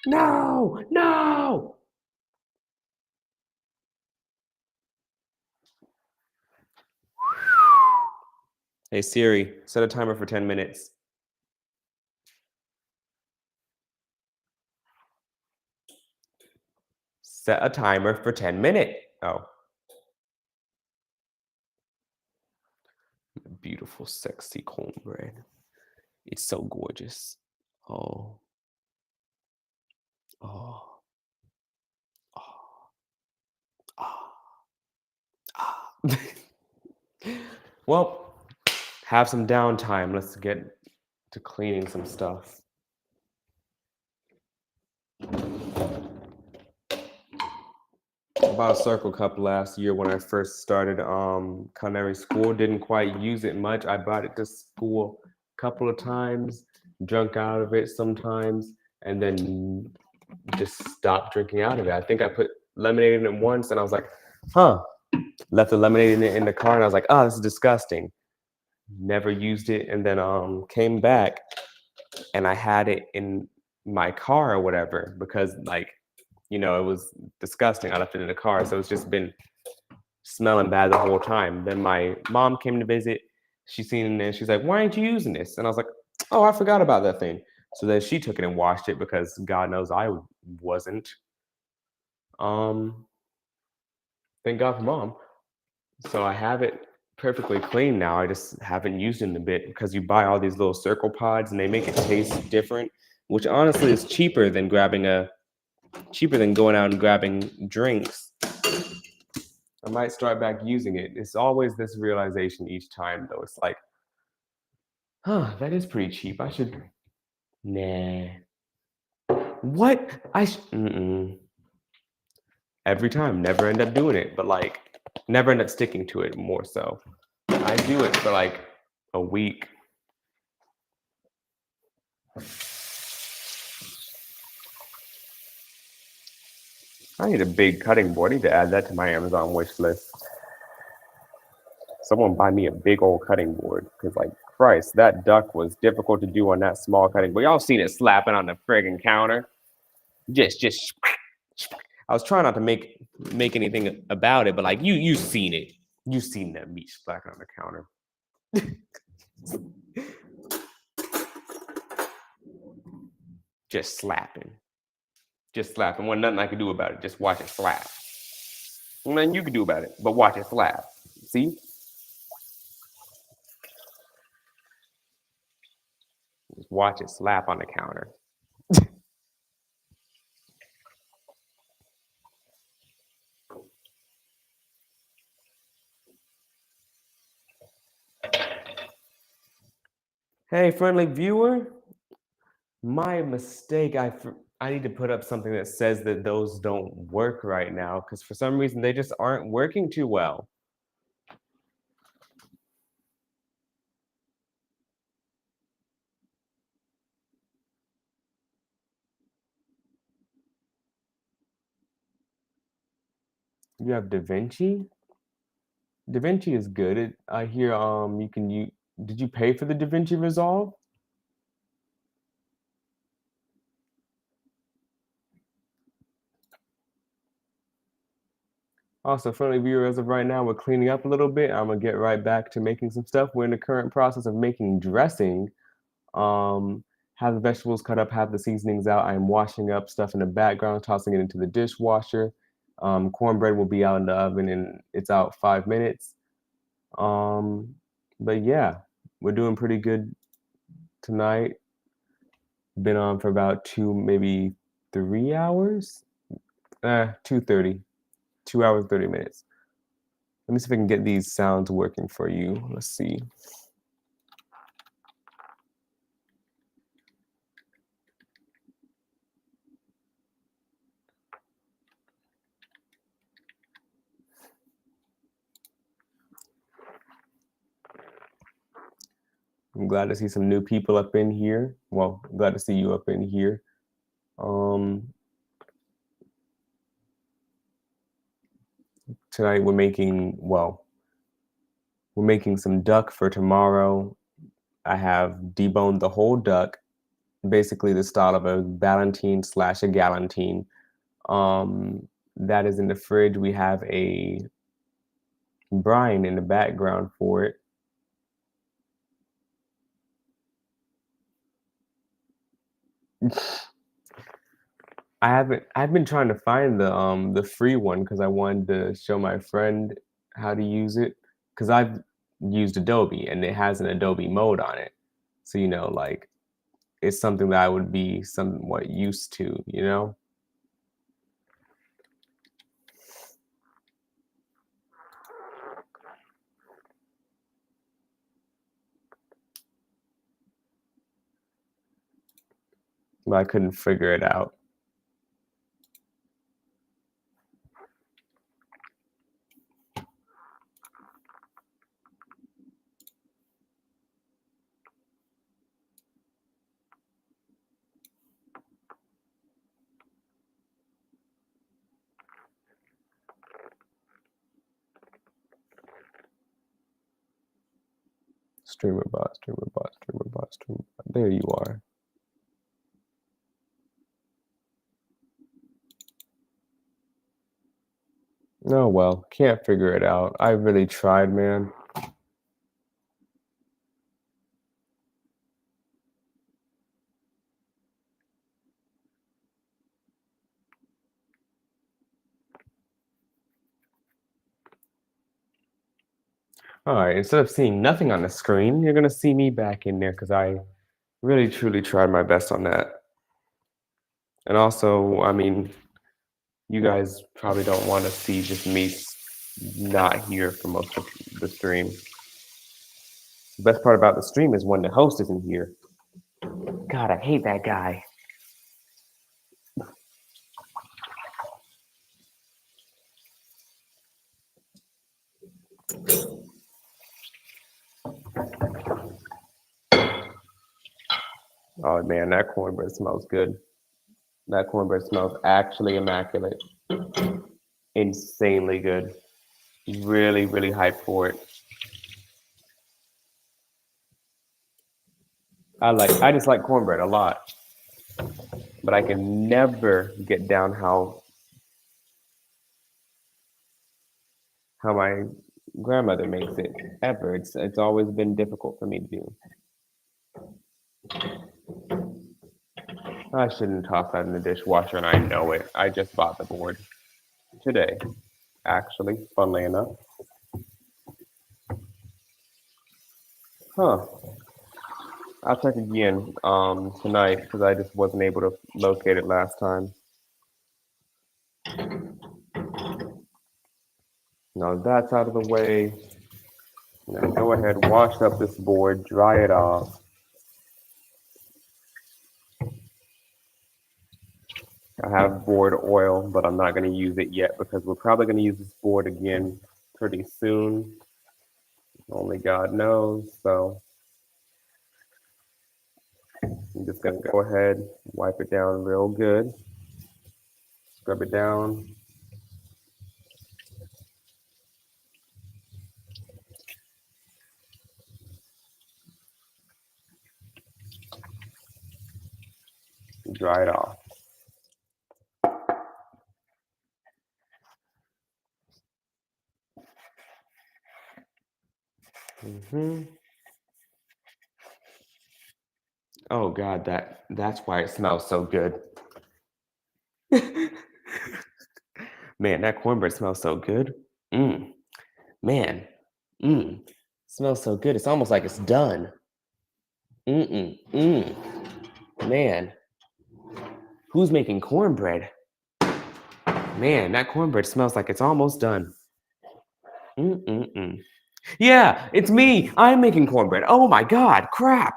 No! No! Hey Siri, set a timer for 10 minutes. Set a timer for 10 minutes. Oh. Beautiful, sexy cornbread. It's so gorgeous. Oh. Oh. Oh. Ah. Ah. Well, have some downtime. Let's get to cleaning some stuff. I bought a Circle Cup last year when I first started culinary school. Didn't quite use it much. I brought it to school a couple of times, drunk out of it sometimes, and then just stopped drinking out of it. I think I put lemonade in it once and I was like, huh. Left the lemonade in the car and I was like, oh, this is disgusting. Never used it, and then came back and I had it in my car or whatever because like, you know, it was disgusting. I left it in the car, so it's just been smelling bad the whole time. Then my mom came to visit. She seen it and she's like, "Why aren't you using this?" And I was like, "Oh, I forgot about that thing." So then she took it and washed it because God knows I wasn't. Um, thank God for mom. So I have it perfectly clean now. I just haven't used it in a bit because you buy all these little circle pods and they make it taste different, which honestly is cheaper than going out and grabbing drinks. I might start back using it. It's always this realization each time though. It's like, huh, that is pretty cheap. I should nah. What? Mm-mm. Every time, never end up doing it, but like never end up sticking to it more so. I do it for like a week. I need a big cutting board. I need to add that to my Amazon wish list. Someone buy me a big old cutting board because, like, Christ, that duck was difficult to do on that small cutting board. Y'all seen it slapping on the friggin' counter? Just. I was trying not to make anything about it, but like you seen it. You seen that meat slapping on the counter. Just slapping. Just slapping. Wasn't nothing I could do about it. Just watch it slap. Nothing you could do about it, but watch it slap. See? Just watch it slap on the counter. Hey, friendly viewer. My mistake. I need to put up something that says that those don't work right now because for some reason they just aren't working too well. You have DaVinci? DaVinci is good. I hear you can you did you pay for the DaVinci Resolve? Also, friendly viewer, as of right now, we're cleaning up a little bit. I'm gonna get right back to making some stuff. We're in the current process of making dressing. Have the vegetables cut up, have the seasonings out. I'm washing up stuff in the background, tossing it into the dishwasher. Cornbread will be out in the oven and it's out 5 minutes. Um, but yeah, we're doing pretty good tonight. Been on for about maybe 3 hours. 2:30, 2 hours 30 minutes. Let me see if I can get these sounds working for you. Let's see. I'm glad to see some new people up in here. Well, I'm glad to see you up in here. Tonight we're making some duck for tomorrow. I have deboned the whole duck, basically the style of a Ballantine / a Galantine. That is in the fridge. We have a brine in the background for it. I've been trying to find the free one because I wanted to show my friend how to use it because I've used Adobe and it has an Adobe mode on it. So, you know, like it's something that I would be somewhat used to, you know? But I couldn't figure it out. Streamer bot. There you are. Oh well, can't figure it out. I really tried, man. All right, instead of seeing nothing on the screen, you're gonna see me back in there because I really truly tried my best on that. And also, I mean, you guys probably don't want to see just me not here for most of the stream. The best part about the stream is when the host isn't here. God, I hate that guy. Oh man, that cornbread smells good. That cornbread smells actually immaculate. Insanely good. Really, really hyped for it. I just like cornbread a lot, but I can never get down how my grandmother makes it ever. It's always been difficult for me to do. I shouldn't toss that in the dishwasher, and I know it. I just bought the board today, actually, funnily enough. Huh. I'll check again tonight because I just wasn't able to locate it last time. Now that's out of the way. Now go ahead, wash up this board, dry it off. I have board oil, but I'm not going to use it yet because we're probably going to use this board again pretty soon. Only God knows. So I'm just going to go ahead, wipe it down real good, scrub it down. Dry it off. Oh God, that's why it smells so good. Man, that cornbread smells so good. Mm. Man, smells so good. It's almost like it's done. Mm. Man, who's making cornbread? Man, that cornbread smells like it's almost done. Mm. Yeah, it's me. I'm making cornbread. Oh my God, crap.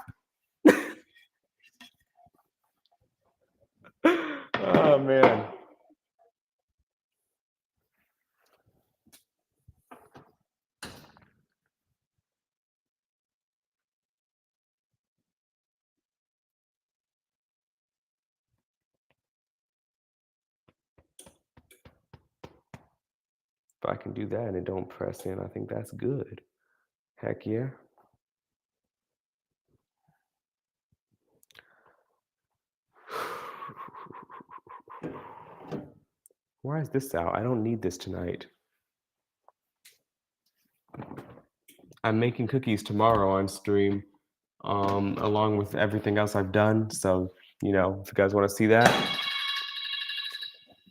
Oh man. If I can do that and it don't press in, I think that's good. Heck yeah. Why is this out? I don't need this tonight. I'm making cookies tomorrow on stream, along with everything else I've done. So, if you guys want to see that,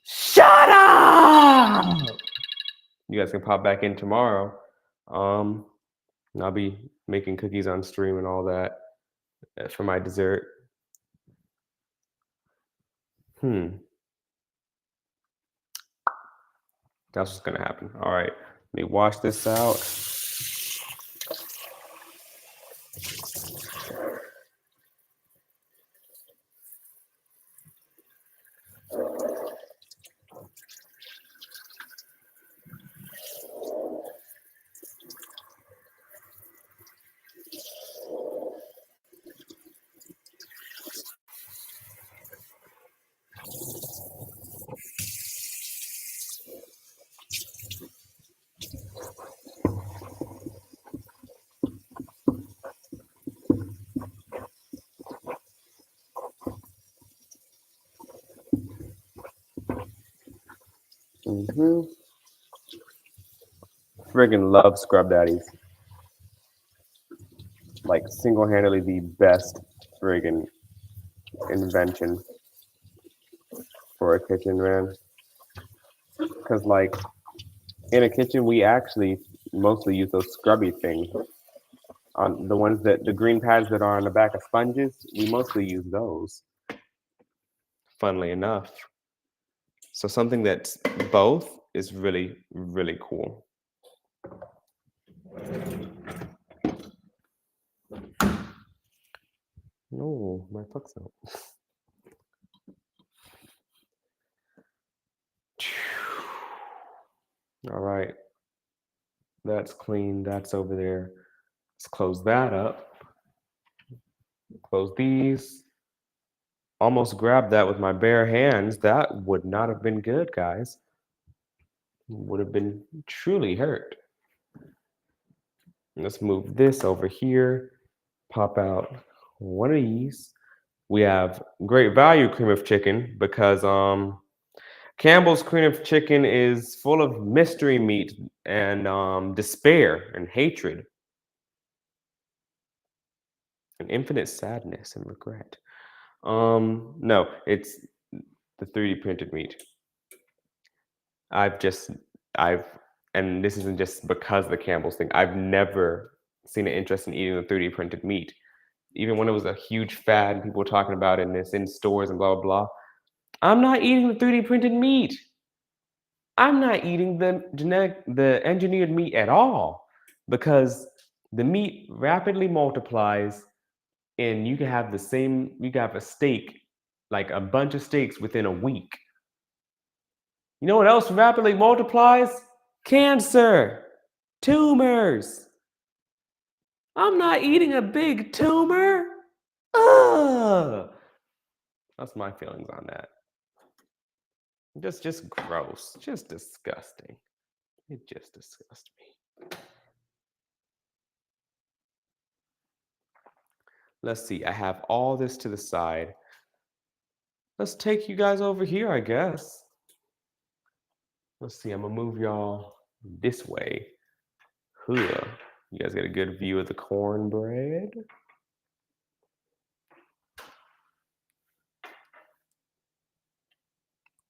shut up! You guys can pop back in tomorrow. And I'll be making cookies on stream and all that for my dessert. That's what's gonna happen. All right, let me wash this out. friggin' love Scrub Daddies. Like single-handedly the best friggin' invention for a kitchen, man. Because like in a kitchen, we actually mostly use those scrubby things. On the ones that the green pads that are on the back of sponges, we mostly use those. Funnily enough. So something that's both is really, really cool. No, my fuck's out. All right. That's clean. That's over there. Let's close that up. Close these. Almost grabbed that with my bare hands. That would not have been good, guys. Would have been truly hurt. Let's move this over here. Pop out one of these. We have Great Value cream of chicken because Campbell's cream of chicken is full of mystery meat and despair and hatred and infinite sadness and regret. No, it's the 3D printed meat. I've and this isn't just because of the Campbell's thing. I've never seen an interest in eating the 3D printed meat. Even when it was a huge fad and people were talking about it and it's in stores and blah, blah, blah. I'm not eating the 3D printed meat. I'm not eating the engineered meat at all because the meat rapidly multiplies and you can have you can have a steak, like a bunch of steaks within a week. You know what else rapidly multiplies? Cancer, tumors. I'm not eating a big tumor. Ugh. That's my feelings on that. Just gross, just disgusting. It just disgusts me. Let's see, I have all this to the side. Let's take you guys over here, I guess. Let's see, I'm gonna move y'all this way. Huh. You guys get a good view of the cornbread.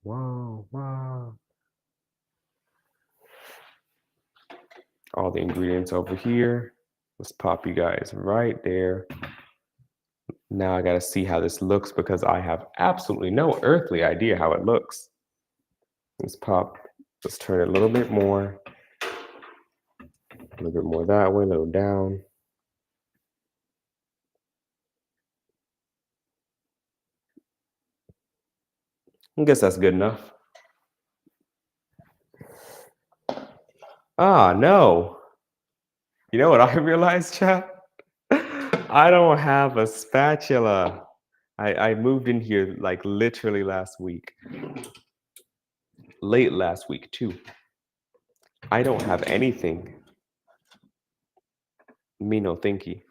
Wow, wow. All the ingredients over here. Let's pop you guys right there. Now I gotta see how this looks because I have absolutely no earthly idea how it looks. Let's turn it a little bit more. A little bit more that way, a little down. I guess that's good enough. Ah, no. You know what I realized, chat? I don't have a spatula. I moved in here like literally last week. Late last week, too. I don't have anything. Me no thinky.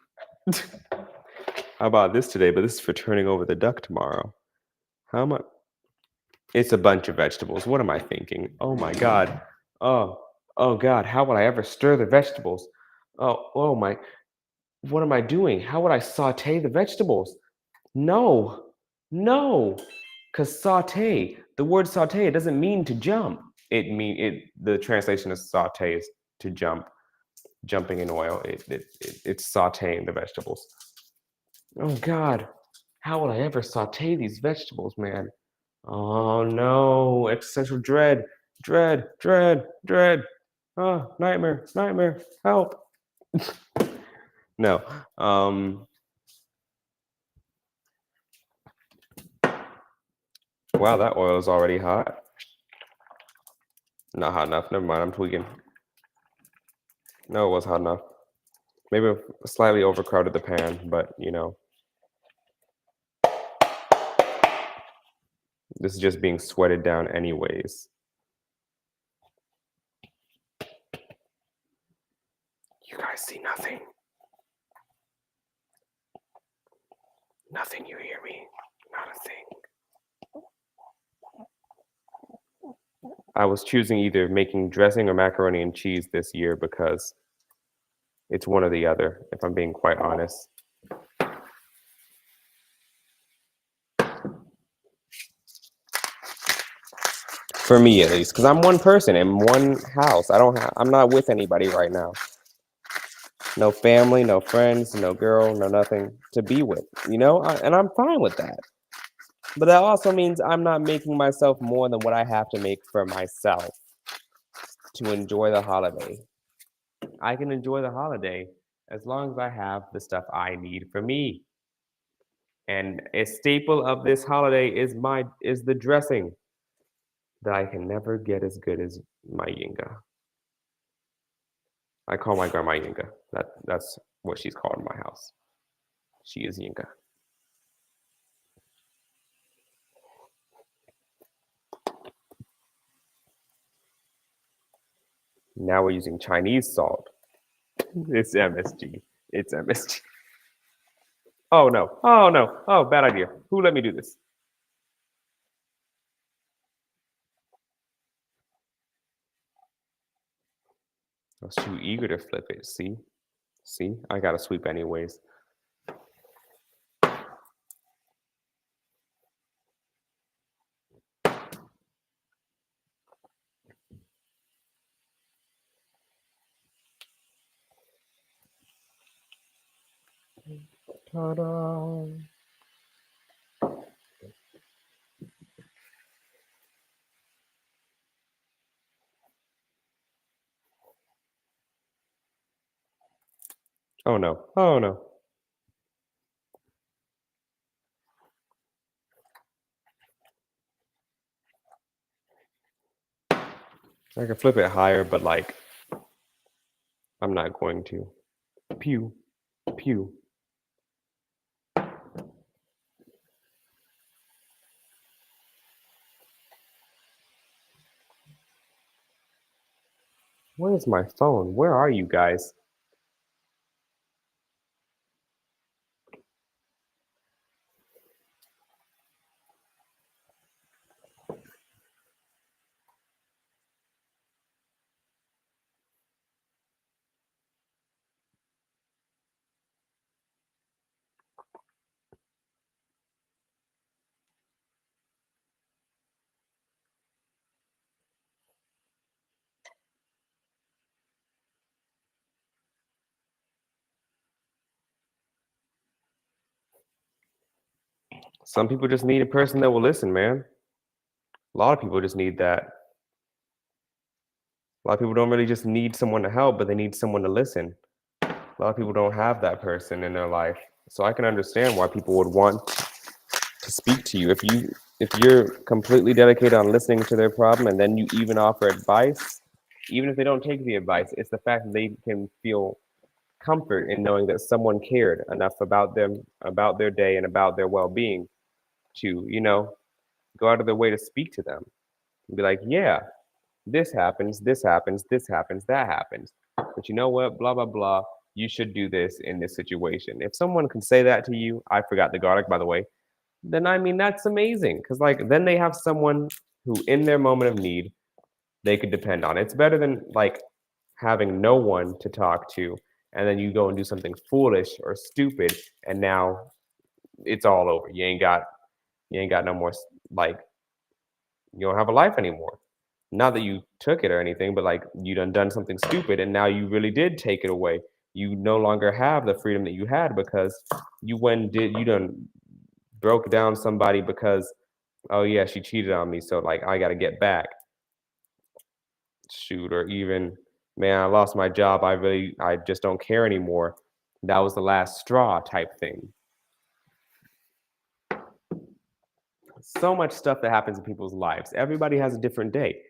How about this today? But this is for turning over the duck tomorrow. How much? It's a bunch of vegetables. What am I thinking? Oh my God. Oh God. How would I ever stir the vegetables? Oh my. What am I doing? How would I saute the vegetables? No. Because saute, the word saute, it doesn't mean to jump. The translation of saute is to jump, jumping in oil. It's sauteing the vegetables. Oh God. How would I ever saute these vegetables, man? Oh no, existential dread. Oh, nightmare, help. No. Wow, that oil is already hot. Not hot enough. Never mind, I'm tweaking. No, it was hot enough. Maybe I slightly overcrowded the pan, but you know. This is just being sweated down anyways. You guys see nothing. Nothing, you hear me? Not a thing. I was choosing either making dressing or macaroni and cheese this year because it's one or the other, if I'm being quite honest. For me, at least, because I'm one person in one house. I'm not with anybody right now. No family, no friends, no girl, no nothing to be with, and I'm fine with that. But that also means I'm not making myself more than what I have to make for myself to enjoy the holiday. I can enjoy the holiday as long as I have the stuff I need for me. And a staple of this holiday is the dressing that I can never get as good as my Yinga. I call my grandma Yinga. That's what she's called in my house. She is Yinga. Now we're using Chinese salt. It's MSG. It's MSG. Oh no. Oh no. Oh, bad idea. Who let me do this? I was too eager to flip it. See? See? I gotta sweep anyways. Ta-da. Oh no. Oh no. I can flip it higher, but like, I'm not going to. Pew. Pew. Where's my phone? Where are you guys? Some people just need a person that will listen, man. A lot of people just need that. A lot of people don't really just need someone to help, but they need someone to listen. A lot of people don't have that person in their life. So I can understand why people would want to speak to you. If you're completely dedicated on listening to their problem and then you even offer advice, even if they don't take the advice, it's the fact that they can feel comfort in knowing that someone cared enough about them, about their day, and about their well-being to, go out of their way to speak to them and be like, yeah, this happens, this happens, this happens, that happens. But you know what? Blah, blah, blah. You should do this in this situation. If someone can say that to you, I forgot the garlic, by the way, then I mean, that's amazing. Cause like then they have someone who in their moment of need, they could depend on. It's better than like having no one to talk to and then you go and do something foolish or stupid and now it's all over. You ain't got no more like you don't have a life anymore. Not that you took it or anything, but like you done something stupid and now you really did take it away. You no longer have the freedom that you had because you done broke down somebody because oh yeah, she cheated on me, so like I got to get back. Shoot, or even man, I lost my job. I just don't care anymore. That was the last straw type thing. So much stuff that happens in people's lives. Everybody has a different day.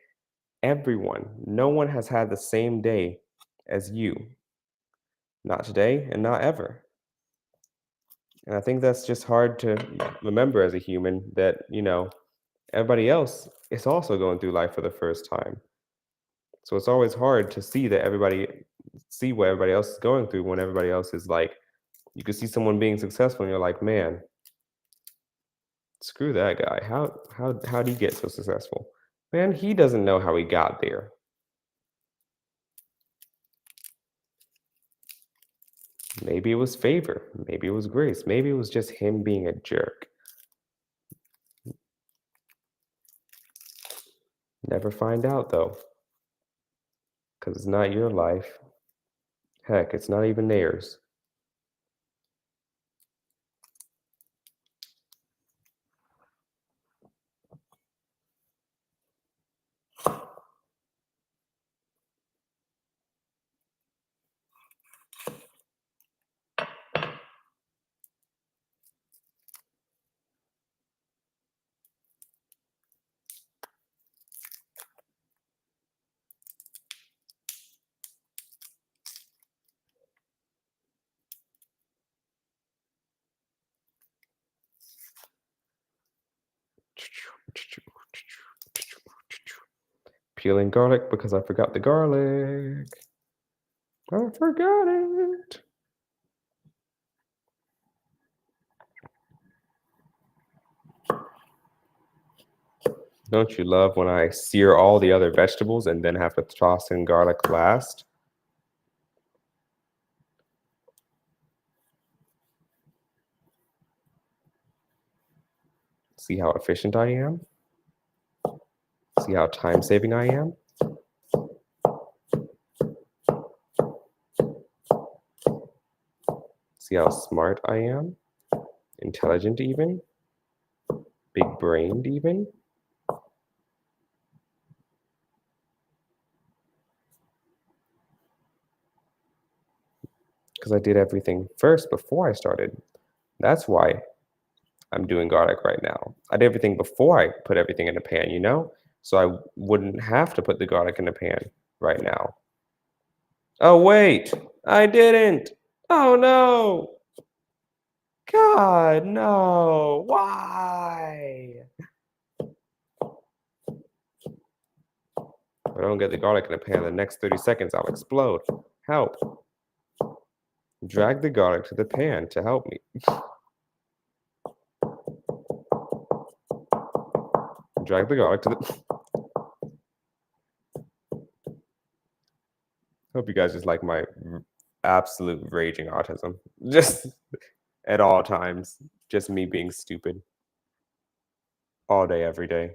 Everyone, no one has had the same day as you. Not today and not ever. And I think that's just hard to remember as a human that, everybody else is also going through life for the first time. So it's always hard to see what everybody else is going through when everybody else is like, you can see someone being successful and you're like, man, screw that guy. How do you get so successful? Man, he doesn't know how he got there. Maybe it was favor. Maybe it was grace. Maybe it was just him being a jerk. Never find out though, because it's not your life. Heck, it's not even theirs. Peeling garlic because I forgot the garlic. I forgot it. Don't you love when I sear all the other vegetables and then have to toss in garlic last? See how efficient I am? See how time saving I am? See how smart I am? Intelligent even? Big brained even? Because I did everything first before I started. That's why I'm doing garlic right now. I did everything before I put everything in the pan, you know? So I wouldn't have to put the garlic in the pan right now. Oh, wait, I didn't. Oh, no. God, no. Why? If I don't get the garlic in the pan in the next 30 seconds, I'll explode. Help. Drag the garlic to the pan to help me. Drag the garlic to the... Hope you guys just like my absolute raging autism. Just at all times. Just me being stupid. All day, every day.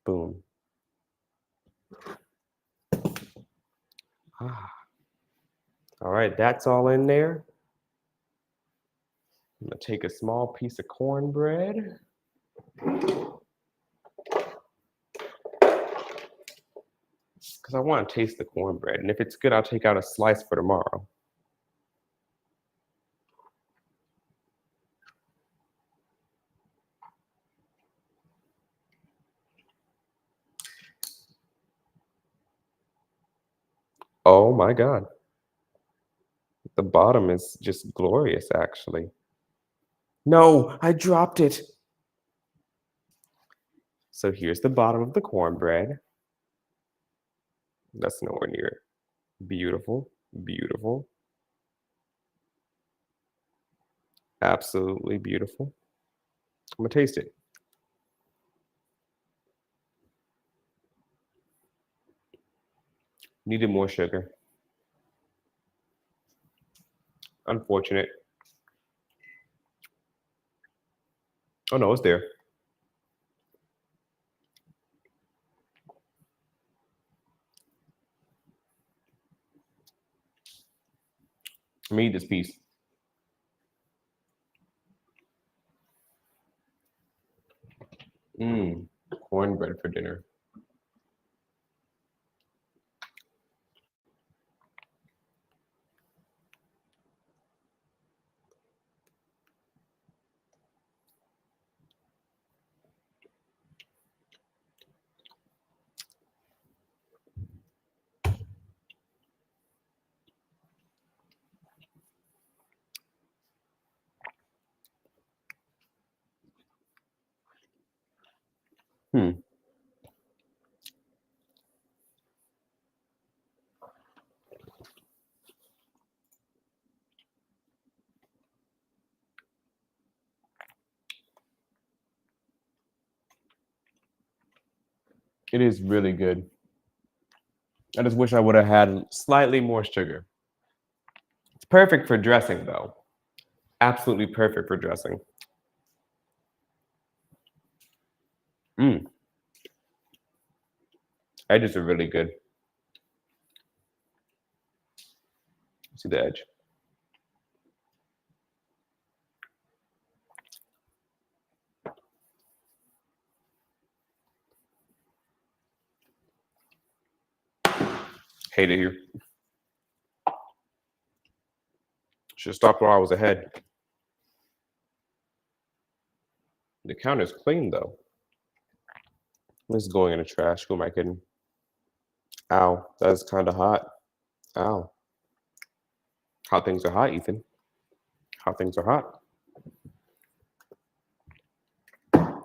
Boom. Ah. All right, that's all in there. I'm gonna take a small piece of cornbread. Because I want to taste the cornbread. And if it's good, I'll take out a slice for tomorrow. Oh my God. The bottom is just glorious, actually. No, I dropped it. So here's the bottom of the cornbread. That's nowhere near it. Beautiful, beautiful. Absolutely beautiful. I'm gonna taste it. Needed more sugar. Unfortunate. Oh no, it's there. Let me eat this piece. Mmm, cornbread for dinner. Hmm. It is really good. I just wish I would have had slightly more sugar. It's perfect for dressing, though. Absolutely perfect for dressing. Edges are really good. See the edge. Hate it here. Should have stopped while I was ahead. The counter's clean though. This is going in the trash. Who am I kidding? Ow, that's kind of hot. Ow. Hot things are hot, Ethan. Hot things are hot.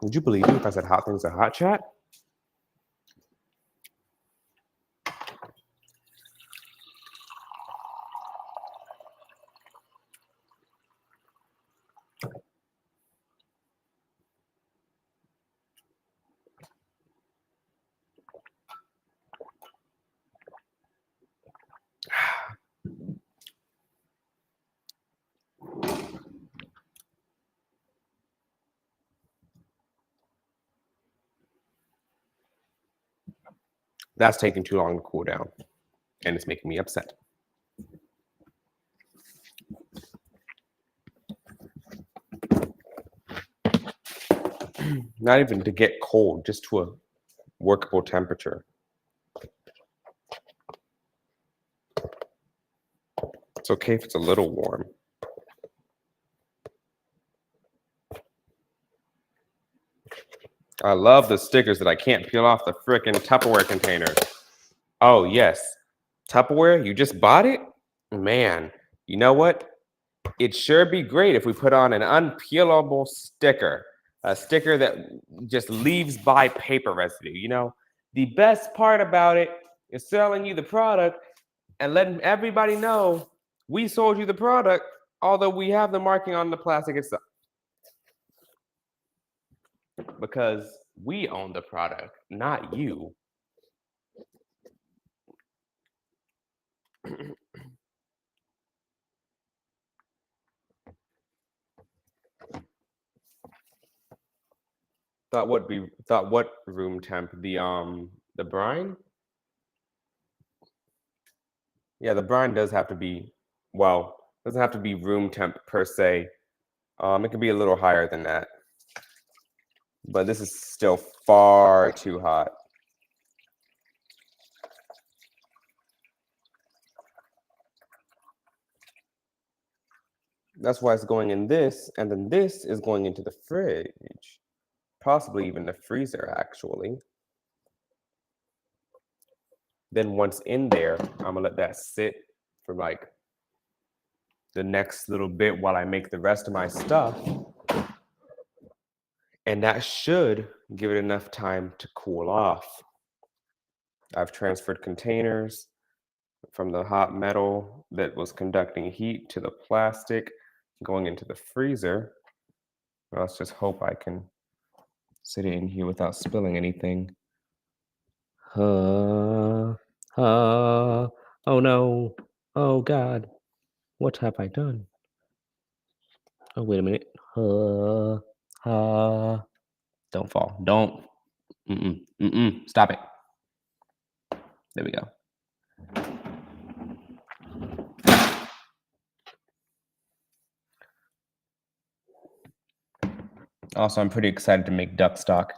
Would you believe me if I said hot things are hot, chat? That's taking too long to cool down, and it's making me upset. Not even to get cold, just to a workable temperature. It's okay if it's a little warm. I love the stickers that I can't peel off the frickin' Tupperware container. Oh, yes. Tupperware, you just bought it? Man, you know what? It'd sure be great if we put on an unpeelable sticker. A sticker that just leaves by paper residue, you know? The best part about it is selling you the product and letting everybody know we sold you the product, although we have the marking on the plastic itself. Because we own the product, not you. Thought what room temp? The brine? Yeah, the brine does have to be, well, doesn't have to be room temp per se. It could be a little higher than that. But this is still far too hot. That's why it's going in this, and then this is going into the fridge. Possibly even the freezer, actually. Then once in there, I'm gonna let that sit for like the next little bit while I make the rest of my stuff. And that should give it enough time to cool off. I've transferred containers from the hot metal that was conducting heat to the plastic going into the freezer. Let's just hope I can sit in here without spilling anything. Oh no. Oh God. What have I done? Oh, wait a minute. Don't fall. Don't. Stop it. There we go. Also, I'm pretty excited to make duck stock.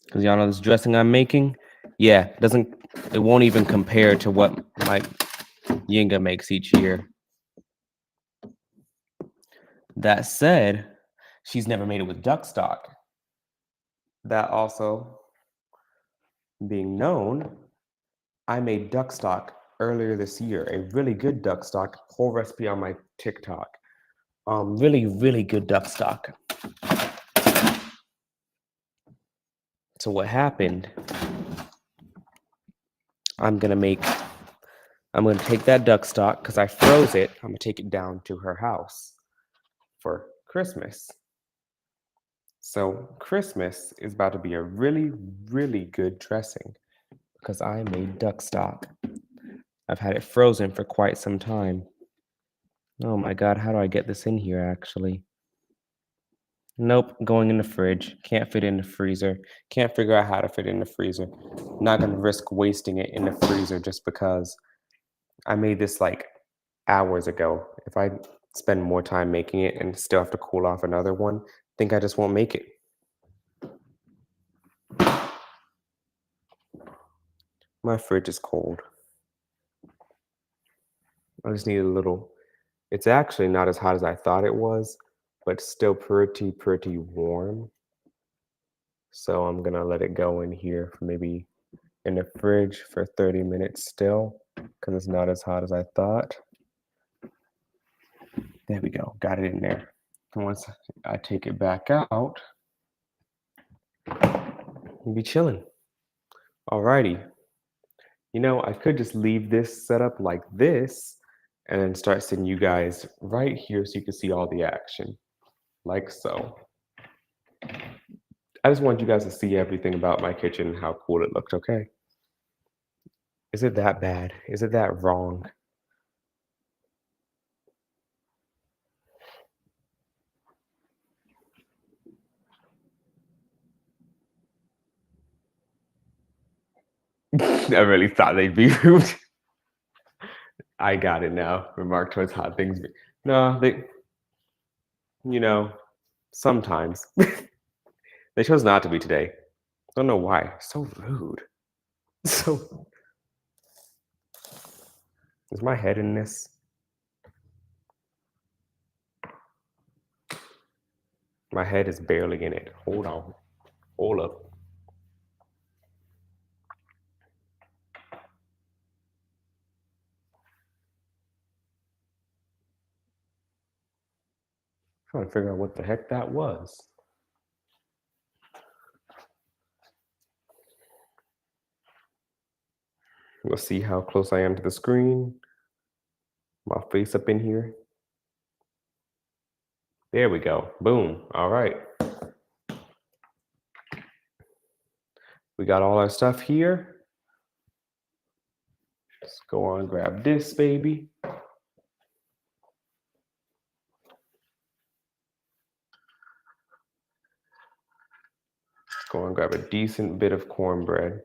Because y'all know this dressing I'm making? Yeah, it won't even compare to what my Yinga makes each year. That said, she's never made it with duck stock. That also being known, I made duck stock earlier this year, a really good duck stock, whole recipe on my TikTok. Really, really good duck stock. So what happened, I'm gonna take that duck stock, because I froze it, I'm gonna take it down to her house. for Christmas. So Christmas is about to be a really, really good dressing because I made duck stock. I've had it frozen for quite some time. Oh my God, how do I get this in here actually? Nope, going in the fridge. Can't fit in the freezer. Can't figure out how to fit it in the freezer. Not gonna risk wasting it in the freezer just because I made this like hours ago. If I spend more time making it and still have to cool off another one, I think I just won't make it. My fridge is cold. I just need a little. It's actually not as hot as I thought it was, but still pretty warm. So I'm gonna let it go in here for maybe in the fridge for 30 minutes still, because it's not as hot as I thought. There we go, got it in there. And once I take it back out, we'll be chilling. Alrighty. You know, I could just leave this set up like this and then start sending you guys right here so you can see all the action, like so. I just want you guys to see everything about my kitchen and how cool it looked, okay? Is it that bad? Is it that wrong? I really thought they'd be rude. I got it now. Remark towards hot things. No, you know, sometimes. They chose not to be today. Don't know why. So rude. So, is my head in this? My head is barely in it. Hold on. Hold up. Trying to figure out what the heck that was. We'll see how close I am to the screen. My face up in here. There we go. Boom. All right. We got all our stuff here. Let's go on, grab this baby. Go and grab a decent bit of cornbread.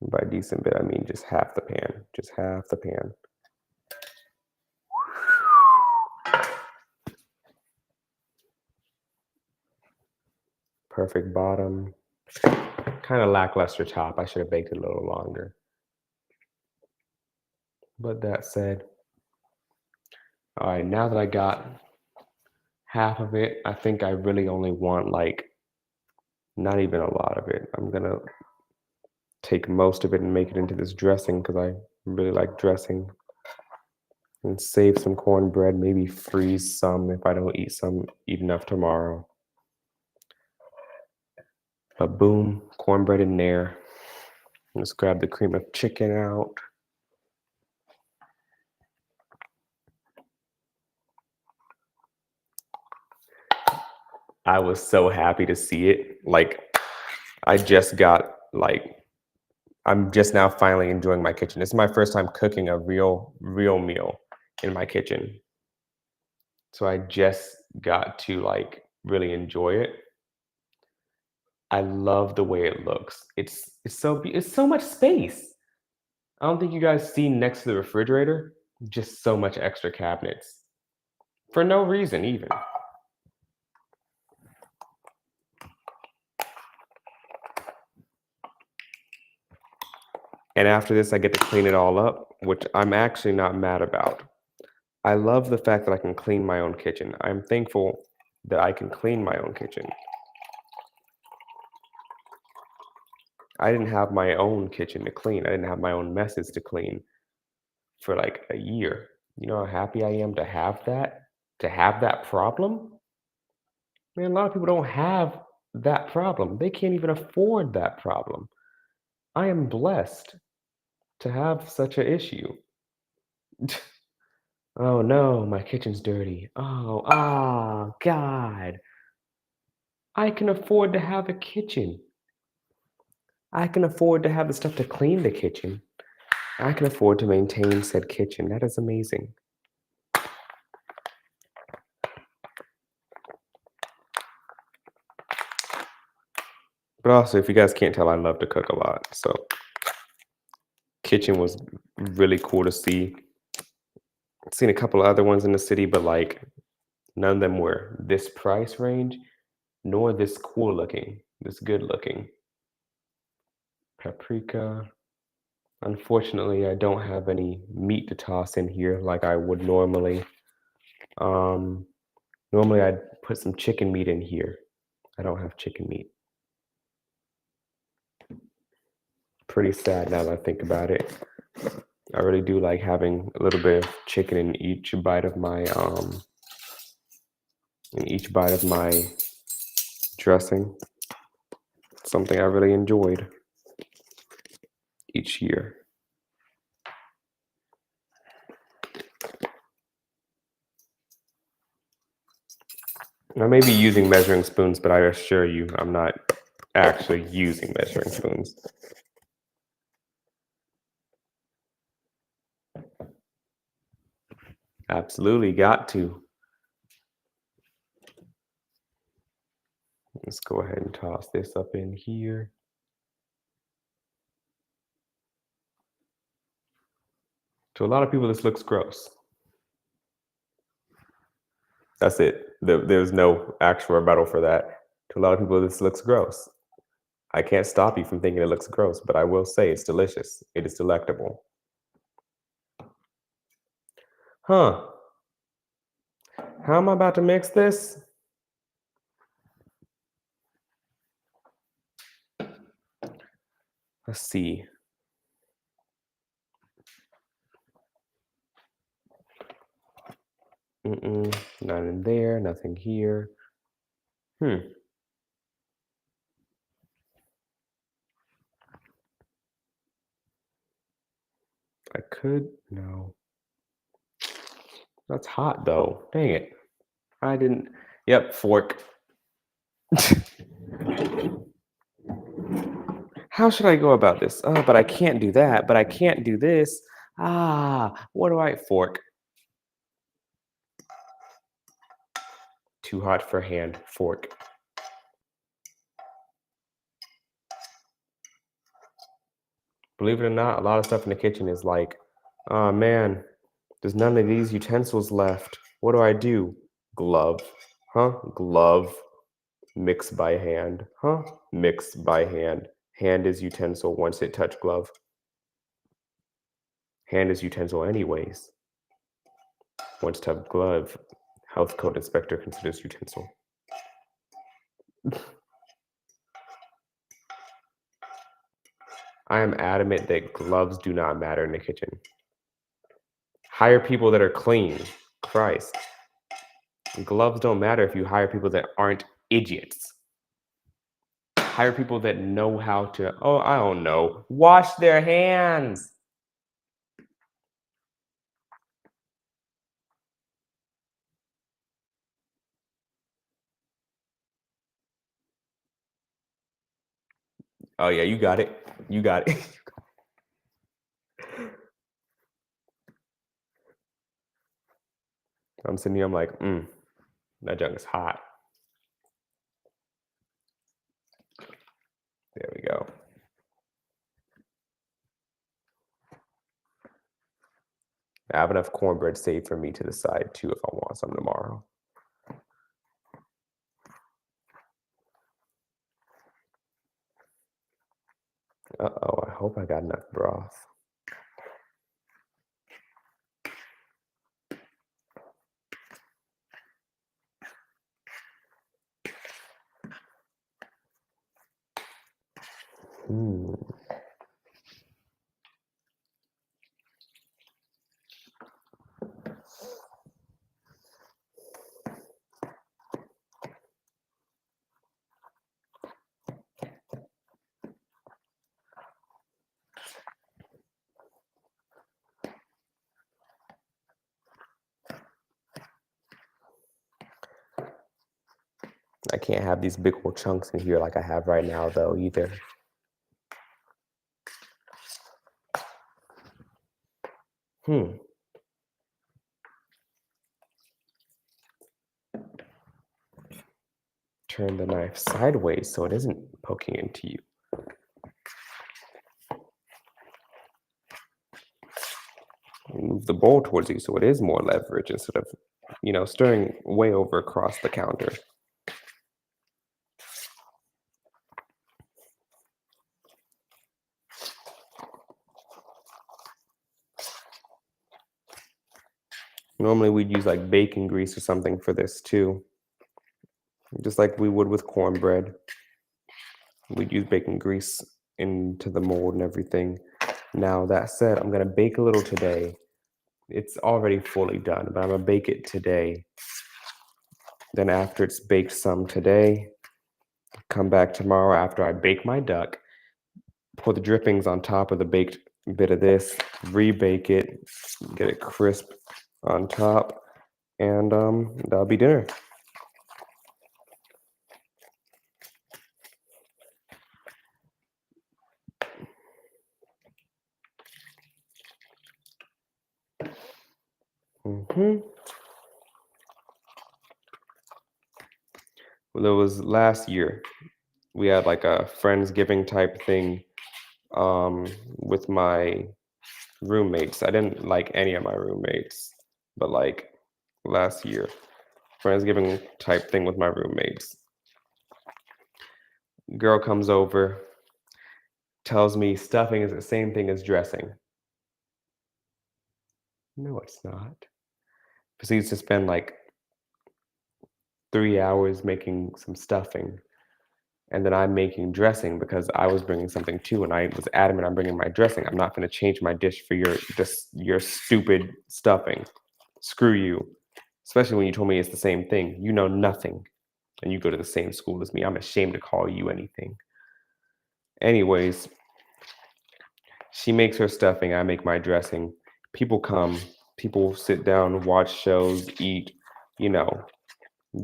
And by decent bit, I mean just half the pan. Just half the pan. Perfect bottom. Kind of lackluster top. I should have baked it a little longer. But that said, all right, now that I got half of it, I think I really only want like not even a lot of it. I'm gonna take most of it and make it into this dressing because I really like dressing. And save some cornbread, maybe freeze some if I don't eat enough tomorrow. But boom, cornbread in there. Let's grab the cream of chicken out. I was so happy to see it. Like, I just got like, I'm just now finally enjoying my kitchen. This is my first time cooking a real meal in my kitchen. So I just got to like really enjoy it. I love the way it looks. It's so much space. I don't think you guys see next to the refrigerator just so much extra cabinets for no reason even. And after this, I get to clean it all up, which I'm actually not mad about. I love the fact that I can clean my own kitchen. I'm thankful that I can clean my own kitchen. I didn't have my own kitchen to clean. I didn't have my own messes to clean for like a year. You know how happy I am to have that problem? Man, a lot of people don't have that problem. They can't even afford that problem. I am blessed to have such an issue. Oh no, my kitchen's dirty. Oh, God. I can afford to have a kitchen. I can afford to have the stuff to clean the kitchen. I can afford to maintain said kitchen. That is amazing. But also, if you guys can't tell, I love to cook a lot. So, kitchen was really cool to see. Seen a couple of other ones in the city, but like none of them were this price range, nor this cool looking, this good looking. Paprika. Unfortunately, I don't have any meat to toss in here like I would normally. Um, Normally I'd put some chicken meat in here. I don't have chicken meat. Pretty sad now that I think about it. I really do like having a little bit of chicken in each bite of my dressing. Something I really enjoyed each year. I may be using measuring spoons, but I assure you I'm not actually using measuring spoons. Absolutely got to. Let's go ahead and toss this up in here. To a lot of people, this looks gross. That's it. There's no actual rebuttal for that. To a lot of people, this looks gross. I can't stop you from thinking it looks gross, but I will say it's delicious. It is delectable. Huh. How am I about to mix this? Let's see. None in there, nothing here. I could, no. That's hot though. Dang it. I didn't, yep, fork. How should I go about this? Oh, but I can't do that, but I can't do this. What do I, fork? Too hot for hand, fork. Believe it or not, a lot of stuff in the kitchen is like, oh man, there's none of these utensils left. What do I do? Glove. Huh? Glove. Mix by hand. Huh? Mix by hand. Hand is utensil once it touch glove. Hand is utensil anyways. Once touch glove, health code inspector considers utensil. I am adamant that gloves do not matter in the kitchen. Hire people that are clean. Christ. Gloves don't matter if you hire people that aren't idiots. Hire people that know how to, oh, I don't know, wash their hands. Oh, yeah, you got it. You got it. I'm sitting here, I'm like, that junk is hot. There we go. I have enough cornbread saved for me to the side too if I want some tomorrow. Uh-oh, I hope I got enough broth. can't have these big old chunks in here like I have right now, though, either. Turn the knife sideways so it isn't poking into you. Move the bowl towards you so it is more leverage instead of, stirring way over across the counter. Normally we'd use like bacon grease or something for this too. Just like we would with cornbread. We'd use bacon grease into the mold and everything. Now, that said, I'm going to bake a little today. It's already fully done, but I'm going to bake it today. Then after it's baked some today, come back tomorrow after I bake my duck, pour the drippings on top of the baked bit of this, rebake it, get it crisp on top, and that'll be dinner. Well, it was last year. We had like a Friendsgiving type thing with my roommates. I didn't like any of my roommates, but like last year, Friendsgiving type thing with my roommates. Girl comes over, tells me stuffing is the same thing as dressing. No, it's not. Proceeds to spend like 3 hours making some stuffing. And then I'm making dressing because I was bringing something too, and I was adamant I'm bringing my dressing. I'm not going to change my dish for your stupid stuffing. Screw you. Especially when you told me it's the same thing. You know nothing, and you go to the same school as me. I'm ashamed to call you anything. Anyways, she makes her stuffing. I make my dressing. People come. People sit down, watch shows, eat,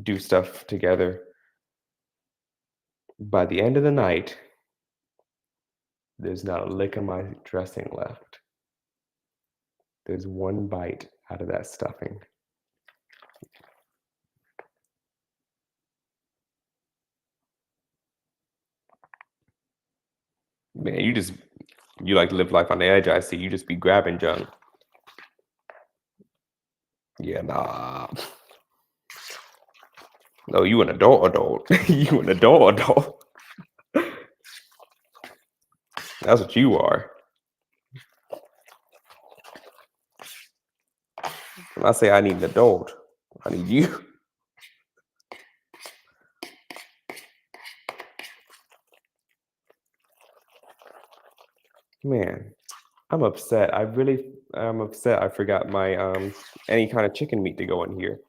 do stuff together. By the end of the night, there's not a lick of my dressing left. There's one bite out of that stuffing. Man, you like to live life on the edge, I see. You just be grabbing junk. Yeah, nah. No, you an adult. You an adult. That's what you are. When I say I need an adult, I need you. Man, I'm upset. I'm upset I forgot my any kind of chicken meat to go in here.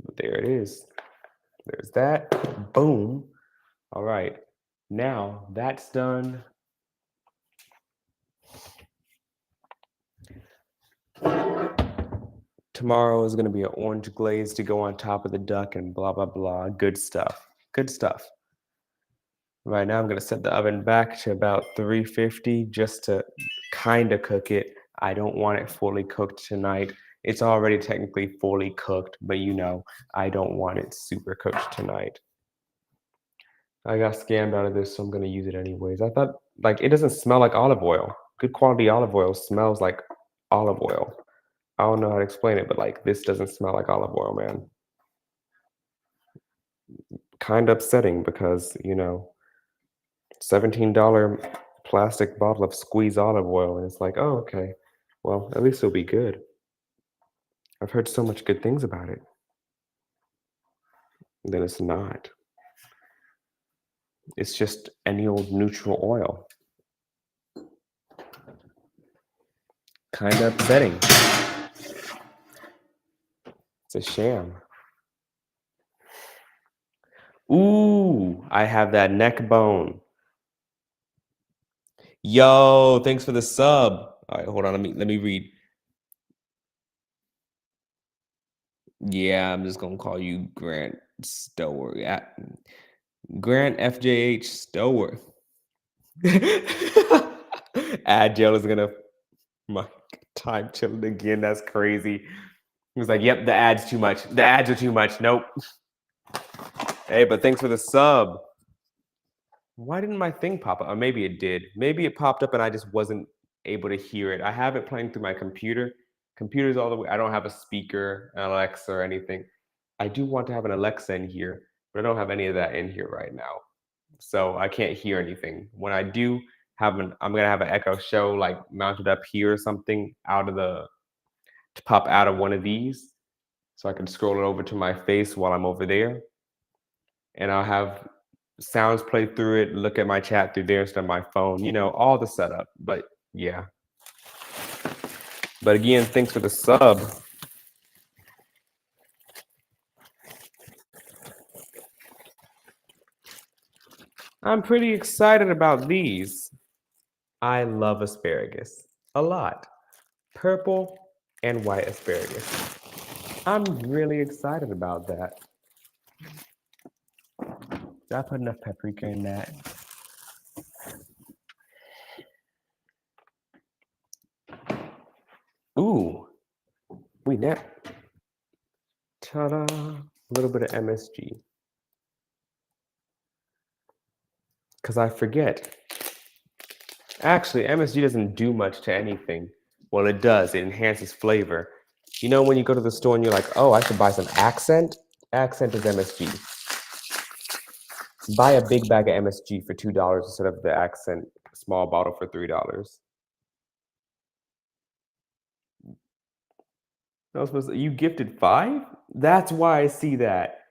But there it is. There's that. Boom. All right. Now that's done. Tomorrow is going to be an orange glaze to go on top of the duck and blah, blah, blah. Good stuff. Good stuff. Right now, I'm going to set the oven back to about 350 just to kind of cook it. I don't want it fully cooked tonight. It's already technically fully cooked, but I don't want it super cooked tonight. I got scammed out of this, so I'm going to use it anyways. I thought, it doesn't smell like olive oil. Good quality olive oil smells like olive oil. I don't know how to explain it, but this doesn't smell like olive oil, man. Kind of upsetting because, $17 plastic bottle of squeezed olive oil, and it's like, oh, okay. Well, at least it'll be good. I've heard so much good things about it. Then it's not. It's just any old neutral oil. Kind of upsetting. It's a sham. Ooh, I have that neck bone. Yo, thanks for the sub. All right, hold on. Let me read. Yeah, I'm just gonna call you Grant Stowers. Yeah. Grant FJH Stowers. Agile is gonna my time chilling again. That's crazy. He was like, "Yep, the ads too much. The ads are too much. Nope." Hey, but thanks for the sub. Why didn't my thing pop up? Or maybe it did. Maybe it popped up and I just wasn't able to hear it. I have it playing through my computer. Computer's all the way. I don't have a speaker, an Alexa, or anything. I do want to have an Alexa in here, but I don't have any of that in here right now. So I can't hear anything. When I do have I'm gonna have an Echo Show like mounted up here or something to pop out of one of these, so I can scroll it over to my face while I'm over there, and I'll have sounds play through it, look at my chat through there instead of my phone. You know, all the setup. But yeah. But again, thanks for the sub. I'm pretty excited about these. I love asparagus a lot. Purple and white asparagus. I'm really excited about that. Did I put enough paprika in that? Ooh, we net. Ta-da! A little bit of MSG. Because I forget. Actually, MSG doesn't do much to anything. Well, it does. It enhances flavor. You know when you go to the store and you're like, oh, I should buy some Accent? Accent is MSG. Buy a big bag of MSG for $2 instead of the Accent small bottle for $3. You gifted 5? That's why I see that.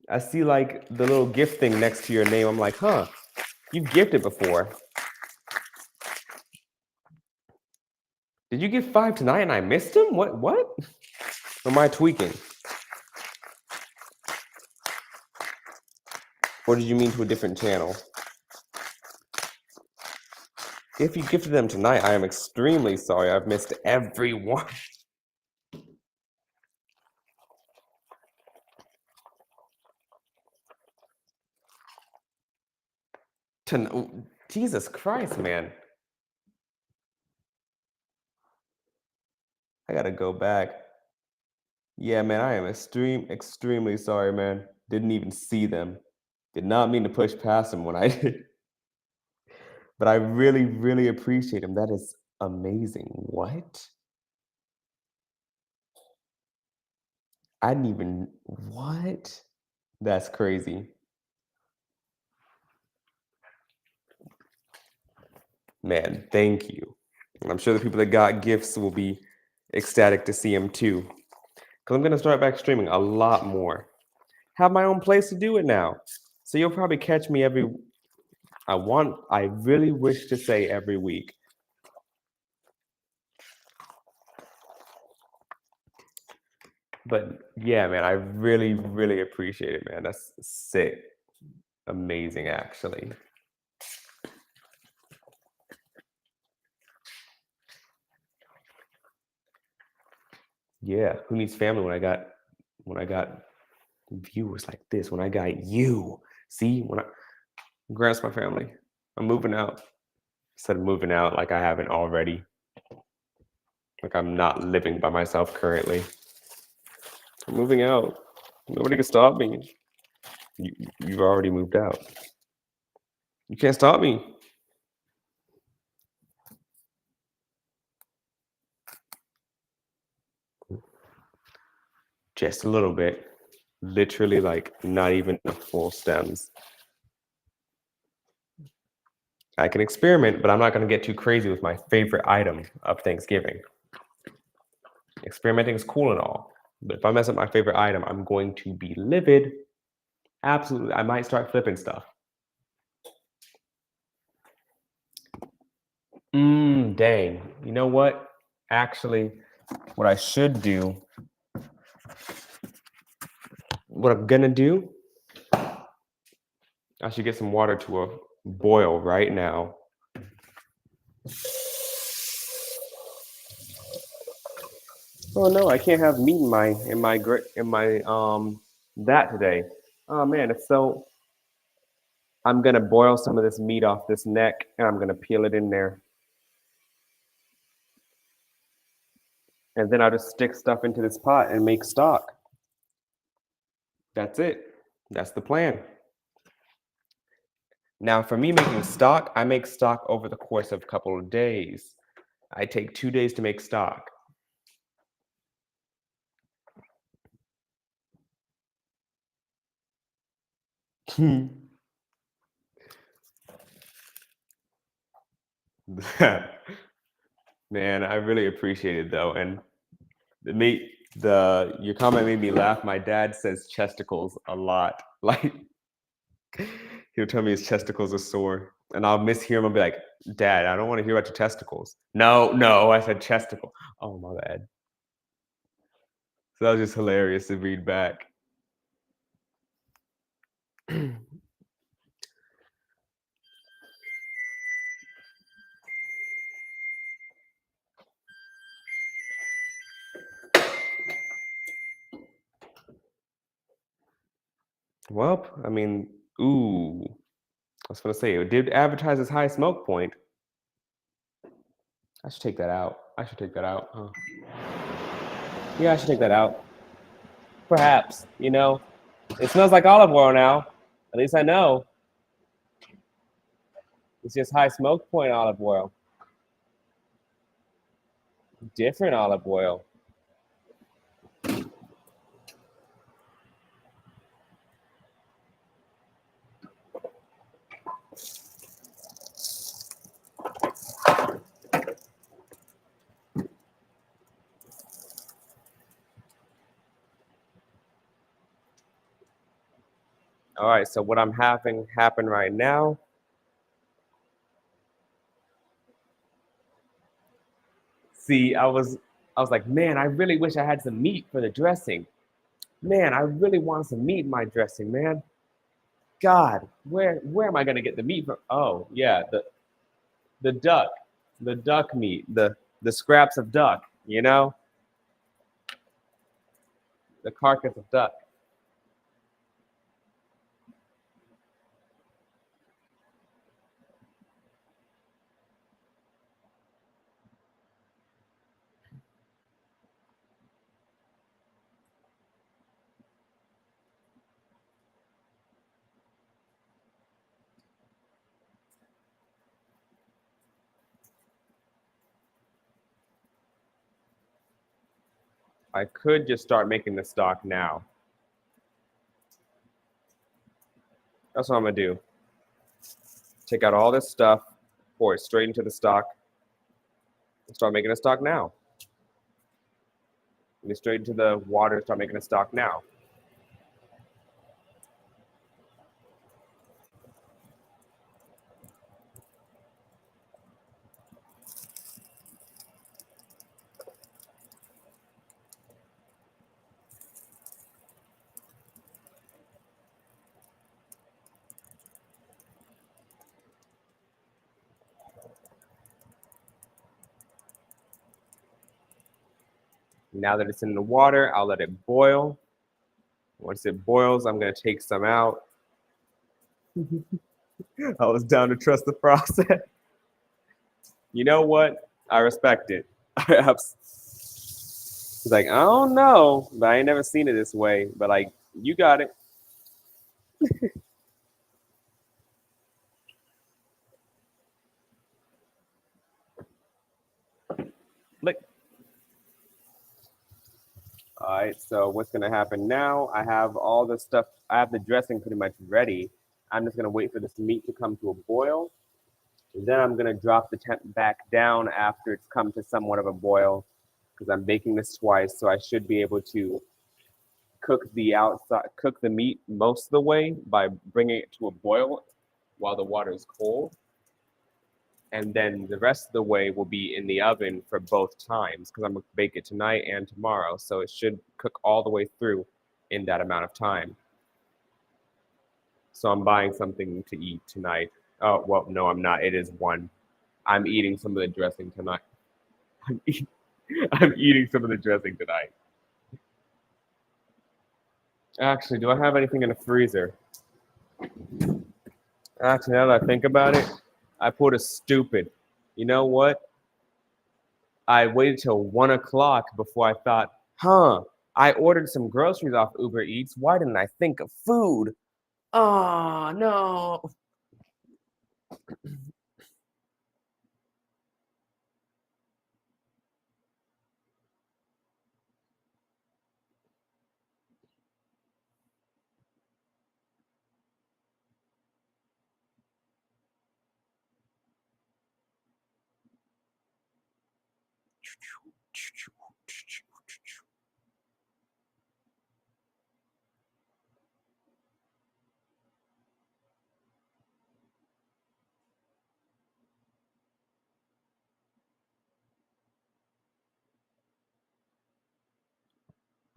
I see like the little gift thing next to your name. I'm like, huh, you've gifted before. Did you give 5 tonight and I missed him? What? Or am I tweaking? Or did you mean to a different channel? If you gifted them tonight, I am extremely sorry. I've missed every one. Jesus Christ, man. I gotta go back. Yeah, man, I am extremely sorry, man. Didn't even see them. Did not mean to push past them when I did. But I really, really appreciate them. That is amazing. What? I didn't even what? That's crazy. Man, thank you. And I'm sure the people that got gifts will be ecstatic to see them too. Because I'm gonna start back streaming a lot more. Have my own place to do it now. So you'll probably catch me I really wish to say every week. But yeah, man, I really, really appreciate it, man. That's sick. Amazing, actually. Yeah, who needs family when I got viewers like this, when I got you. See, Grant's my family. I'm moving out. Instead of moving out like I haven't already. Like I'm not living by myself currently. I'm moving out. Nobody can stop me. You've already moved out. You can't stop me. Just a little bit. Literally, like, not even the full stems. I can experiment, but I'm not going to get too crazy with my favorite item of Thanksgiving. Experimenting is cool and all, but if I mess up my favorite item, I'm going to be livid. Absolutely. I might start flipping stuff. Dang. You know what? Actually, what I should do, what I'm gonna do I should get some water to a boil right now. Oh no, I can't have meat in my that today. Oh man, it's so. I'm gonna boil some of this meat off this neck, and I'm gonna peel it in there, and then I'll just stick stuff into this pot and make stock. That's it. That's the plan. Now, for me making stock, I make stock over the course of a couple of days. I take 2 days to make stock. Man, I really appreciate it though, and the meat, your comment made me laugh. My dad says chesticles a lot. Like he'll tell me his chesticles are sore, and I'll mishear him and be like, "Dad, I don't want to hear about your testicles." No, no, I said chesticle. Oh my bad. So that was just hilarious to read back. Well, I mean, ooh, I was gonna say it did advertise as high smoke point. I should take that out. I should take that out. Huh. Yeah, I should take that out. Perhaps, it smells like olive oil now. At least I know. It's just high smoke point olive oil. Different olive oil. All right, so what I'm having happen right now. See, I was like, man, I really wish I had some meat for the dressing. Man, I really want some meat in my dressing, man. God, where am I gonna get the meat from? Oh, yeah, the duck, the duck meat, the scraps of duck, the carcass of duck. I could just start making the stock now. That's what I'm gonna do. Take out all this stuff, pour it straight into the stock, and start making a stock now. And straight into the water, start making a stock now. Now that it's in the water, I'll let it boil. Once it boils, I'm gonna take some out. I was down to trust the process. You know what? I respect it. It's like, I don't know, but I ain't never seen it this way. But like, you got it. Like, all right, so what's gonna happen now? I have all the stuff, I have the dressing pretty much ready. I'm just gonna wait for this meat to come to a boil. And then I'm gonna drop the temp back down after it's come to somewhat of a boil because I'm baking this twice, so I should be able to cook the meat most of the way by bringing it to a boil while the water is cold. And then the rest of the way will be in the oven for both times because I'm gonna bake it tonight and tomorrow. So it should cook all the way through in that amount of time. So I'm buying something to eat tonight. Oh, well, no, I'm not. It is 1. I'm eating some of the dressing tonight. I'm, eat- I'm eating some of the dressing tonight. Actually, do I have anything in the freezer? Actually, now that I think about it, I pulled a stupid. You know what? I waited till 1 o'clock before I thought, I ordered some groceries off Uber Eats. Why didn't I think of food? Oh, no.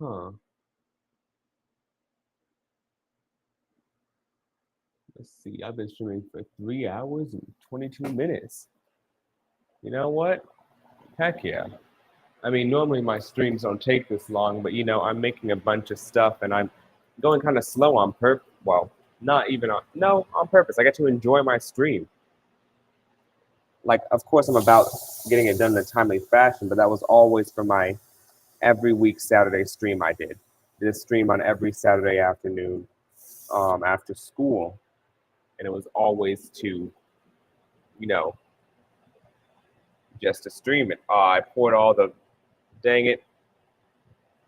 Huh. Let's see. I've been streaming for 3 hours and 22 minutes. You know what? Heck yeah. I mean, normally my streams don't take this long, but I'm making a bunch of stuff and I'm going kind of slow on purpose. Well, not even on, no, on purpose. I get to enjoy my stream. Like, of course, I'm about getting it done in a timely fashion, but that was always for my every week Saturday stream I did. Did a stream on every Saturday afternoon after school. And it was always to, you know, just to stream it. I poured all the, dang it,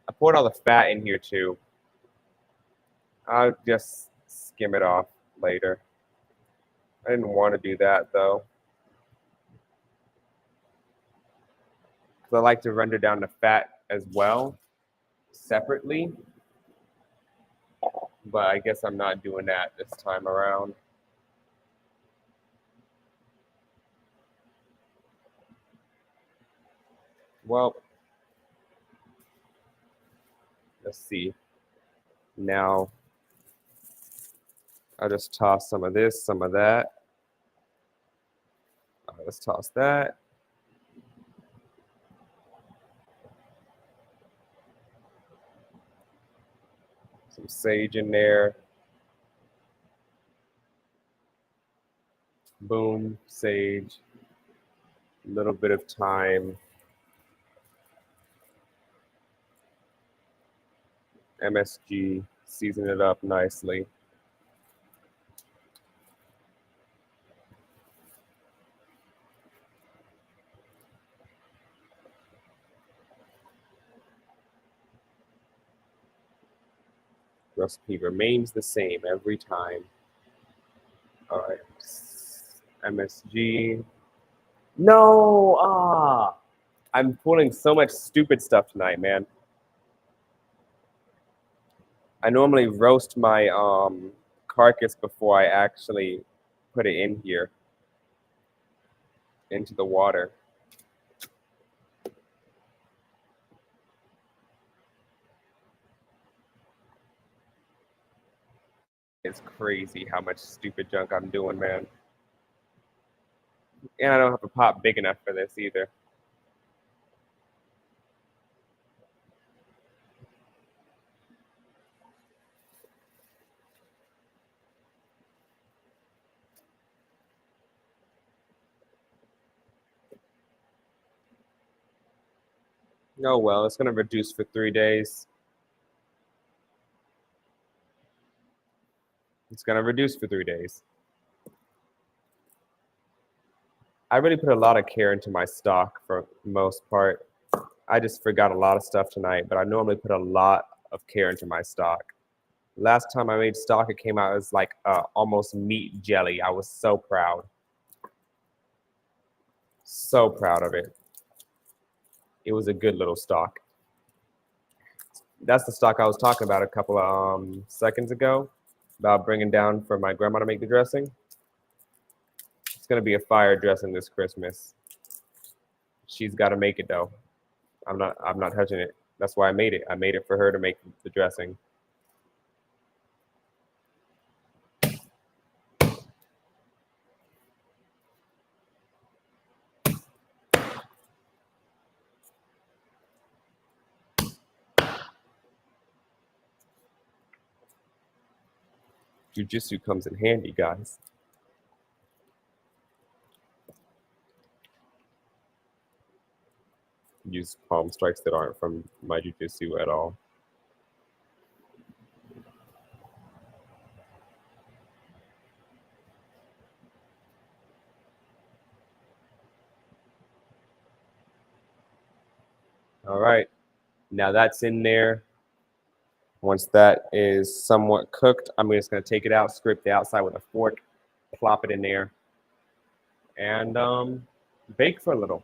I poured all the fat in here too. I'll just skim it off later. I didn't want to do that though. Because I like to render down the fat as well, separately. But I guess I'm not doing that this time around. Well, let's see. Now, I'll just toss some of this, some of that. Let's toss that. Some sage in there. Boom, sage. A little bit of thyme. MSG. Season it up nicely. Recipe remains the same every time. All right. MSG. No, I'm pulling so much stupid stuff tonight, man. I normally roast my carcass before I actually put it in here into the water. It's crazy how much stupid junk I'm doing, man. And I don't have a pot big enough for this either. Oh well, it's gonna reduce for 3 days. It's gonna reduce for 3 days. I really put a lot of care into my stock for the most part. I just forgot a lot of stuff tonight, but I normally put a lot of care into my stock. Last time I made stock, it came out as like almost meat jelly. I was so proud. So proud of it. It was a good little stock. That's the stock I was talking about a couple of seconds ago, about bringing down for my grandma to make the dressing. It's gonna be a fire dressing this Christmas. She's got to make it though. I'm not touching it. That's why I made it. I made it for her to make the dressing. Jiu-jitsu comes in handy, guys. Use palm strikes that aren't from my jiu-jitsu at all. All right, now that's in there. Once that is somewhat cooked, I'm just going to take it out, scrape the outside with a fork, plop it in there, and bake for a little.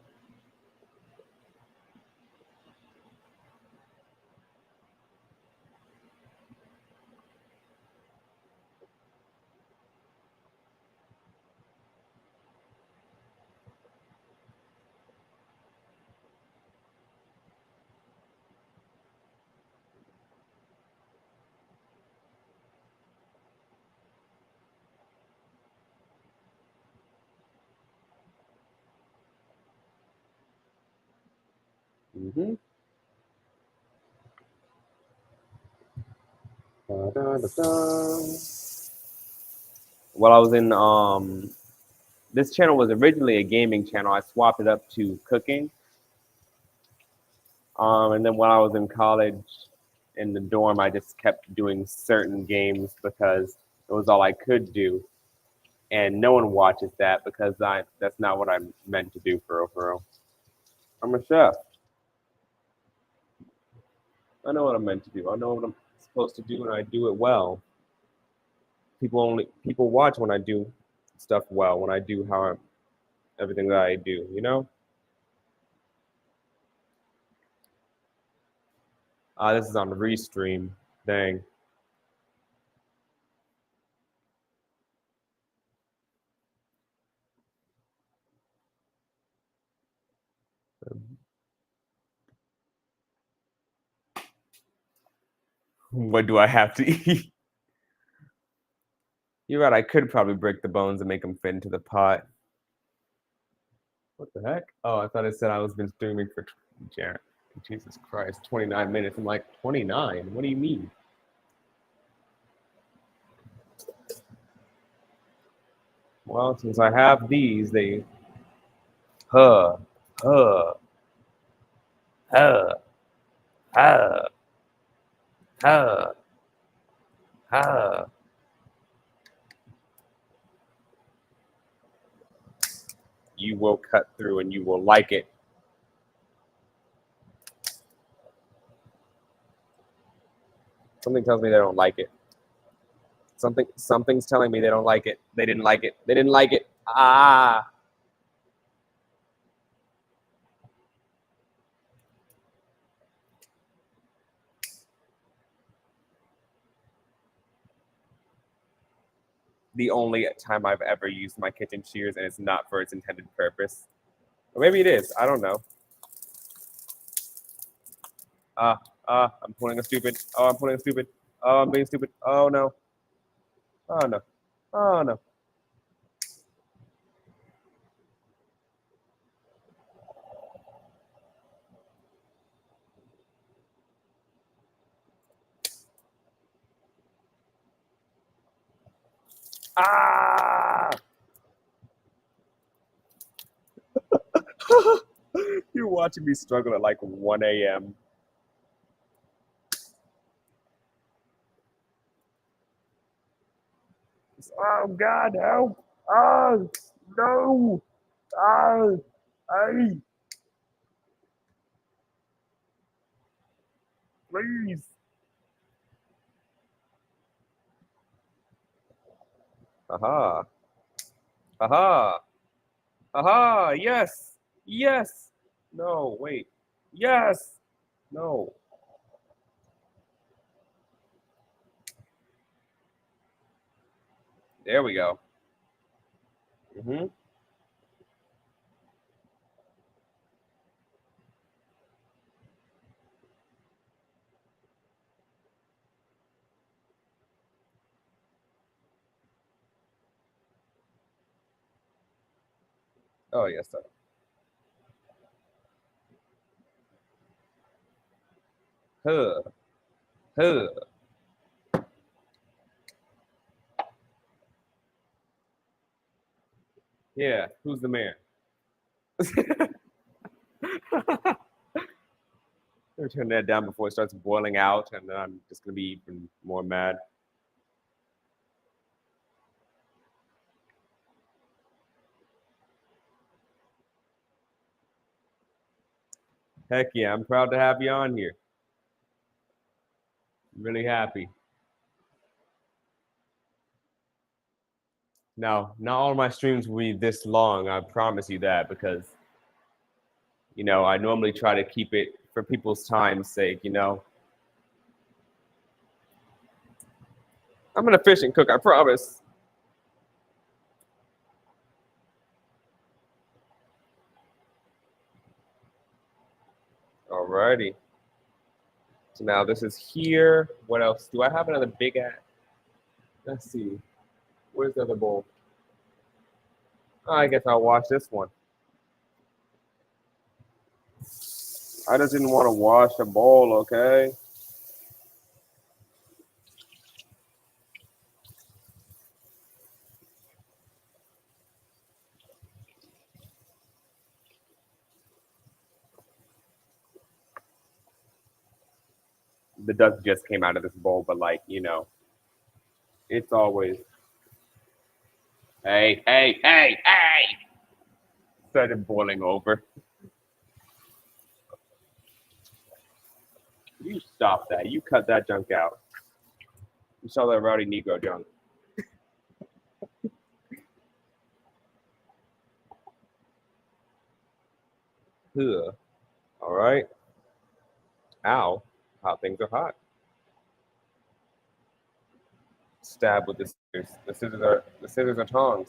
Mm-hmm. While I was in this channel was originally a gaming channel. I swapped it up to cooking. And then when I was in college in the dorm, I just kept doing certain games because it was all I could do. And no one watches that because that's not what I'm meant to do for real. I'm a chef. I know what I'm meant to do. I know what I'm supposed to do and I do it well. People watch when I do stuff well, when I do everything that I do, you know? This is on the restream. Dang. What do I have to eat? You're right. I could probably break the bones and make them fit into the pot. What the heck? Oh, I thought it said I was been streaming for Jared. Jesus Christ, 29 minutes. I'm like, 29? What do you mean? Well, since I have these, they huh, huh, huh, huh, huh, huh. You will cut through and you will like it. Something tells me they don't like it. Something's telling me they don't like it. They didn't like it. They didn't like it. Ah. The only time I've ever used my kitchen shears and it's not for its intended purpose. Or maybe it is. I don't know. I'm pulling a stupid. Oh, I'm pulling a stupid. Oh, I'm being stupid. Oh no. Oh no. Oh no. Ah! You're watching me struggle at like 1 a.m. Oh God, help! Oh no! Oh, hey, please! Aha! Aha! Aha! Yes! Yes! No, wait. Yes! No. There we go. Mm-hmm. Oh yes, sir. Huh. Huh. Yeah, who's the man? Turn that down before it starts boiling out, and then I'm just gonna be even more mad. Heck yeah, I'm proud to have you on here. I'm really happy. Now, not all of my streams will be this long, I promise you that, because I normally try to keep it for people's time's sake. I'm gonna fish and cook, I promise. Alrighty. So now this is here. What else? Do I have another big at? Let's see. Where's the other bowl? Oh, I guess I'll wash this one. I just didn't want to wash a bowl, okay? The dust just came out of this bowl, but it's always, hey, hey, hey, hey, started boiling over. You stop that. You cut that junk out. You saw that rowdy Negro junk. Ugh. All right. Ow. Hot things are hot. Stab with the scissors. The scissors are tongs.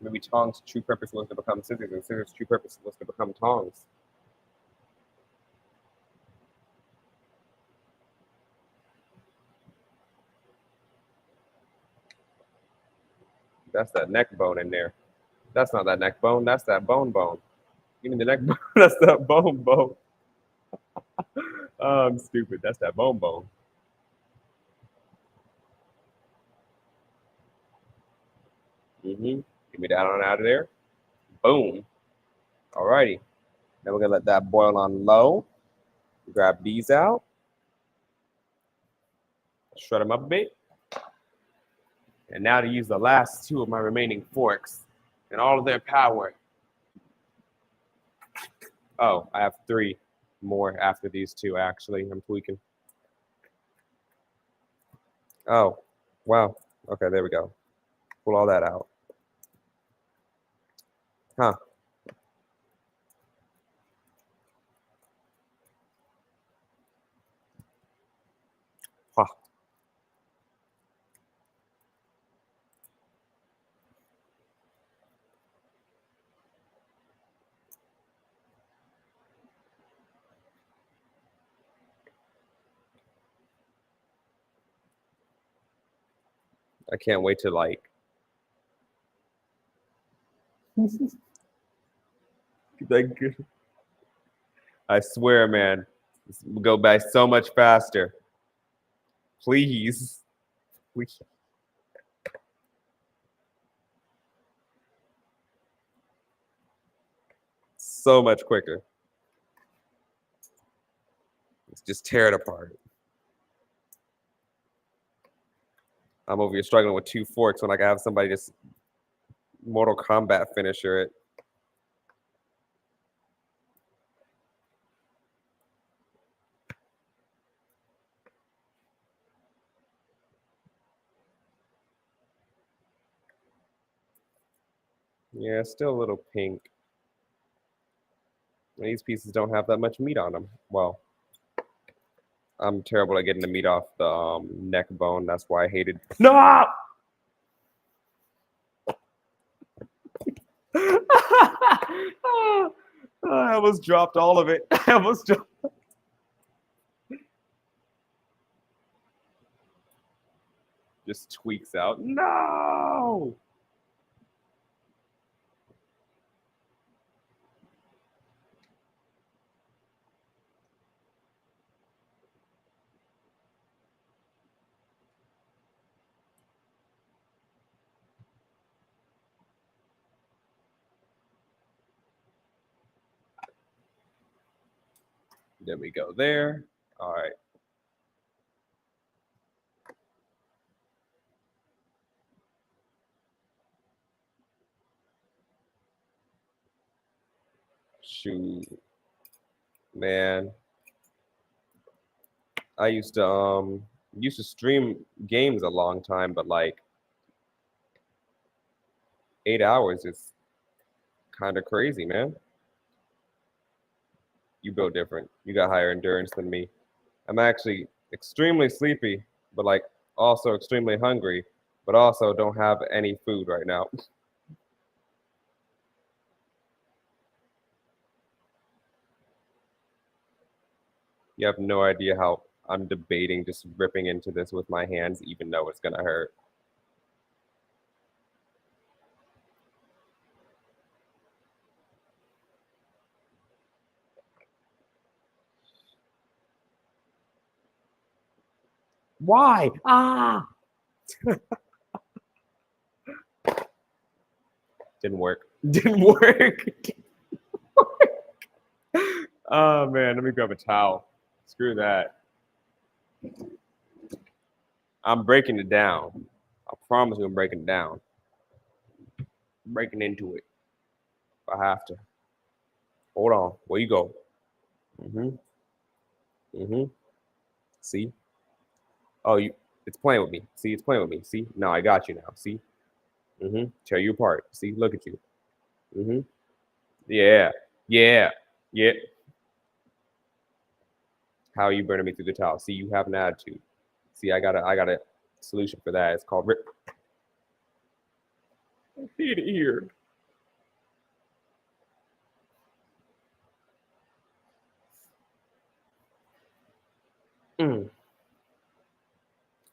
Maybe tongs' true purpose was to become scissors, and scissors' true purpose was to become tongs. That's that neck bone in there. That's not that neck bone. That's that bone bone. Give me the neck bone. That's that bone bone. Oh, I'm stupid. That's that bone bone. Give me that on out of there. Boom. Alrighty. Now we're gonna let that boil on low. Grab these out. Shred them up a bit. And now to use the last two of my remaining forks and all of their power. Oh, I have 3 more after these 2, actually. I'm tweaking. Oh, wow. Okay, there we go. Pull all that out. Huh. Huh. I can't wait to like I swear, man, this will go by so much faster. Please. Please. So much quicker. Let's just tear it apart. I'm over here struggling with 2 forks when I can have somebody just Mortal Kombat finisher it. Yeah, still a little pink. These pieces don't have that much meat on them. Well, I'm terrible at getting the meat off the neck bone. That's why I hated. No! I almost dropped all of it. I almost dropped. Just tweaks out. No! Then we go there. All right. Shoot, man. I used to stream games a long time, but like 8 hours is kind of crazy, man. You built different. You got higher endurance than me. I'm actually extremely sleepy, but like also extremely hungry, but also don't have any food right now. You have no idea how I'm debating just ripping into this with my hands, even though it's gonna hurt. Why? Ah! Didn't work. Didn't work. Oh man, let me grab a towel. Screw that. I'm breaking it down. I promise you I'm breaking it down. Breaking into it. If I have to. Hold on. Where you go? Mm-hmm. Mm-hmm. See? Oh, you it's playing with me. See, it's playing with me. See? No, I got you now. See? Mm-hmm. Tear you apart. See, look at you. Mm-hmm. Yeah. Yeah. Yeah. How are you burning me through the towel? See, you have an attitude. See, I got a solution for that. It's called rip. Hit it here. Mm.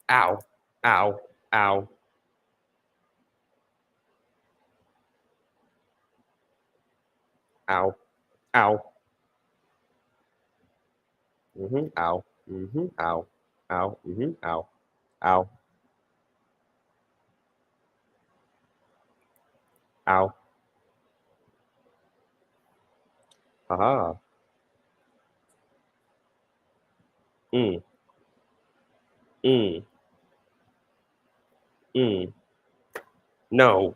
Ow. Ow. Ow. Ow. Ow. Mm-hmm. Ow. Mm-hmm. Ow. Ow. Mm-hmm. Ow. Ow. Ow. Haha. Mm. Mm. Mm. No.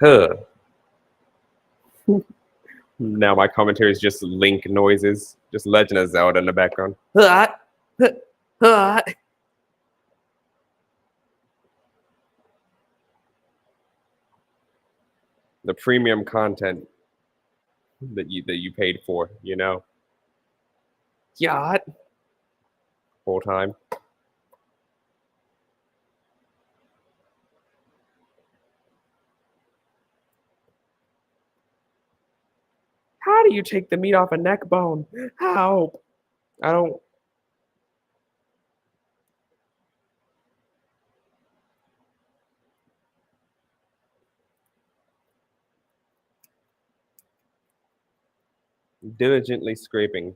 Huh. Now my commentary is just Link noises, just Legend of Zelda in the background. The premium content that you paid for, you know. Yeah. Whole time. How do you take the meat off a neck bone? How? I don't. Diligently scraping.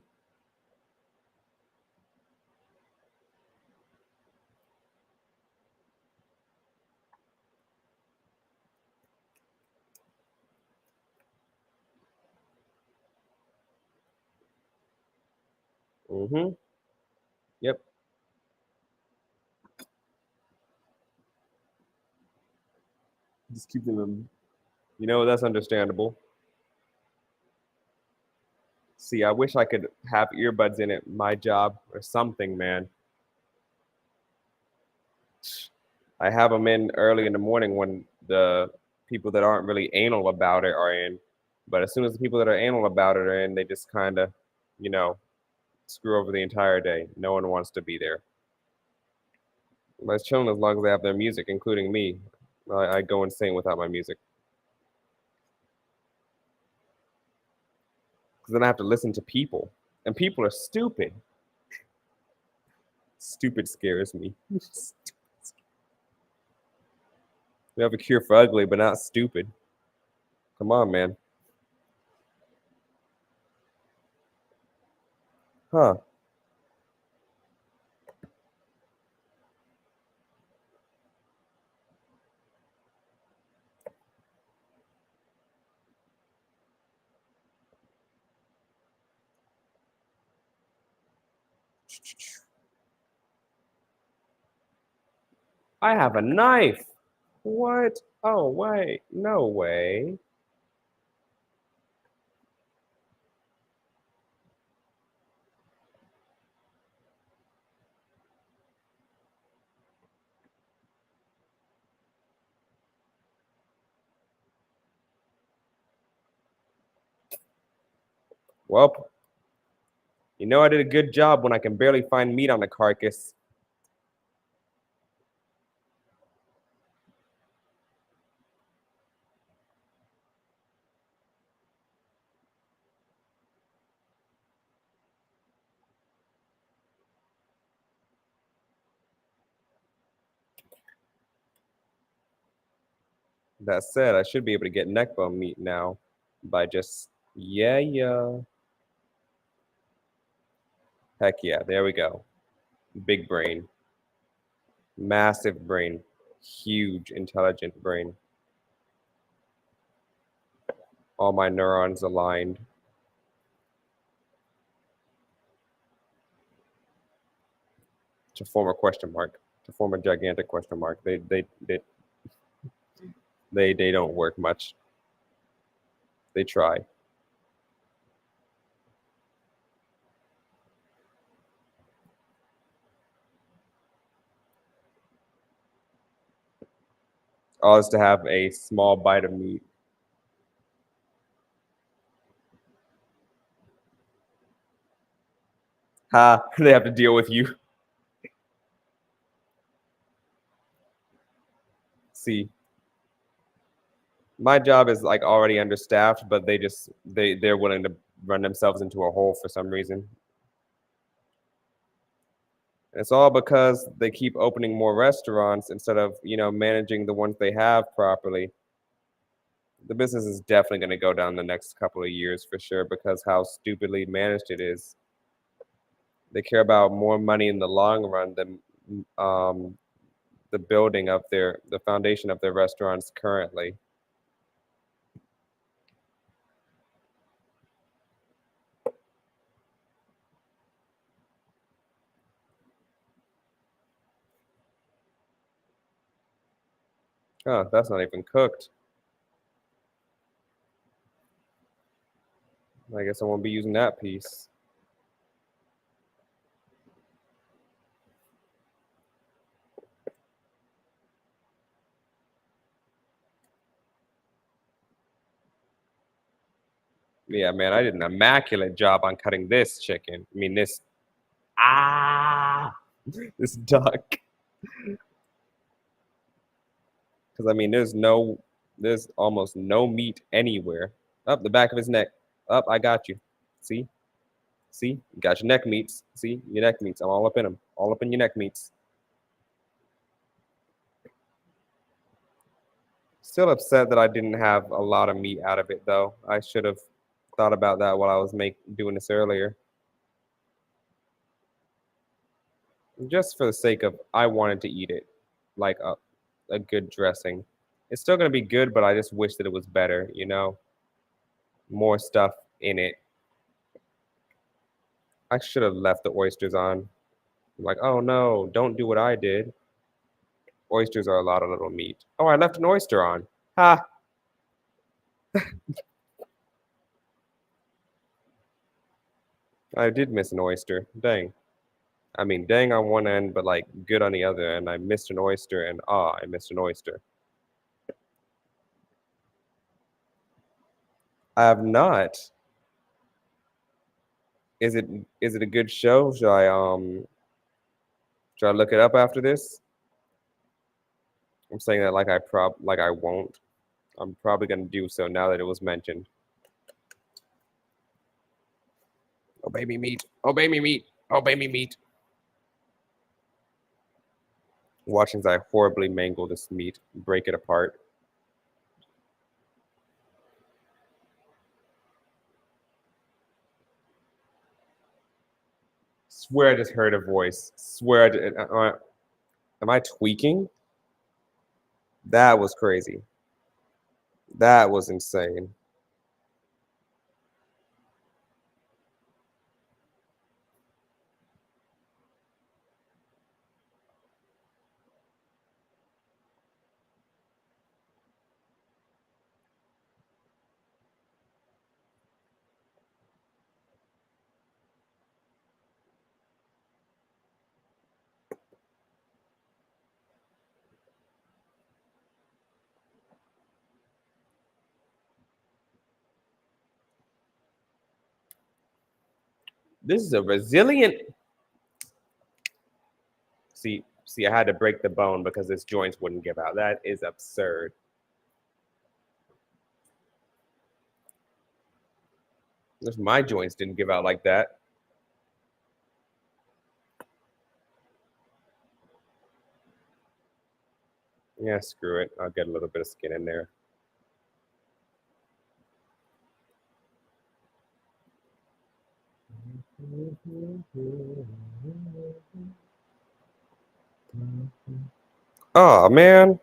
Mm-hmm. Yep. Just keep them. You know, that's understandable. See, I wish I could have earbuds in it, my job or something, man. I have them in early in the morning when the people that aren't really anal about it are in. But as soon as the people that are anal about it are in, they just kind of, you know, screw over the entire day. No one wants to be there. But it's chilling as long as they have their music, including me. I go insane without my music. Because then I have to listen to people. And people are stupid. Stupid scares me. We have a cure for ugly, but not stupid. Come on, man. Huh. I have a knife. What? Oh, wait. No way. Well, you know I did a good job when I can barely find meat on the carcass. That said, I should be able to get neck bone meat now by just, yeah. Heck yeah, there we go. Big brain, massive brain, huge, intelligent brain. All my neurons aligned. To form a question mark, to form a gigantic question mark. They don't work much. They try. All is to have a small bite of meat. Ha! They have to deal with you. See, my job is like already understaffed, but they're willing to run themselves into a hole for some reason. It's all because they keep opening more restaurants instead of, managing the ones they have properly. The business is definitely going to go down the next couple of years for sure because how stupidly managed it is. They care about more money in the long run than um, the building of the foundation of their restaurants currently. Oh, that's not even cooked. I guess I won't be using that piece. Yeah, man, I did an immaculate job on cutting this chicken. I mean, this duck. Because I mean, there's almost no meat anywhere. Up the back of his neck. Up, I got you. See, you got your neck meats. See, your neck meats. I'm all up in them. All up in your neck meats. Still upset that I didn't have a lot of meat out of it though. I should have thought about that while I was doing this earlier. Just for the sake of I wanted to eat it, like a good dressing. It's still gonna be good, but I just wish that it was better. More stuff in it. I should have left the oysters on. I'm like, oh no, don't do what I did. Oysters are a lot of little meat. Oh, I left an oyster on. Ha! I did miss an oyster. Dang. I mean, dang on one end, but like good on the other. And I missed an oyster, and I missed an oyster. I have not. Is it is it a good show? Should I look it up after this? I'm saying that like I won't. I'm probably gonna do so now that it was mentioned. Oh baby meat. Oh baby meat. Oh baby meat. Watching as I horribly mangle this meat, break it apart. Swear I just heard a voice. Swear I did. Am I tweaking? That was crazy. That was insane. This is a resilient. See, I had to break the bone because its joints wouldn't give out. That is absurd. Just my joints didn't give out like that. Yeah, screw it. I'll get a little bit of skin in there. Oh, man.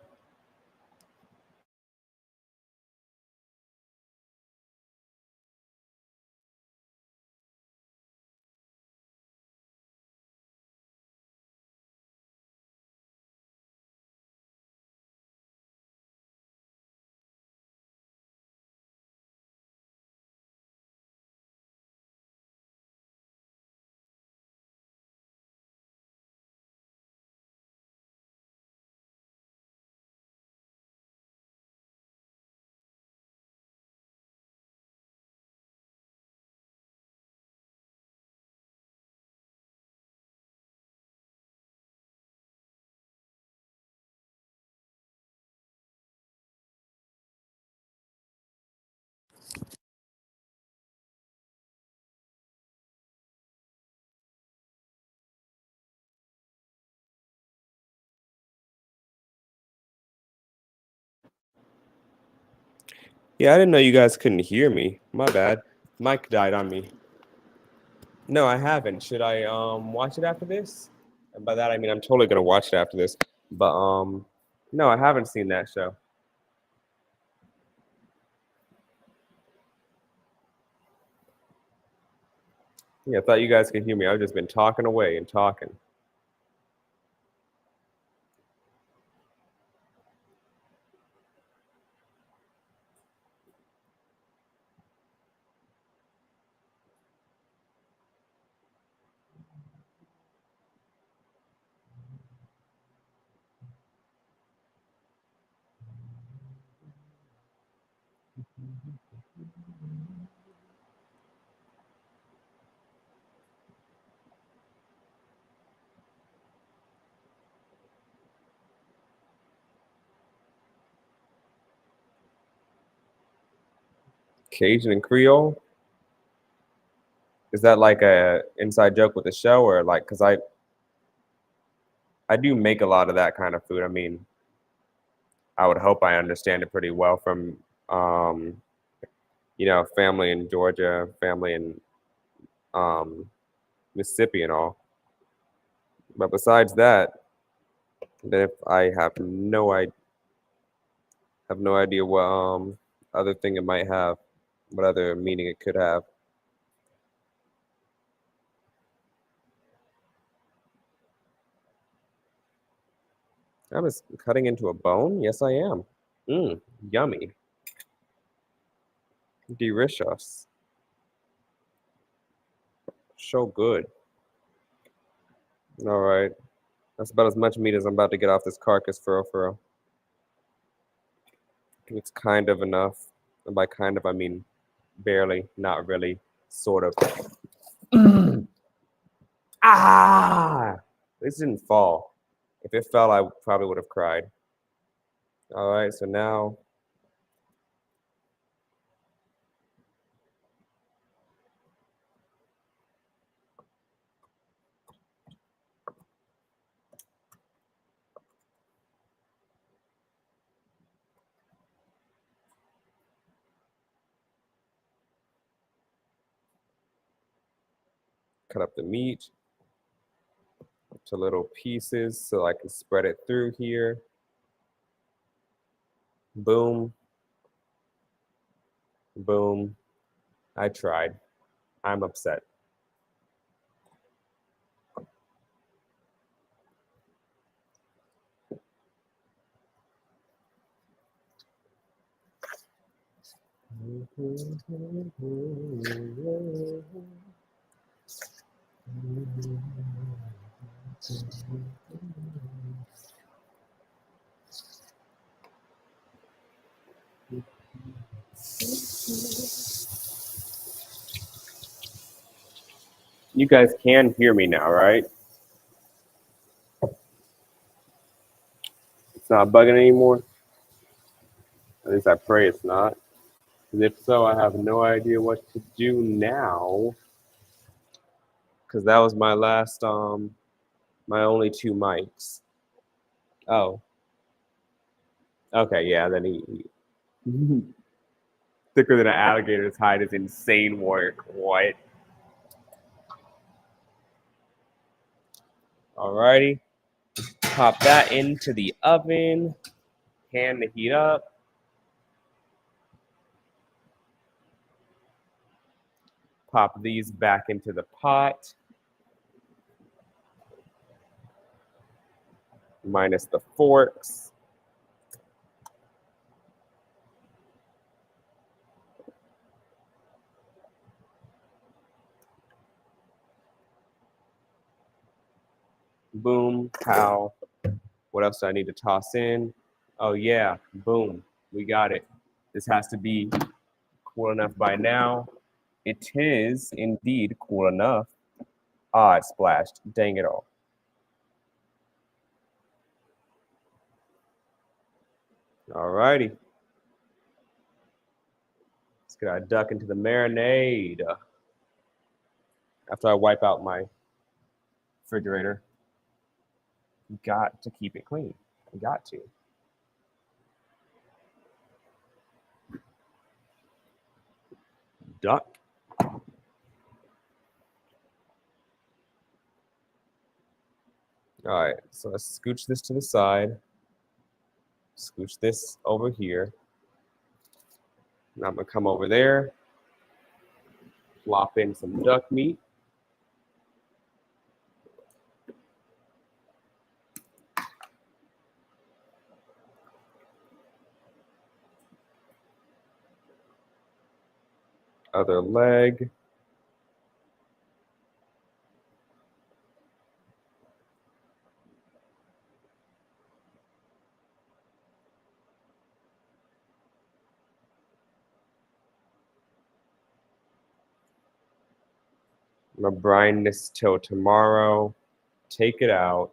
Yeah, I didn't know you guys couldn't hear me. My bad. Mic died on me. No, I haven't. Should I watch it after this? And by that I mean I'm totally gonna watch it after this. But no, I haven't seen that show. Yeah, I thought you guys could hear me. I've just been talking away and talking. Cajun and Creole? Is that like a inside joke with the show or like because I do make a lot of that kind of food. I mean, I would hope I understand it pretty well from um, family in Georgia, family in um, Mississippi and all. But besides that, then if I have no idea what other thing it might have, what other meaning it could have. I was cutting into a bone. Yes, I am. Yummy. Delicious. So good. All right. That's about as much meat as I'm about to get off this carcass for real. It's kind of enough. And by kind of, I mean barely, not really, sort of. Ah! This didn't fall. If it fell, I probably would have cried. All right, so now cut up the meat to little pieces so I can spread it through here. Boom. Boom. I tried. I'm upset. You guys can hear me now, right? It's not bugging anymore. At least I pray it's not. And if so, I have no idea what to do now. Because that was my last, my only two mics. Oh, okay, yeah, then he thicker than an alligator's hide is insane work. What? Alrighty. Pop that into the oven. Pan to heat up. Pop these back into the pot. Minus the forks. Boom, pow. What else do I need to toss in? Oh yeah, boom, we got it. This has to be cool enough by now. It is indeed cool enough. Ah, it splashed, dang it all. Alrighty. Let's get our duck into the marinade. After I wipe out my refrigerator, got to keep it clean. Got to. Duck. All right, so let's scooch this to the side. Scooch this over here. Now I'm gonna come over there, plop in some duck meat. Other leg. I'm gonna brine this till tomorrow. Take it out,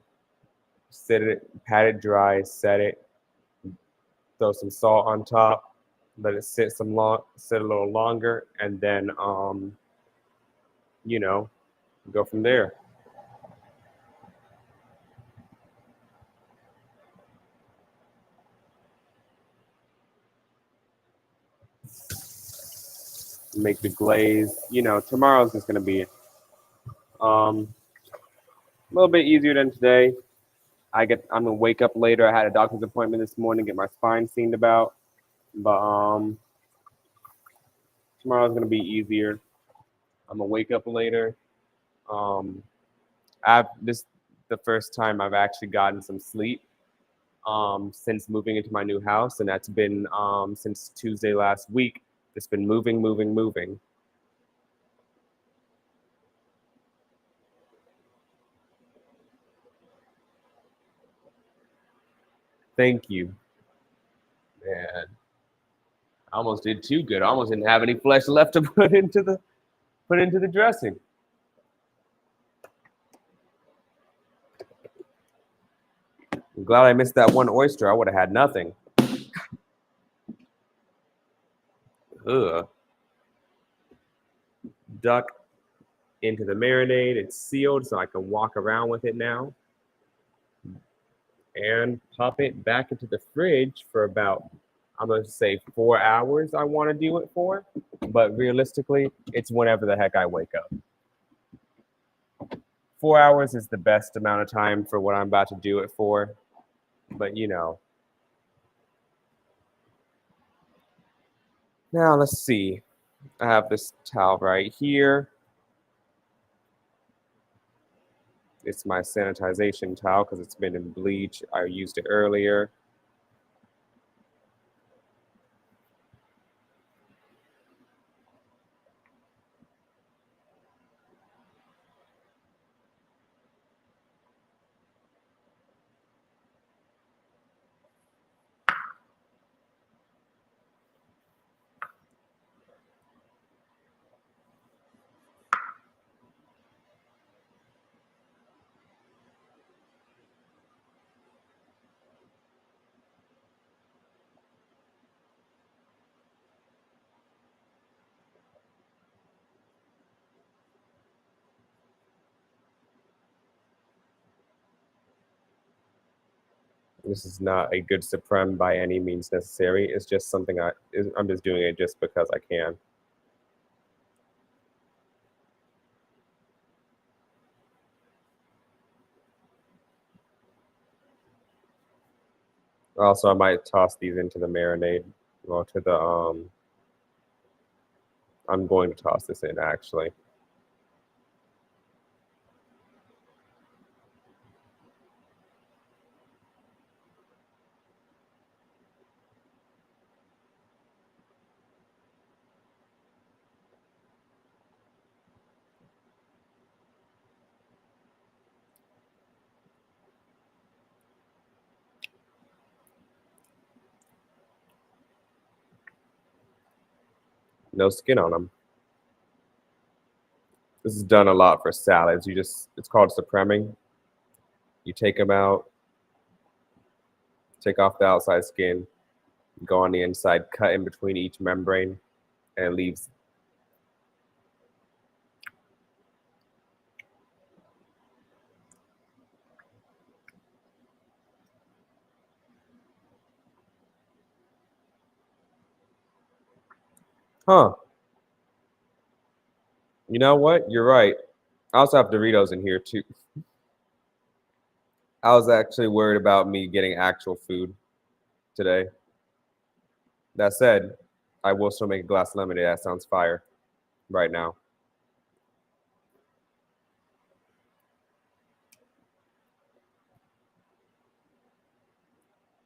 set it, pat it dry, set it, throw some salt on top, let it sit sit a little longer, and then you know, go from there. Make the glaze. You know, tomorrow's just gonna be a little bit easier than today. I'm gonna wake up later. I had a doctor's appointment this morning, get my spine seen about. But tomorrow's gonna be easier. I'm gonna wake up later. Um, I've this the first time I've actually gotten some sleep since moving into my new house, and that's been since Tuesday last week. It's been moving, moving, moving. Thank you, man. I almost did too good. I almost didn't have any flesh left to put into the dressing. I'm glad I missed that one oyster. I would have had nothing. Ugh. Duck into the marinade. It's sealed, so I can walk around with it now. And pop it back into the fridge for about, I'm going to say 4 hours I want to do it for. But realistically, it's whenever the heck I wake up. 4 hours is the best amount of time for what I'm about to do it for. But you know. Now let's see. I have this towel right here. It's my sanitization towel because it's been in bleach. I used it earlier. This is not a good supreme by any means necessary. It's just something I'm just doing it just because I can. Also, I might toss these into the marinade. Well, to the I'm going to toss this in actually. No skin on them. This is done a lot for salads. It's called supreming. You take them out, take off the outside skin, go on the inside, cut in between each membrane, and it leaves. Huh. You know what? You're right. I also have Doritos in here too. I was actually worried about me getting actual food today. That said, I will still make a glass of lemonade. That sounds fire right now.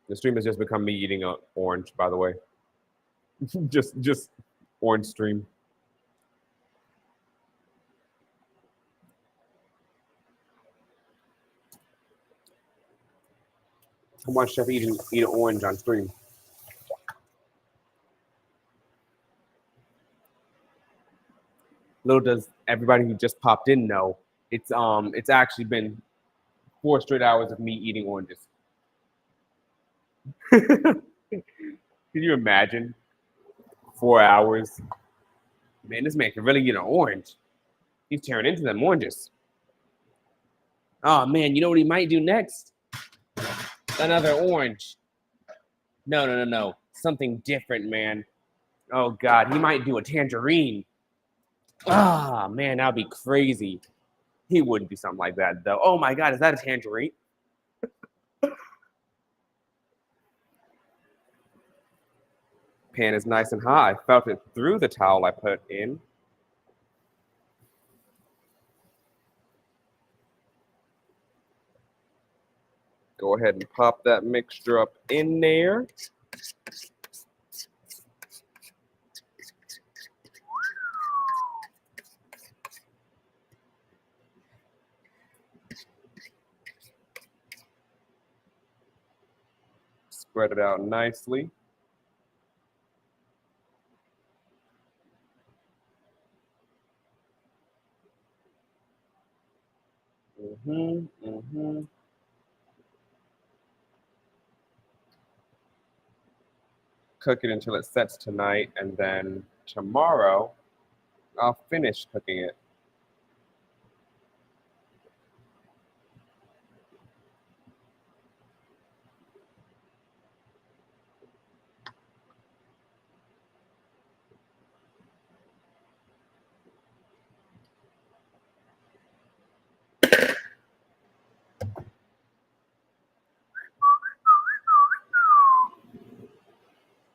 The stream has just become me eating an orange, by the way. just orange stream. Come on, chef, eat an orange on stream. Little does everybody who just popped in know, it's actually been 4 straight hours of me eating oranges. Can you imagine? 4 hours. Man, this man can really get an orange. He's tearing into them oranges. Oh man, you know what he might do next? Another orange. No. Something different, man. Oh god, he might do a tangerine. Ah, man, that'd be crazy. He wouldn't do something like that though. Oh my god, is that a tangerine? Pan is nice and hot. I felt it through the towel I put in. Go ahead and pop that mixture up in there. Spread it out nicely. Cook it until it sets tonight, and then tomorrow I'll finish cooking it.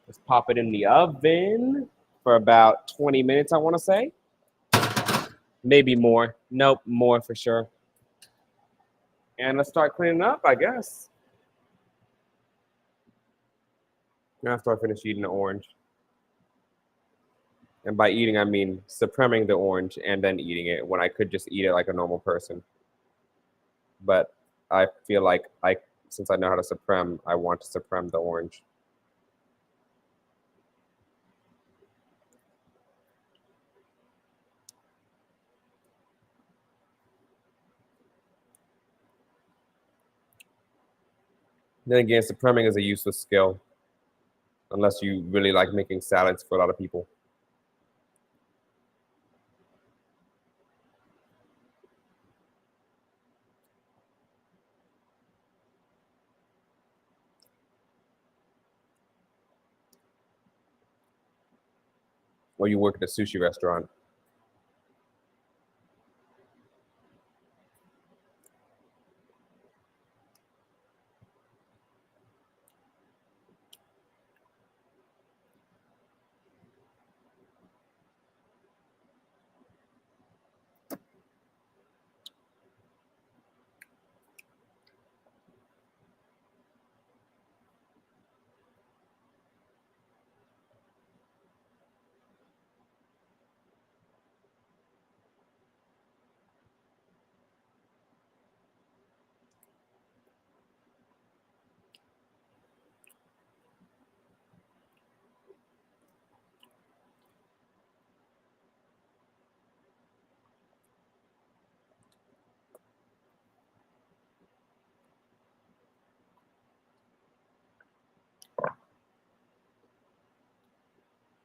Let's pop it in the oven for about 20 minutes, I want to say. Maybe more. Nope, more for sure. And let's start cleaning up, I guess. After I finish eating the orange. And by eating, I mean supreming the orange and then eating it when I could just eat it like a normal person. But I feel like since I know how to supreme, I want to supreme the orange. Then again, supreming is a useless skill unless you really like making salads for a lot of people. or you work at a sushi restaurant.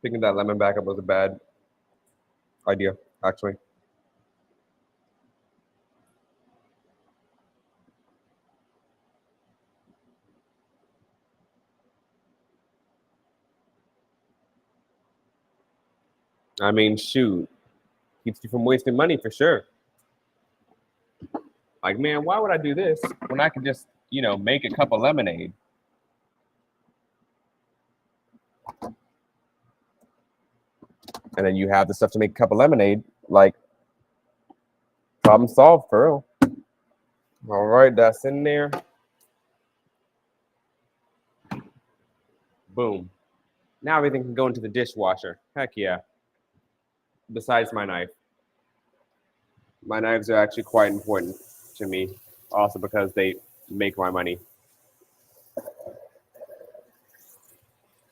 Picking that lemon back up was a bad idea, actually. I mean, shoot, keeps you from wasting money for sure. Like, man, why would I do this when I can just, make a cup of lemonade? And then you have the stuff to make a cup of lemonade. Like, problem solved for real. All right, that's in there. Boom. Now everything can go into the dishwasher. Heck yeah. Besides my knife. My knives are actually quite important to me, also because they make my money.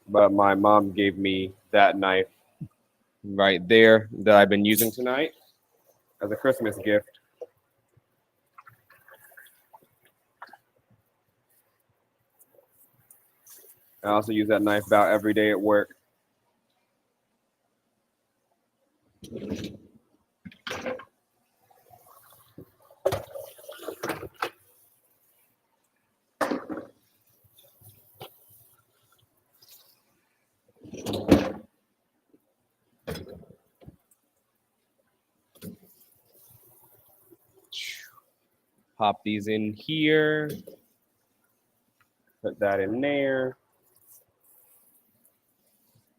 But my mom gave me that knife right there that I've been using tonight as a Christmas gift. I also use that knife about every day at work. Pop these in here. Put that in there.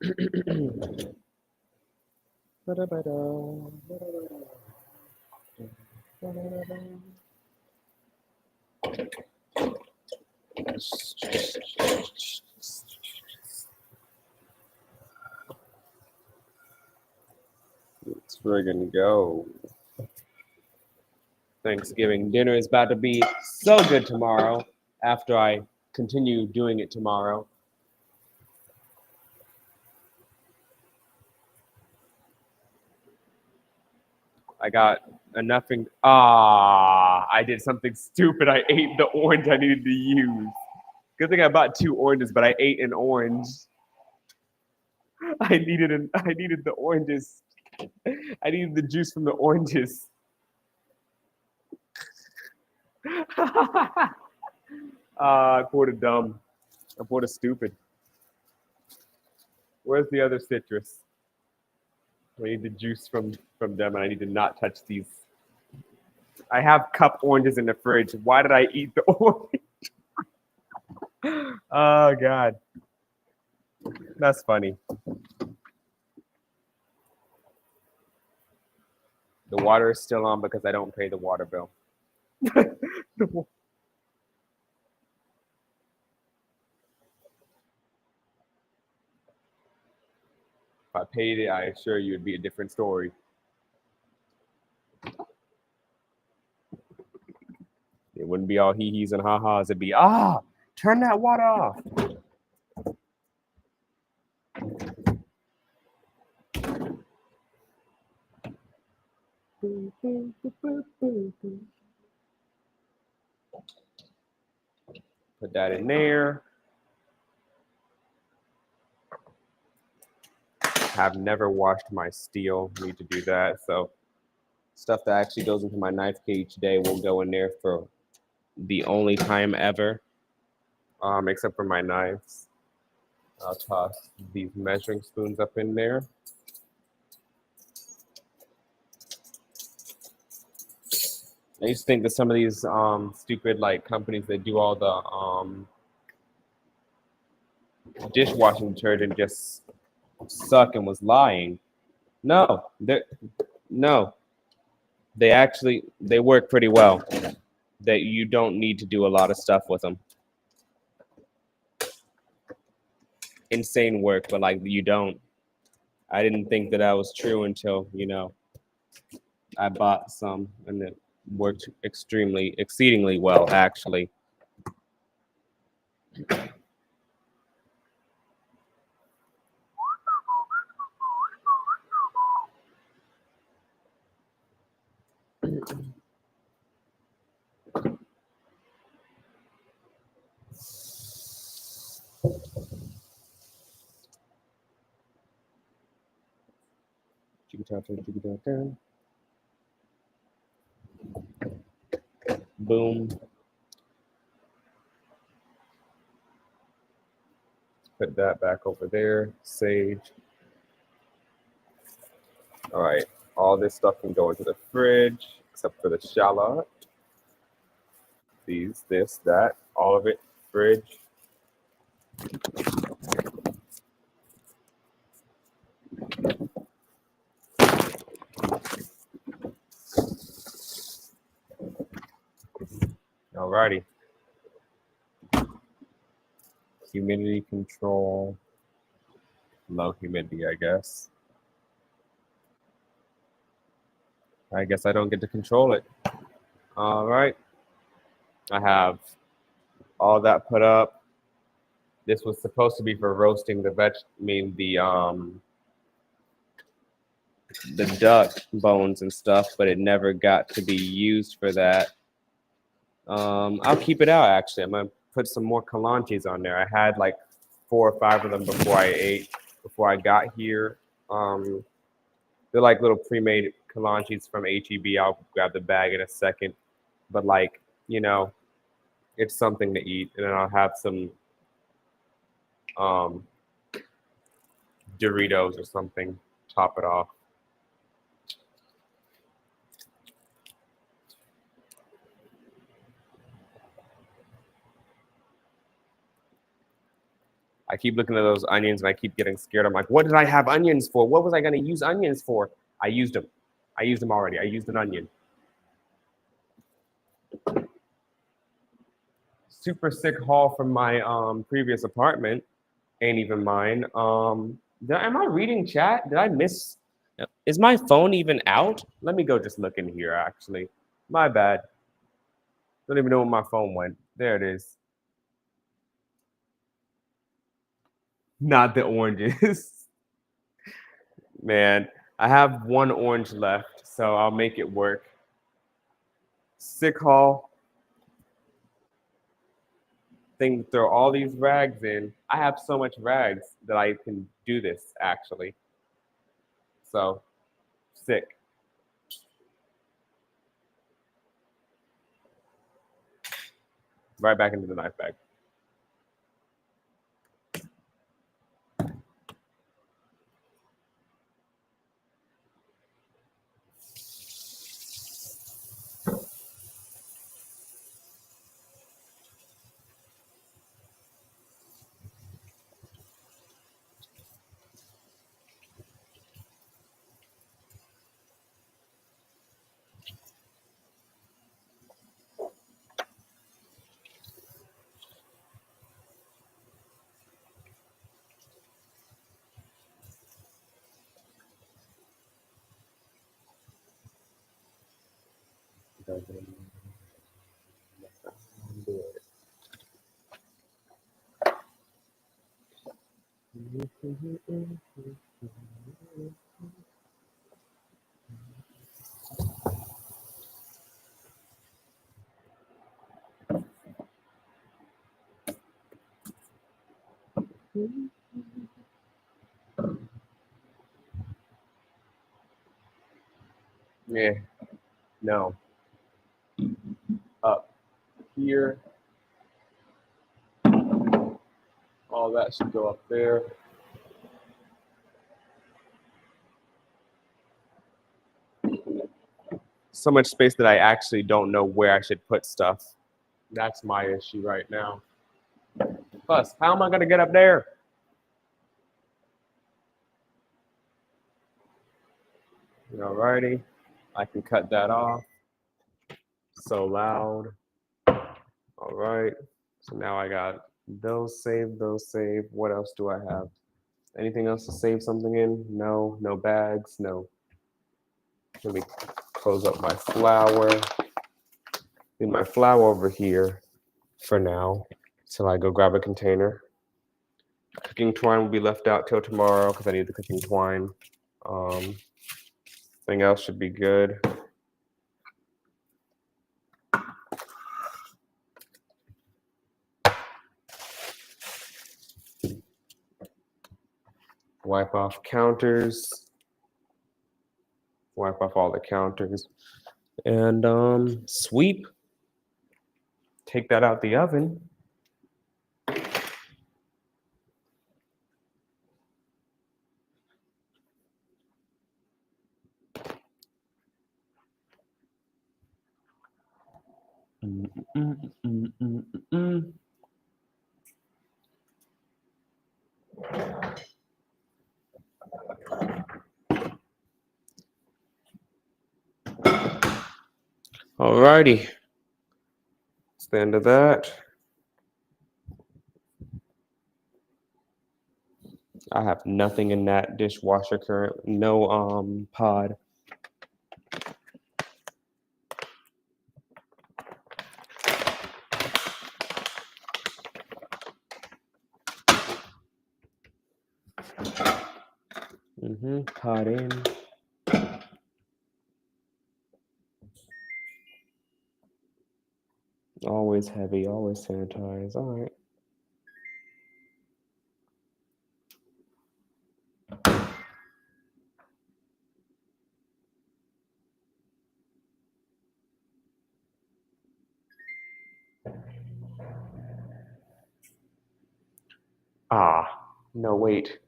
Let's friggin' go. Thanksgiving dinner is about to be so good tomorrow after I continue doing it tomorrow. I got enough. I did something stupid. I ate the orange I needed to use. Good thing I bought 2 oranges, but I ate an orange. I needed the oranges. I needed the juice from the oranges. I poured a dumb. I poured a stupid. Where's the other citrus? I need the juice from them, and I need to not touch these. I have cup oranges in the fridge. Why did I eat the orange? Oh, God. That's funny. The water is still on because I don't pay the water bill. If I paid it, I assure you it'd be a different story. It wouldn't be all hee-hees and ha-has. It'd be, turn that water off. Put that in there. Have never washed my steel. Need to do that. So stuff that actually goes into my knife cage today will go in there for the only time ever, except for my knives. I'll toss these measuring spoons up in there. I used to think that some of these stupid like companies that do all the dishwashing detergent just suck and was lying. No, no, they work pretty well. That you don't need to do a lot of stuff with them. Insane work, but like you don't. I didn't think that was true until I bought some and it worked exceedingly well actually. Boom. Put that back over there. Sage. All right. All this stuff can go into the fridge except for the shallot. These, this, that, all of it, fridge. Alrighty. Humidity control. Low humidity, I guess. I guess I don't get to control it. All right. I have all that put up. This was supposed to be for roasting the the duck bones and stuff, but it never got to be used for that. I'll keep it out actually. I'm gonna put some more Calanches on there. I had like 4 or 5 of them before I got here. They're like little pre-made Calanches from HEB. I'll grab the bag in a second, but like it's something to eat, and then I'll have some Doritos or something top it off. I keep looking at those onions and I keep getting scared. I'm like, what did I have onions for? What was I going to use onions for? I used them. I used them already. I used an onion. Super sick haul from my previous apartment. Ain't even mine. Am I reading chat? Did I miss? Is my phone even out? Let me go just look in here, actually. My bad. Don't even know where my phone went. There it is. Not the oranges. Man, I have 1 orange left, so I'll make it work. Sick haul. Thing to throw all these rags in. I have so much rags that I can do this, actually. So, sick. Right back into the knife bag. Yeah, no. Up here. All that should go up there. so much space that I actually don't know where I should put stuff. That's my issue right now. Plus, how am I gonna get up there? Alrighty, I can cut that off. So loud. All right. So now I got those saved, those saved. What else do I have? Anything else to save something in? No, no bags, no. Let me close up my flour. Leave my flour over here for now till I go grab a container. Cooking twine will be left out till tomorrow because I need the cooking twine. Everything else should be good. Wipe off counters. Wipe off all the counters. And sweep. Take that out the oven. Alrighty. That's the end of that. I have nothing in that dishwasher currently. No pod. Pod in. Always heavy, always sanitize. All right. No, wait.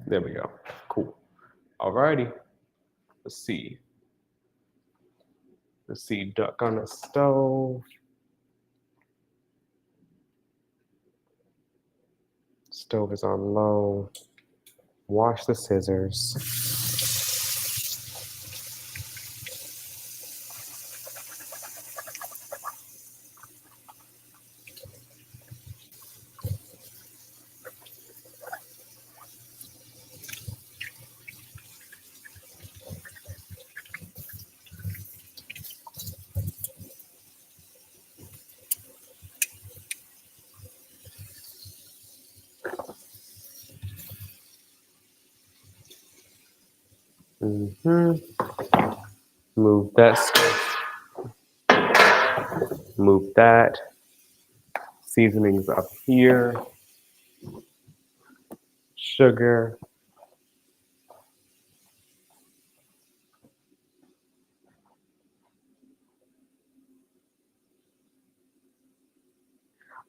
There we go. Cool. Alrighty. Let's see. Duck on the stove. Stove is on low. Wash the scissors. Move that stuff. Move that. Seasonings up here. Sugar.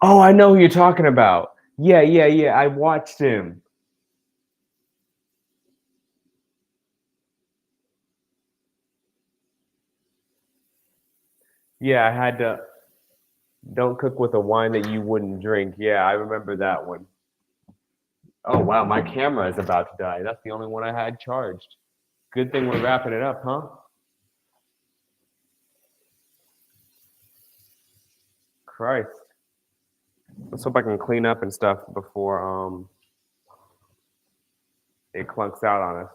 Oh, I know who you're talking about. Yeah. I watched him. Yeah, I had to. Don't cook with a wine that you wouldn't drink. Yeah, I remember that one. Oh, wow, my camera is about to die. That's the only one I had charged. Good thing we're wrapping it up, huh? Christ. Let's hope I can clean up and stuff before it clunks out on us.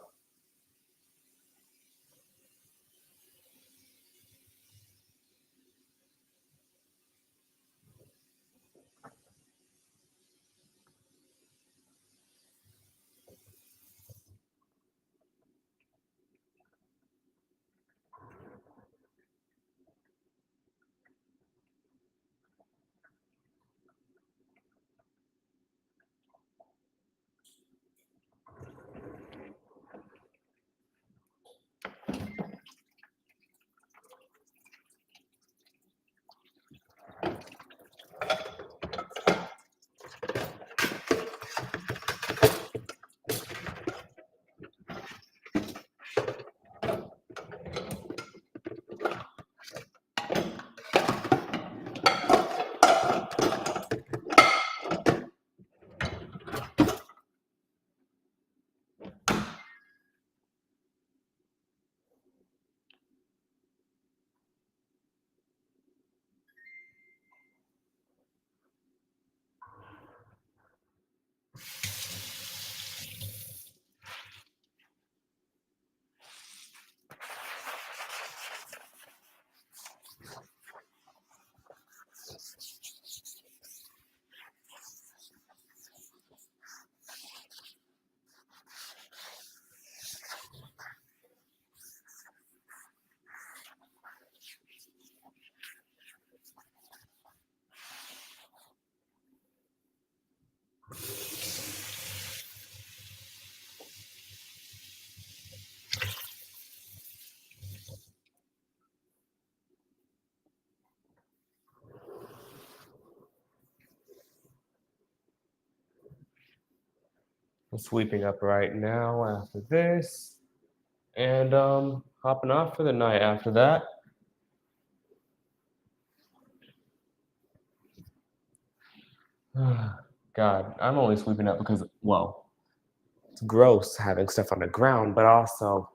I'm sweeping up right now after this, and hopping off for the night after that. God, I'm only sweeping up because, well, it's gross having stuff on the ground, but also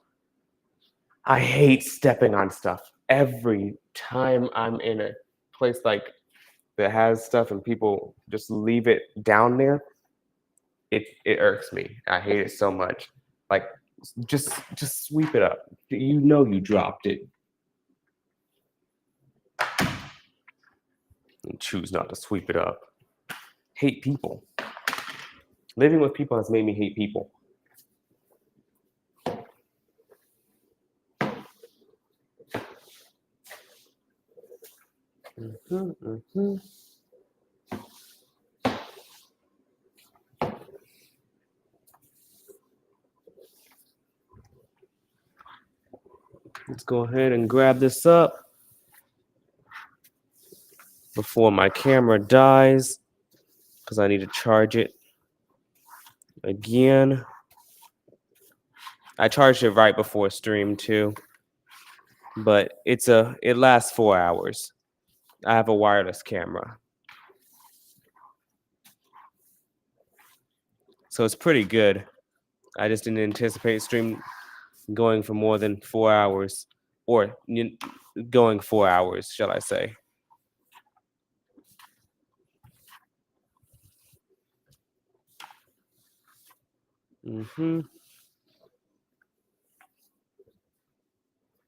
I hate stepping on stuff. Every time I'm in a place like that has stuff and people just leave it down there, it irks me. I hate it so much. Like just sweep it up. You know you dropped it. And choose not to sweep it up. Hate people. Living with people has made me hate people. Let's go ahead and grab this up before my camera dies, because I need to charge it again. I charged it right before stream too, but it lasts 4 hours. I have a wireless camera, so it's pretty good. I just didn't anticipate stream going for more than 4 hours, or going 4 hours, shall I say.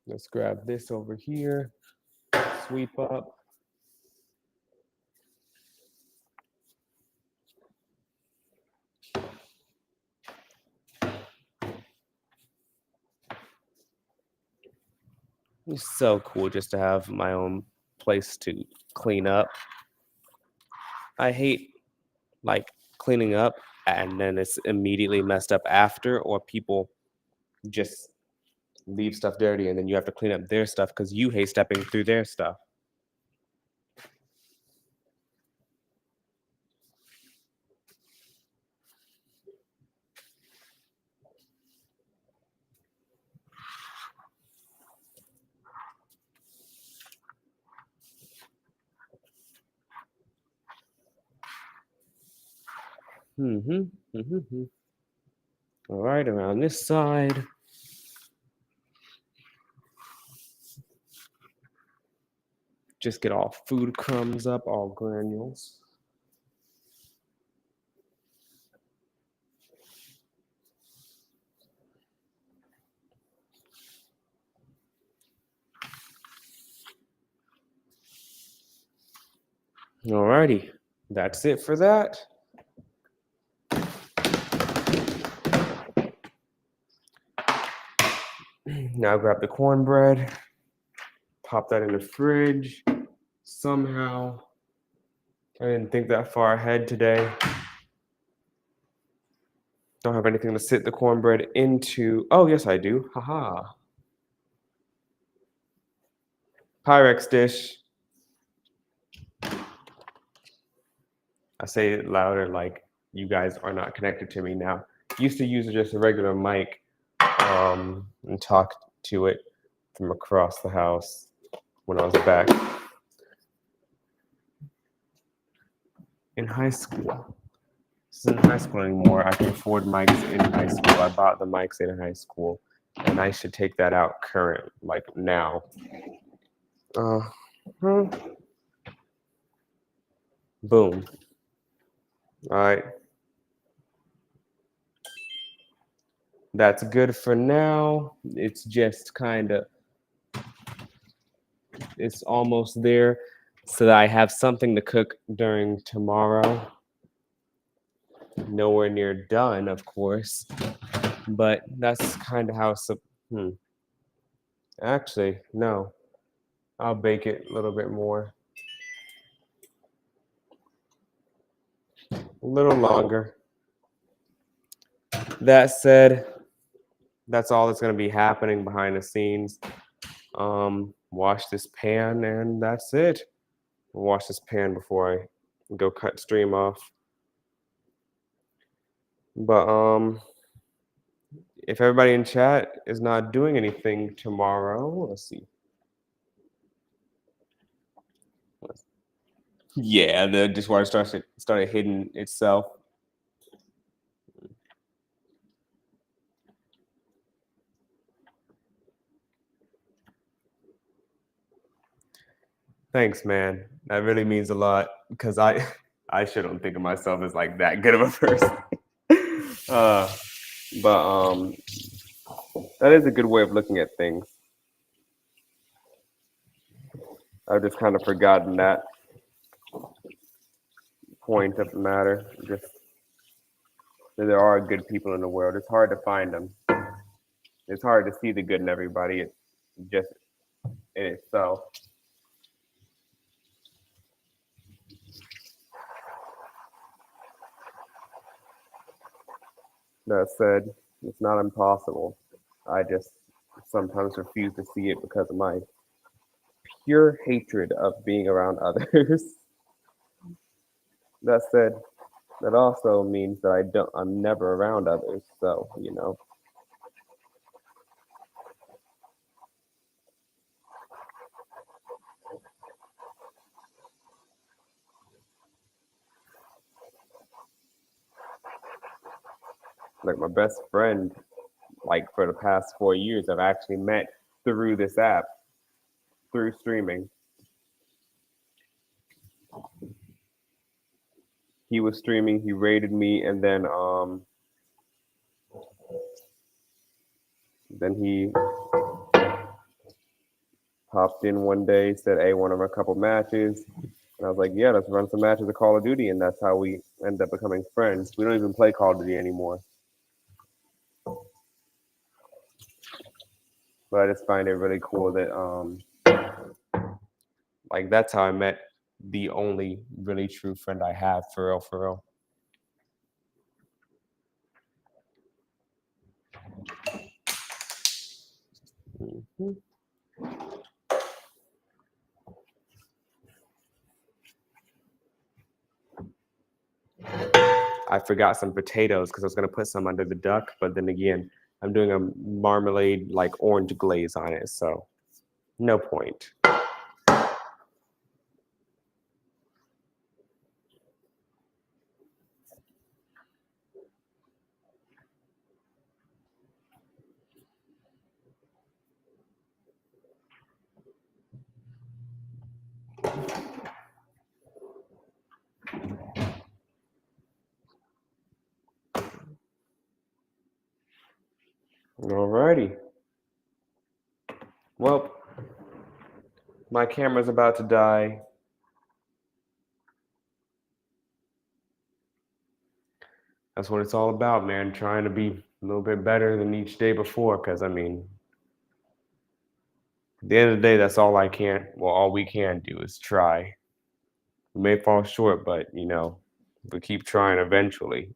Let's grab this over here, sweep up. It's so cool just to have my own place to clean up. I hate like cleaning up and then it's immediately messed up after, or people just leave stuff dirty and then you have to clean up their stuff because you hate stepping through their stuff. All right, around this side. Just get all food crumbs up, all granules. Alrighty, that's it for that. Now grab the cornbread, pop that in the fridge. Somehow, I didn't think that far ahead today. Don't have anything to sit the cornbread into. Oh, yes, I do. Haha. Pyrex dish. I say it louder like you guys are not connected to me now. Used to use just a regular mic and talk to it from across the house when I was back in high school. This isn't high school anymore. I can afford mics in high school. I bought the mics in high school, and I should take that out current, like now. Boom. All right. That's good for now. It's just kind of, it's almost there so that I have something to cook during tomorrow. Nowhere near done, of course, but that's kind of how it's, Actually, no, I'll bake it a little bit more. A little longer. That said, that's all that's going to be happening behind the scenes. Wash this pan and that's it. Wash this pan before I go cut stream off. But if everybody in chat is not doing anything tomorrow, let's see. Yeah, the dishwasher started hitting itself. Thanks, man. That really means a lot because I shouldn't think of myself as like that good of a person. But that is a good way of looking at things. I've just kind of forgotten that point of the matter. Just that there are good people in the world. It's hard to find them. It's hard to see the good in everybody. It's just in itself. That said, it's not impossible. I just sometimes refuse to see it because of my pure hatred of being around others. That said, that also means that I'm never around others, so like my best friend, like for the past 4 years, I've actually met through this app, through streaming. He was streaming, he rated me, and then he popped in one day, said, "Hey, want to run a couple matches?" And I was like, "Yeah, let's run some matches of Call of Duty," and that's how we end up becoming friends. We don't even play Call of Duty anymore, but I just find it really cool that like that's how I met the only really true friend I have, for real, for real. Mm-hmm. I forgot some potatoes because I was gonna put some under the duck, but then again, I'm doing a marmalade like orange glaze on it, so no point. Alrighty. Well, my camera's about to die. That's what it's all about, man. Trying to be a little bit better than each day before, because I mean, at the end of the day, that's all all we can do is try. We may fall short, but we keep trying eventually.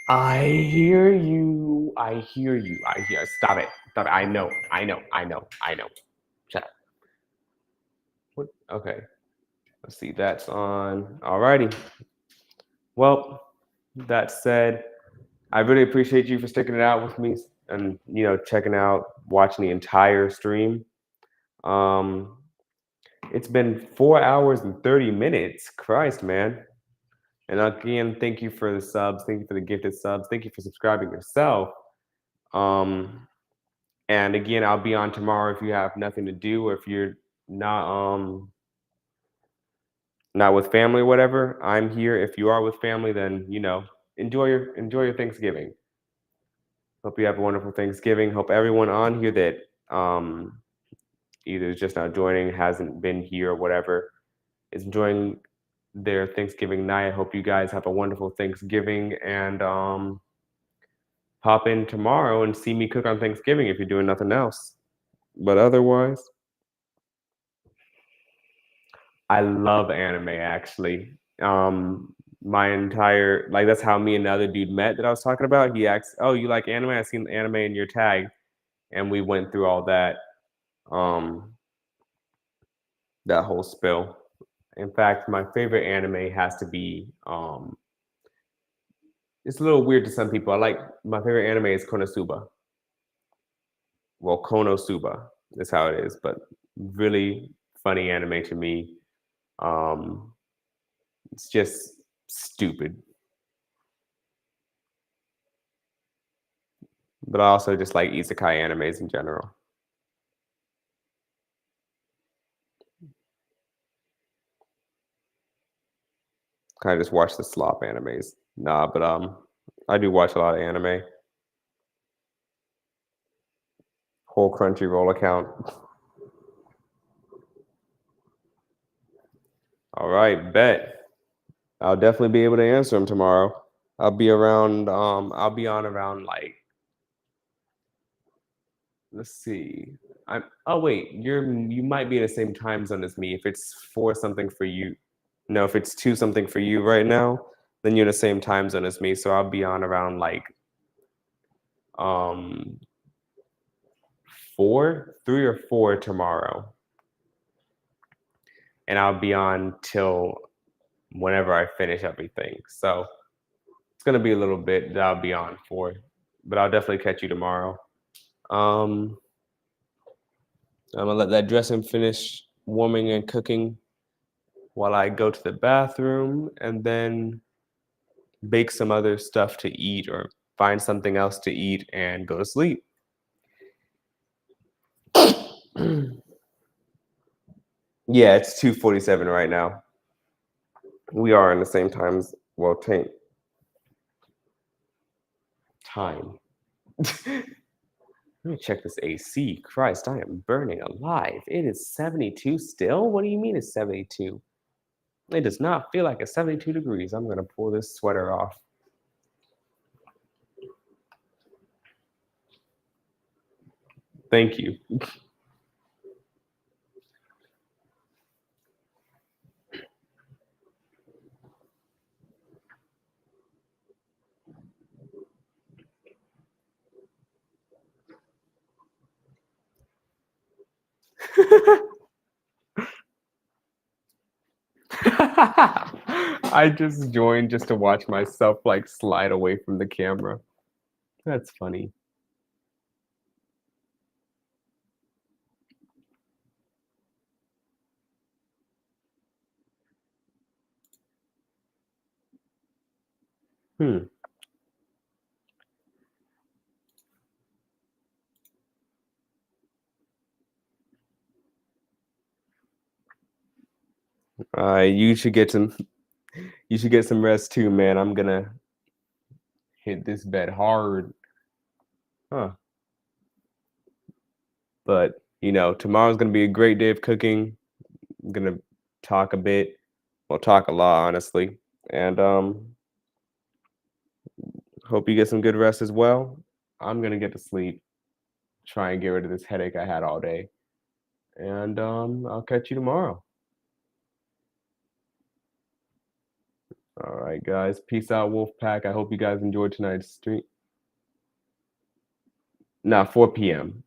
I hear you. I hear you. I hear. Stop it. Stop it. I know. I know. I know. I know. Shut up. What? Okay. Let's see. That's on. Alrighty. Well, that said, I really appreciate you for sticking it out with me and checking out, watching the entire stream. Um, it's been 4 hours and 30 minutes. Christ, man. And again, thank you for the subs. Thank you for the gifted subs. Thank you for subscribing yourself. And again, I'll be on tomorrow if you have nothing to do or if you're not not with family or whatever. I'm here. If you are with family, then enjoy your Thanksgiving. Hope you have a wonderful Thanksgiving. Hope everyone on here that either is just not joining, hasn't been here or whatever, is enjoying their Thanksgiving night. I hope you guys have a wonderful Thanksgiving and pop in tomorrow and see me cook on Thanksgiving if you're doing nothing else. But otherwise, I love anime actually. My entire like that's how me and the other dude met that I was talking about. He asked, "Oh, you like anime? I seen anime in your tag," and we went through all that, that whole spill. In fact, my favorite anime has to be it's a little weird to some people. I like my favorite anime is Konosuba. Well, Konosuba is how it is, but really funny anime to me. Um, it's just stupid. But I also just like isekai animes in general. Kind of just watch the slop animes. Nah, but I do watch a lot of anime. Whole Crunchyroll account. All right, bet. I'll definitely be able to answer them tomorrow. I'll be around. I'll be on around like. Let's see. I'm. Oh wait, you might be in the same time zone as me. If it's four something for you, no. If it's two something for you right now, then you're in the same time zone as me. So I'll be on around like um 3 or 4 tomorrow, and I'll be on till whenever I finish everything. So it's gonna be a little bit that I'll be on for, but I'll definitely catch you tomorrow. Um, I'm gonna let that dressing finish warming and cooking while I go to the bathroom and then bake some other stuff to eat or find something else to eat and go to sleep. Yeah, it's 2:47 right now. We are in the same times. Well, time. Let me check this AC. Christ, I am burning alive. It is 72 still? What do you mean it's 72? It does not feel like it's 72 degrees. I'm going to pull this sweater off. Thank you. I just joined just to watch myself like slide away from the camera. That's funny. Hmm. You should get some. You should get some rest too, man. I'm gonna hit this bed hard. Huh. But tomorrow's gonna be a great day of cooking. I'm gonna talk a bit. Well, talk a lot, honestly. And hope you get some good rest as well. I'm gonna get to sleep. Try and get rid of this headache I had all day. And I'll catch you tomorrow. All right, guys. Peace out, Wolfpack. I hope you guys enjoyed tonight's stream. Nah, 4 p.m.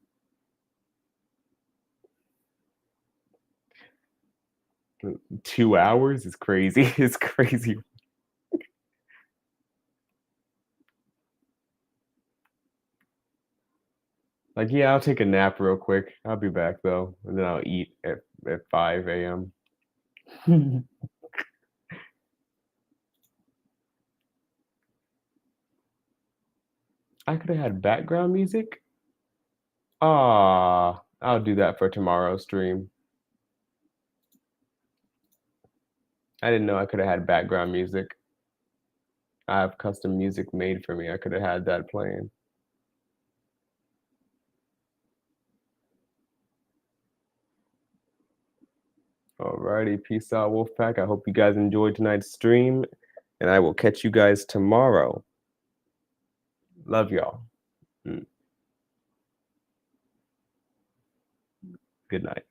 2 hours is crazy. It's crazy. Like, yeah, I'll take a nap real quick. I'll be back though, and then I'll eat at 5 a.m. I could have had background music. Ah, I'll do that for tomorrow's stream. I didn't know I could have had background music. I have custom music made for me. I could have had that playing. Alrighty, peace out, Wolfpack. I hope you guys enjoyed tonight's stream, and I will catch you guys tomorrow. Love y'all. Good night.